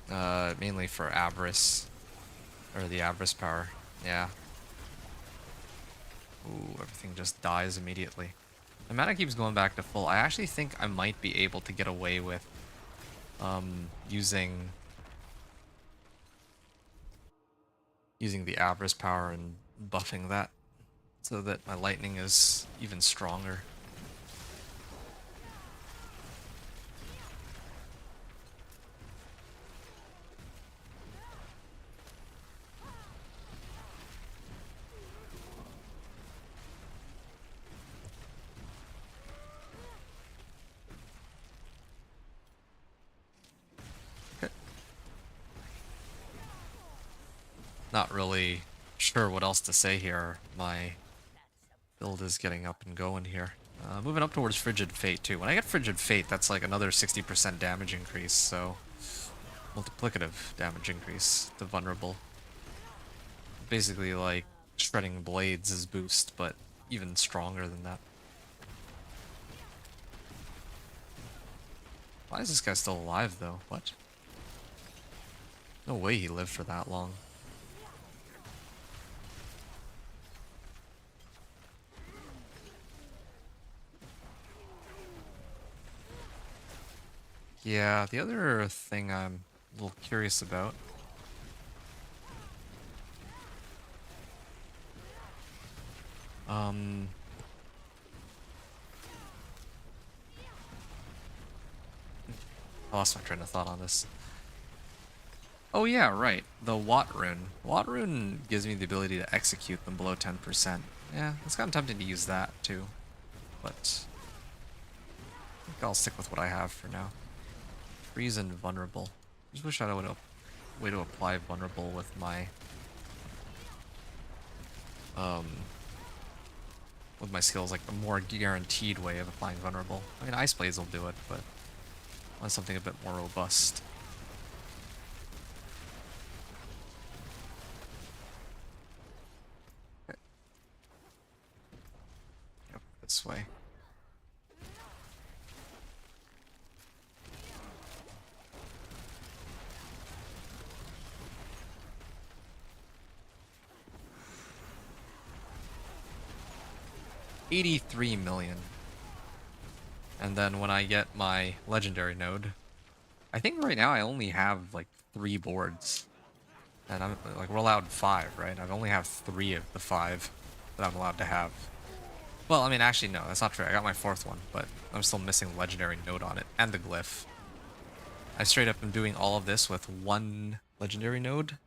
Mainly for Avarice, or the Avarice power. Yeah. Ooh, everything just dies immediately. The mana keeps going back to full. I actually think I might be able to get away with using the Avarice power and buffing that so that my lightning is even stronger. Not really sure what else to say here. My build is getting up and going here. Moving up towards Frigid Fate too. When I get Frigid Fate, that's like another 60% damage increase, so multiplicative damage increase to vulnerable. Basically like Shredding Blades' boost, but even stronger than that. Why is this guy still alive though? What? No way he lived for that long. Yeah, the other thing I'm a little curious about. I lost my train of thought on this. Oh yeah, right. The Watt Rune. Watt Rune gives me the ability to execute them below 10%. Yeah, it's kind of tempting to use that too. But I think I'll stick with what I have for now. Freeze and Vulnerable. Just wish I had a way to apply Vulnerable with my um skills, like a more guaranteed way of applying Vulnerable. I mean, Ice Blades will do it, but I want something a bit more robust. Okay. Yep, this way. $83 million. And then when I get my legendary node, I think right now I only have like 3 boards. And I'm like, we're allowed 5, right? I only have 3 of the 5 that I'm allowed to have. Well, I mean, actually, no, that's not true. I got my 4th one, but I'm still missing legendary node on it and the glyph. I straight up am doing all of this with 1 legendary node.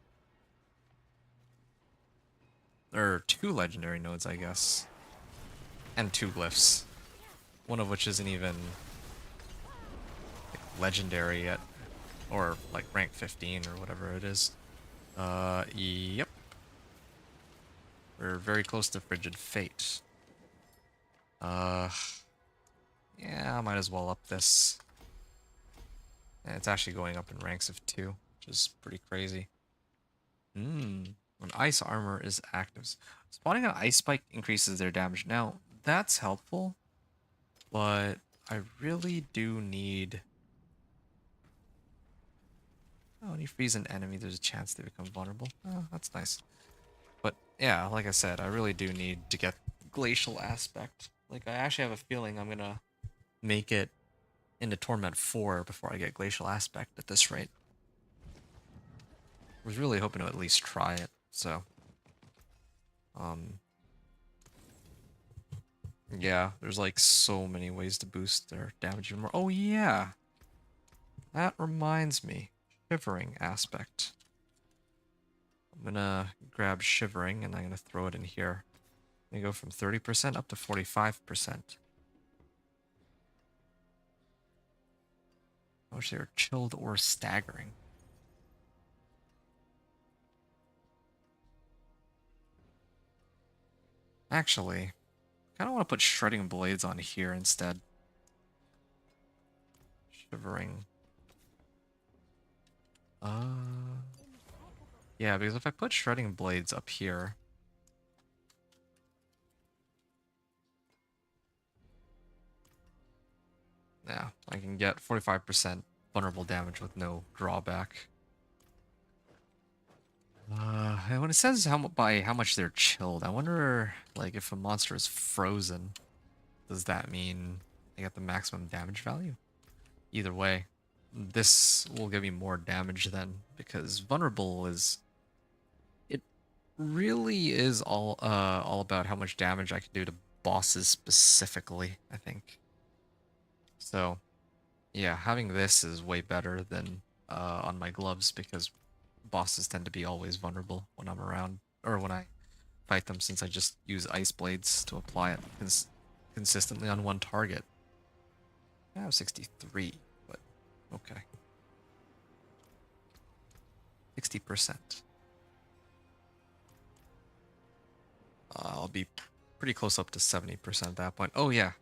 Or 2 legendary nodes, I guess. And 2 glyphs. One of which isn't even like, legendary yet. Or like rank 15 or whatever it is. Yep. We're very close to Frigid Fate. Yeah, I might as well up this. And it's actually going up in ranks of 2, which is pretty crazy. When ice armor is active. Spawning an ice spike increases their damage. Now, that's helpful, but I really do need... Oh, when you freeze an enemy, there's a chance they become vulnerable. Oh, that's nice. But yeah, like I said, I really do need to get Glacial Aspect. Like, I actually have a feeling I'm gonna make it into Torment 4 before I get Glacial Aspect at this rate. I was really hoping to at least try it, so... Yeah, there's like so many ways to boost their damage even more. Oh yeah! That reminds me. Shivering Aspect. I'm gonna grab Shivering and I'm gonna throw it in here. I'm gonna go from 30% up to 45%. I wish they were chilled or staggering. Actually, I kind of want to put Shredding Blades on here instead. Shivering. Yeah, because if I put shredding blades up here, yeah, I can get 45% vulnerable damage with no drawback. And when it says by how much they're chilled, I wonder, like, if a monster is frozen, does that mean they get the maximum damage value? Either way, this will give me more damage then, because vulnerable is, it really is all about how much damage I can do to bosses specifically, I think. So, yeah, having this is way better than on my gloves, because bosses tend to be always vulnerable when I'm around, or when I fight them, since I just use ice blades to apply it consistently on one target. I have 63, but okay. 60%. I'll be pretty close up to 70% at that point. Oh yeah,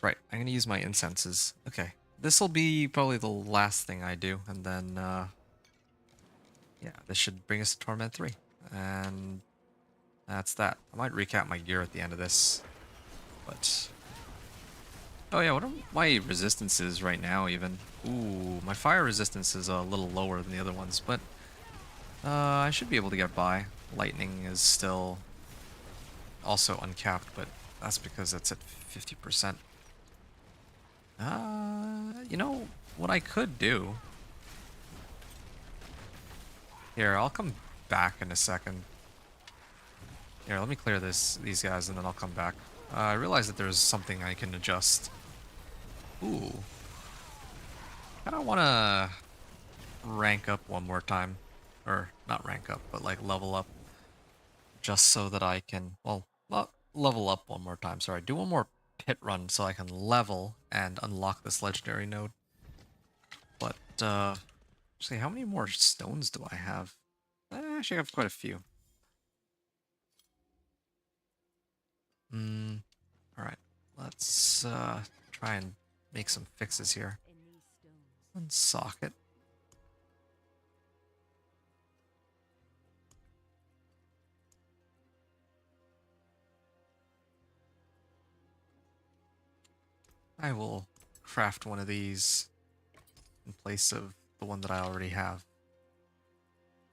right. I'm gonna use my incenses. Okay, this will be probably the last thing I do, and then yeah, this should bring us to Torment 3, and that's that. I might recap my gear at the end of this, but oh yeah, what are my resistances right now? Even ooh, my fire resistance is a little lower than the other ones, but I should be able to get by. Lightning is still also uncapped, but that's because it's at 50%. You know what I could do? Here, I'll come back in a second. Here, let me clear these guys, and then I'll come back. I realize that there's something I can adjust. Ooh. I don't want to rank up one more time. Or, not rank up, but like level up. Just so that I can, well, not level up one more time, sorry. Do one more pit run so I can level and unlock this legendary node. But, actually, how many more stones do I have? Actually, I have quite a few. Alright. Let's, try and make some fixes here. In these stones. One socket. I will craft one of these in place of the one that I already have.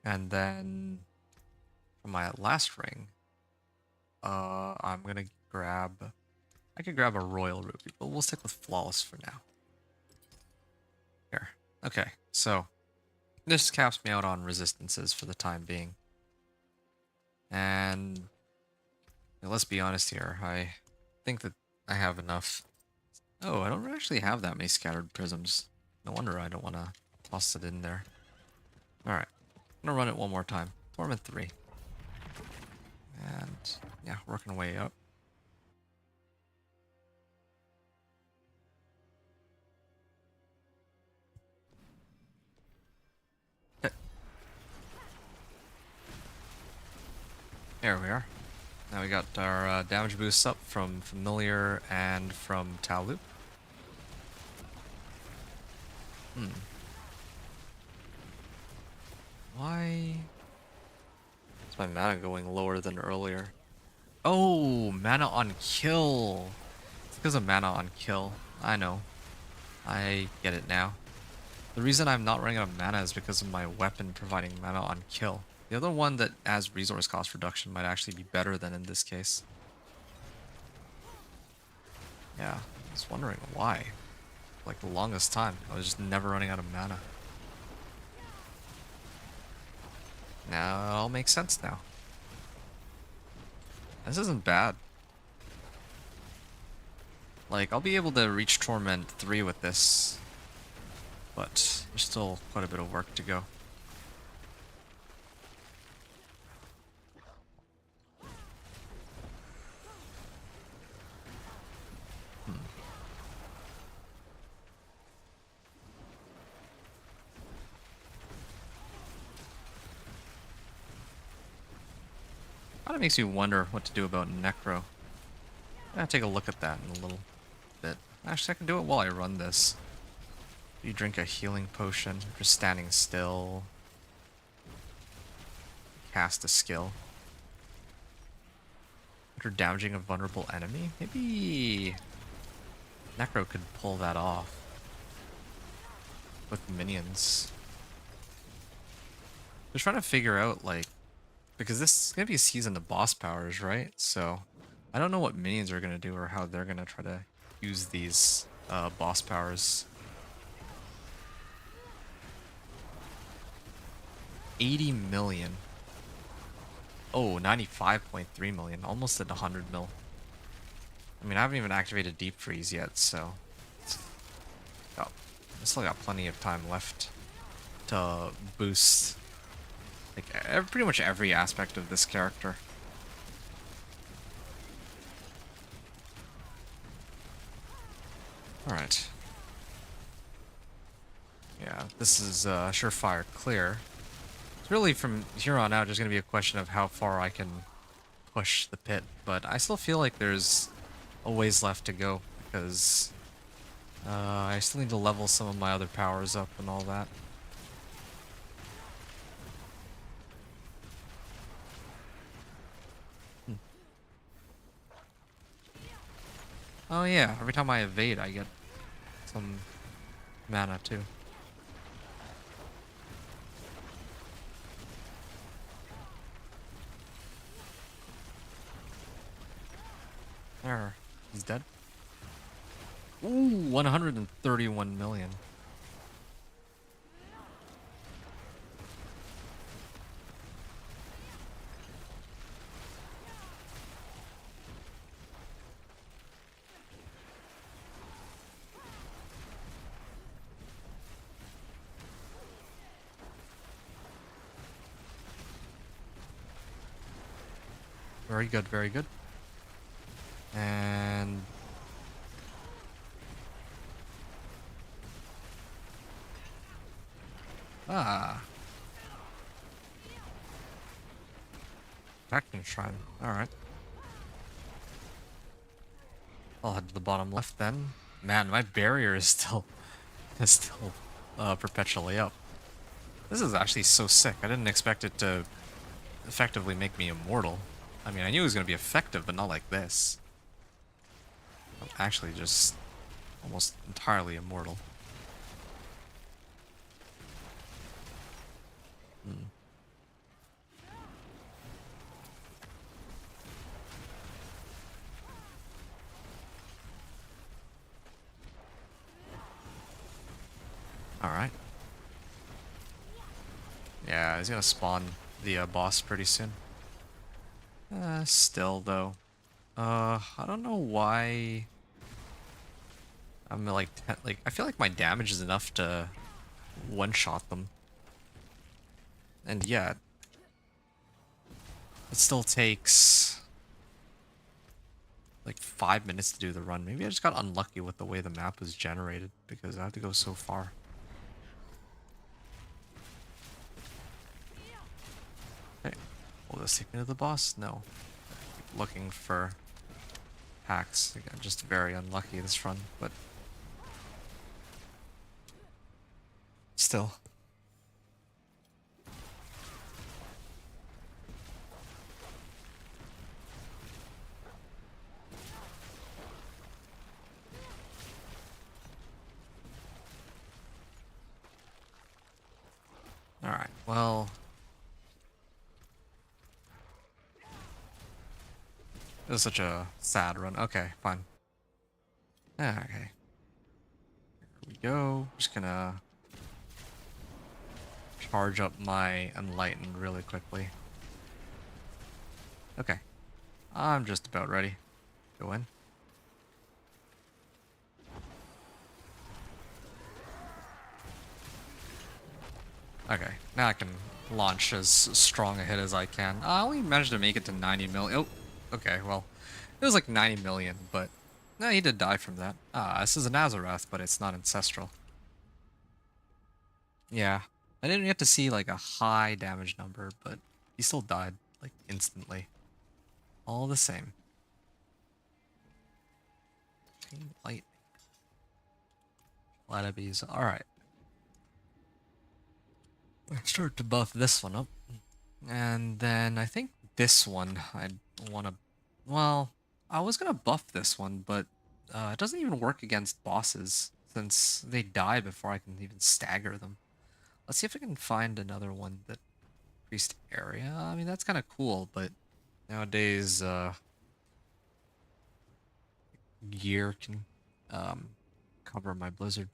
And then for my last ring, I'm gonna grab, I could grab a royal ruby, but we'll stick with flawless for now. Here. Okay, so this caps me out on resistances for the time being. And let's be honest here, I think that I have enough. Oh, I don't actually have that many scattered prisms. No wonder I don't want to toss it in there. Alright, I'm gonna run it one more time. Torment 3. And yeah, working our way up. Okay. There we are. Now we got our damage boosts up from Familiar and from Talu. Why is my mana going lower than earlier? Oh, mana on kill. It's because of mana on kill. I know. I get it now. The reason I'm not running out of mana is because of my weapon providing mana on kill. The other one that has resource cost reduction might actually be better than in this case. Yeah, I was wondering why. Like the longest time, I was just never running out of mana. Now it all makes sense now. This isn't bad. Like, I'll be able to reach Torment 3 with this, but there's still quite a bit of work to go. Kind of makes me wonder what to do about Necro. I'll take a look at that in a little bit. Actually, I can do it while I run this. You drink a healing potion, just standing still. cast a skill after damaging a vulnerable enemy. Maybe Necro could pull that off with minions. Just trying to figure out, like, because this is gonna be a season of boss powers, right? So I don't know what minions are gonna do or how they're gonna try to use these boss powers. 80 million. Oh, 95.3 million. Almost at 100 mil. I mean, I haven't even activated Deep Freeze yet, so... Oh, I still got plenty of time left to boost, like, pretty much every aspect of this character. Alright. Yeah, this is surefire clear. It's really, from here on out, just going to be a question of how far I can push the pit, but I still feel like there's a ways left to go, because I still need to level some of my other powers up and all that. Oh yeah, every time I evade I get some mana too. There, he's dead. Ooh, 131 million. Very good, very good. And Action Shrine. Alright. I'll head to the bottom left then. Man, my barrier is still perpetually up. This is actually so sick. I didn't expect it to effectively make me immortal. I mean, I knew it was going to be effective, but not like this. I'm actually just almost entirely immortal. Alright. Yeah, he's gonna spawn the boss pretty soon. Still though. I don't know why I'm like, I feel like my damage is enough to one-shot them. And yet, it still takes like 5 minutes to do the run. Maybe I just got unlucky with the way the map was generated, because I have to go so far. Okay, will this take me to the boss? No. Keep looking for hacks. Again, just very unlucky this run, but still. Alright, well... It was such a sad run. Okay, fine. Yeah, okay. Here we go. Just gonna charge up my Enlighten really quickly. Okay. I'm just about ready. Go in. Okay, now I can launch as strong a hit as I can. I only managed to make it to 90 million. Oh, okay, well, it was like 90 million, but no, he did die from that. This is a Nazareth, but it's not ancestral. Yeah, I didn't get to see like a high damage number, but he still died like instantly. All the same. Light. Ladabees. Alright. Let's start to buff this one up. And then I think this one I'd want to... Well, I was going to buff this one, but it doesn't even work against bosses since they die before I can even stagger them. Let's see if I can find another one that increased area. I mean, that's kind of cool, but nowadays gear can cover my blizzard.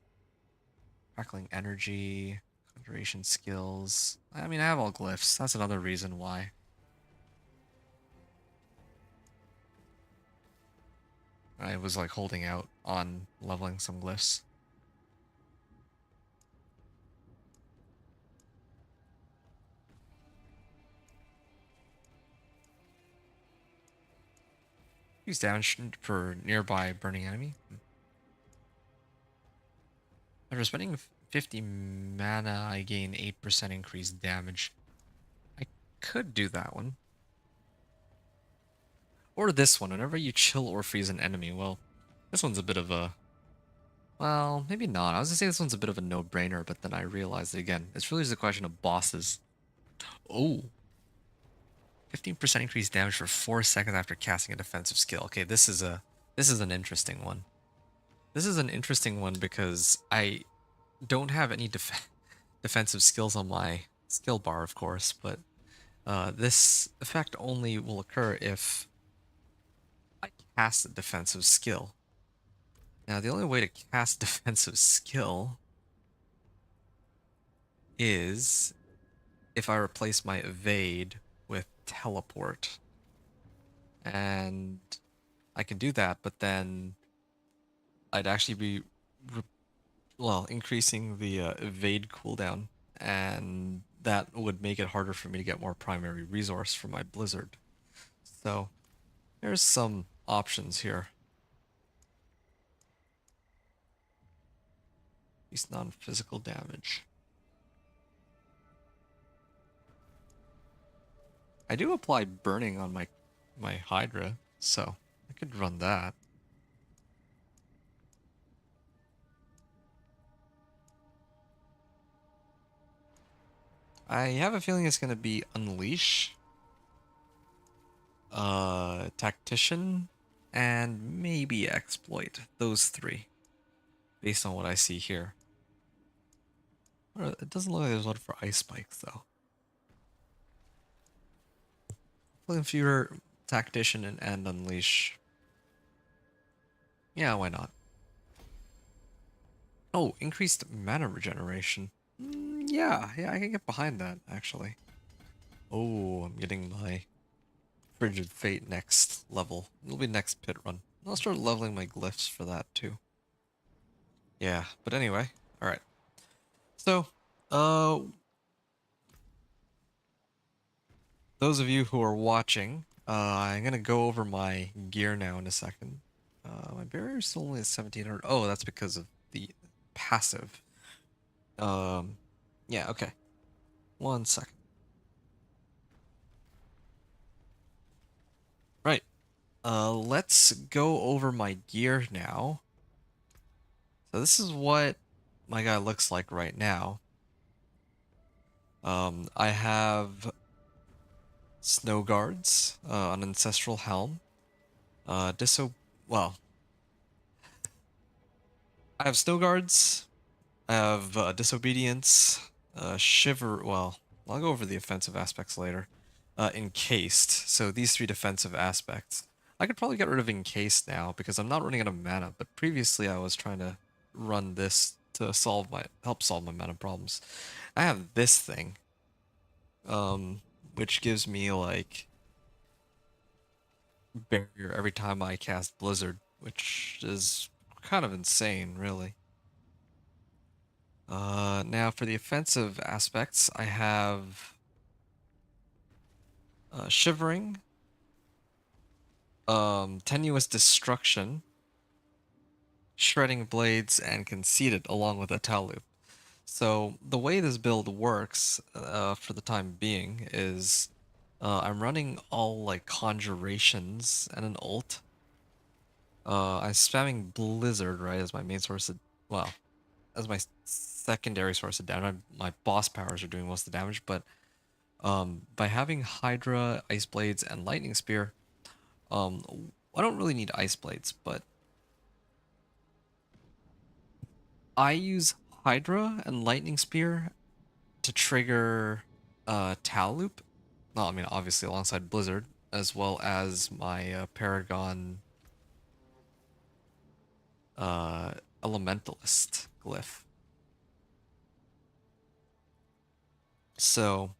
Crackling energy, conjuration skills. I mean, I have all glyphs. That's another reason why. I was like holding out on leveling some glyphs. Use damage for nearby burning enemy. After spending 50 mana, I gain 8% increased damage. I could do that one. Or this one, whenever you chill or freeze an enemy. Well, this one's a bit of a... Well, maybe not. I was gonna say this one's a bit of a no-brainer, but then I realized it again. It's really just a question of bosses. Oh. 15% increased damage for 4 seconds after casting a defensive skill. Okay, this is an interesting one. This is an interesting one because I don't have any defensive skills on my skill bar, of course, but this effect only will occur if I cast a defensive skill. Now, the only way to cast defensive skill is if I replace my evade with teleport. And I can do that, but then I'd actually be, increasing the evade cooldown, and that would make it harder for me to get more primary resource for my blizzard. So, there's some options here. At least non-physical damage. I do apply burning on my Hydra, so I could run that. I have a feeling it's gonna be Unleash, Tactician, and maybe Exploit. Those three, based on what I see here. It doesn't look like there's one for Ice Spikes though. Flame Fever, Tactician, and Unleash. Yeah, why not? Oh, increased mana regeneration. Yeah, I can get behind that, actually. Oh, I'm getting my Frigid Fate next level. It'll be next pit run. I'll start leveling my glyphs for that, too. Yeah, but anyway, alright. So, those of you who are watching, I'm gonna go over my gear now in a second. My barrier is still only at 1700. Oh, that's because of the passive. Yeah, okay. 1 second. Right. Let's go over my gear now. So this is what my guy looks like right now. I have snow guards, an ancestral helm, well, I have snow guards, I have disobedience, shiver, well, I'll go over the offensive aspects later. Encased, so these 3 defensive aspects. I could probably get rid of encased now because I'm not running out of mana, but previously I was trying to run this to help solve my mana problems. I have this thing, which gives me like barrier every time I cast Blizzard, which is kind of insane, really. Now for the offensive aspects, I have Shivering, Tenuous Destruction, Shredding Blades, and Conceited, along with a Tau Loop. So the way this build works, for the time being, is I'm running all like conjurations and an ult. I'm spamming Blizzard, right, as my main source of, well, as my secondary source of damage. My boss powers are doing most of the damage, but By having Hydra, Ice Blades, and Lightning Spear, I don't really need Ice Blades, but I use Hydra and Lightning Spear to trigger Tal Loop. Well, I mean, obviously alongside Blizzard, as well as my Paragon uh, Elementalist glyph. So,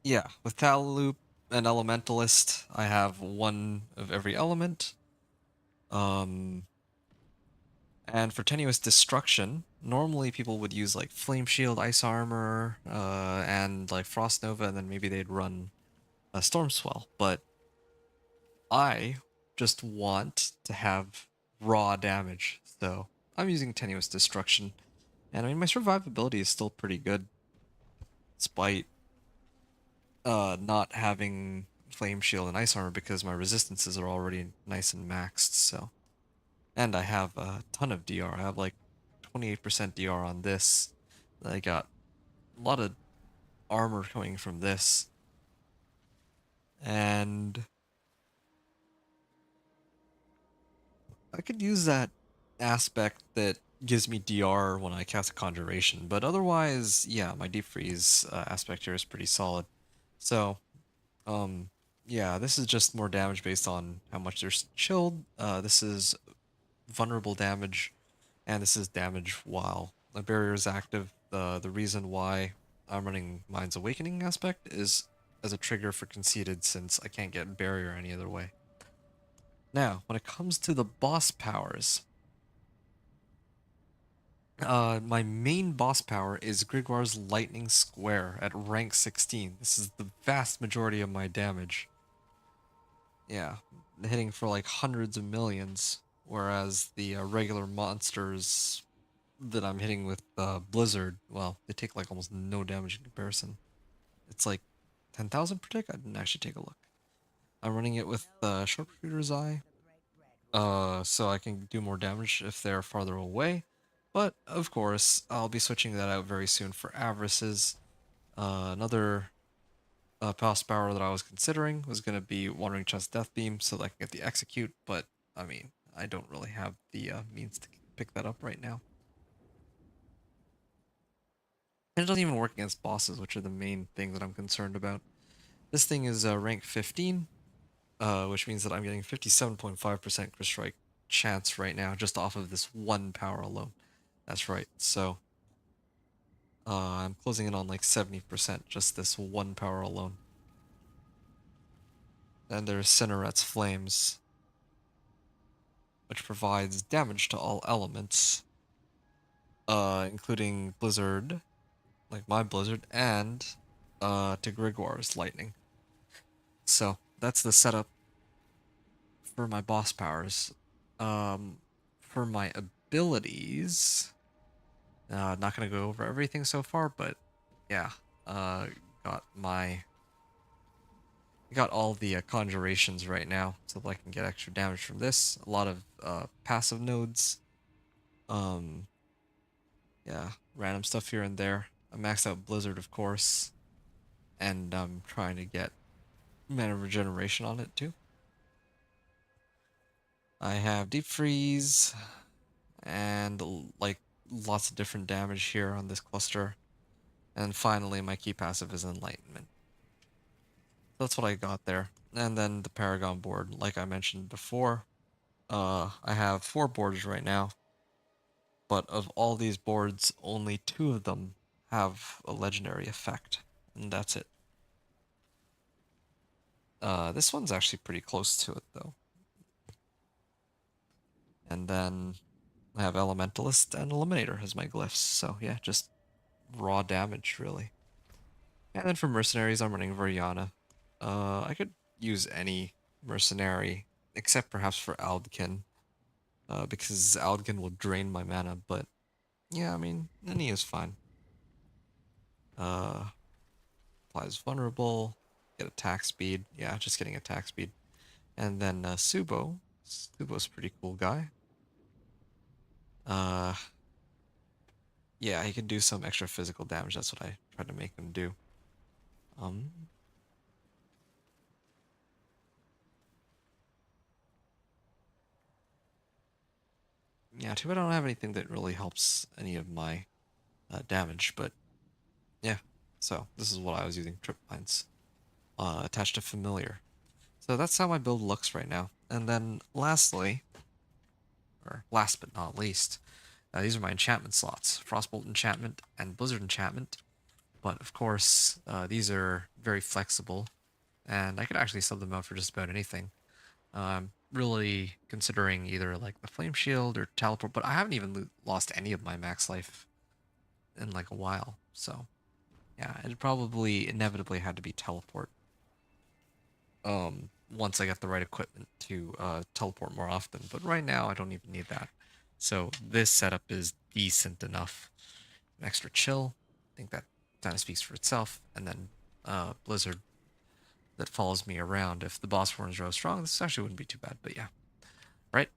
yeah, with Tal Loop and Elementalist, I have one of every element. And for Tenuous Destruction, normally people would use like Flame Shield, Ice Armor, and like Frost Nova, and then maybe they'd run a Storm Swell. But I just want to have raw damage, so I'm using Tenuous Destruction. And I mean, my survivability is still pretty good, despite not having Flame Shield and Ice Armor because my resistances are already nice and maxed, so. And I have a ton of DR. I have like 28% DR on this. I got a lot of armor coming from this. And I could use that aspect that gives me DR when I cast a Conjuration. But otherwise, yeah, my Deep Freeze aspect here is pretty solid. So, um, yeah, this is just more damage based on how much they're chilled. This is vulnerable damage, and this is damage while the barrier is active. The reason why I'm running Mind's Awakening aspect is as a trigger for conceded, since I can't get barrier any other way. Now, when it comes to the boss powers, my main boss power is Grigwar's Lightning Square at rank 16. This is the vast majority of my damage. Yeah, hitting for like hundreds of millions, whereas the regular monsters that I'm hitting with Blizzard, well, they take like almost no damage in comparison. It's like 10,000 per tick? I didn't actually take a look. I'm running it with Sharpshooter's Eye, so I can do more damage if they're farther away. But, of course, I'll be switching that out very soon for Avarices. Another past power that I was considering was going to be Wandering Chest Death Beam so that I can get the Execute, but, I mean, I don't really have the means to pick that up right now. And it doesn't even work against bosses, which are the main thing that I'm concerned about. This thing is rank 15, which means that I'm getting 57.5% crit strike chance right now, just off of this one power alone. That's right, so I'm closing in on like 70%, just this one power alone. Then there's Cinnaret's Flames, which provides damage to all elements, including Blizzard, like my Blizzard, and to Grigwar's Lightning. So that's the setup for my boss powers. For my abilities, not gonna go over everything so far, but yeah, got my got all the conjurations right now, so that I can get extra damage from this. A lot of passive nodes. Yeah, random stuff here and there. I maxed out Blizzard, of course, and I'm trying to get mana regeneration on it too. I have Deep Freeze, and like lots of different damage here on this cluster. And finally, my key passive is Enlightenment. That's what I got there. And then the Paragon board, like I mentioned before, I have 4 boards right now, but of all these boards, only 2 of them have a legendary effect, and that's it. This one's actually pretty close to it, though. And then I have Elementalist and Eliminator as my glyphs, so yeah, just raw damage, really. And then for Mercenaries, I'm running Variana. I could use any Mercenary, except perhaps for Aldkin, because Aldkin will drain my mana, but yeah, I mean, any is fine. Applies vulnerable, get attack speed. Yeah, just getting attack speed. And then Subo. Subo's a pretty cool guy. Yeah, he can do some extra physical damage. That's what I tried to make him do. Um, yeah, too bad I don't have anything that really helps any of my damage, but yeah. So this is what I was using, trip lines attached to familiar. So that's how my build looks right now. And then lastly, or last but not least, these are my enchantment slots: Frostbolt enchantment and Blizzard enchantment. But of course, these are very flexible, and I could actually sub them out for just about anything. Really considering either like the Flame Shield or Teleport, but I haven't even lost any of my max life in like a while. So yeah, it probably inevitably had to be Teleport. Once I got the right equipment to teleport more often, but right now I don't even need that. So this setup is decent enough. An extra chill, I think that kind of speaks for itself, and then Blizzard that follows me around. If the boss forms real strong, this actually wouldn't be too bad. But yeah, right.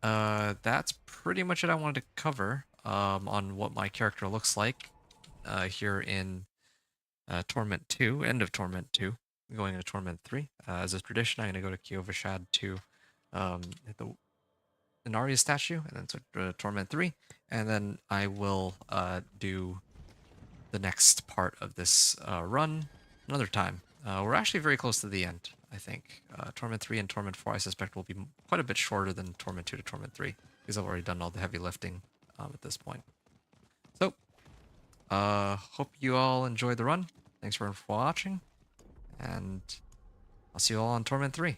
That's pretty much it I wanted to cover on what my character looks like here in Torment 2, end of Torment 2, going into Torment 3. As a tradition, I'm going to go to Kyovashad to hit the Inaria statue, and then to Torment 3, and then I will do the next part of this run another time. We're actually very close to the end, I think. Torment 3 and Torment 4, I suspect, will be quite a bit shorter than Torment 2 to Torment 3, because I've already done all the heavy lifting at this point. So, hope you all enjoyed the run. Thanks for watching, and I'll see you all on Torment 3.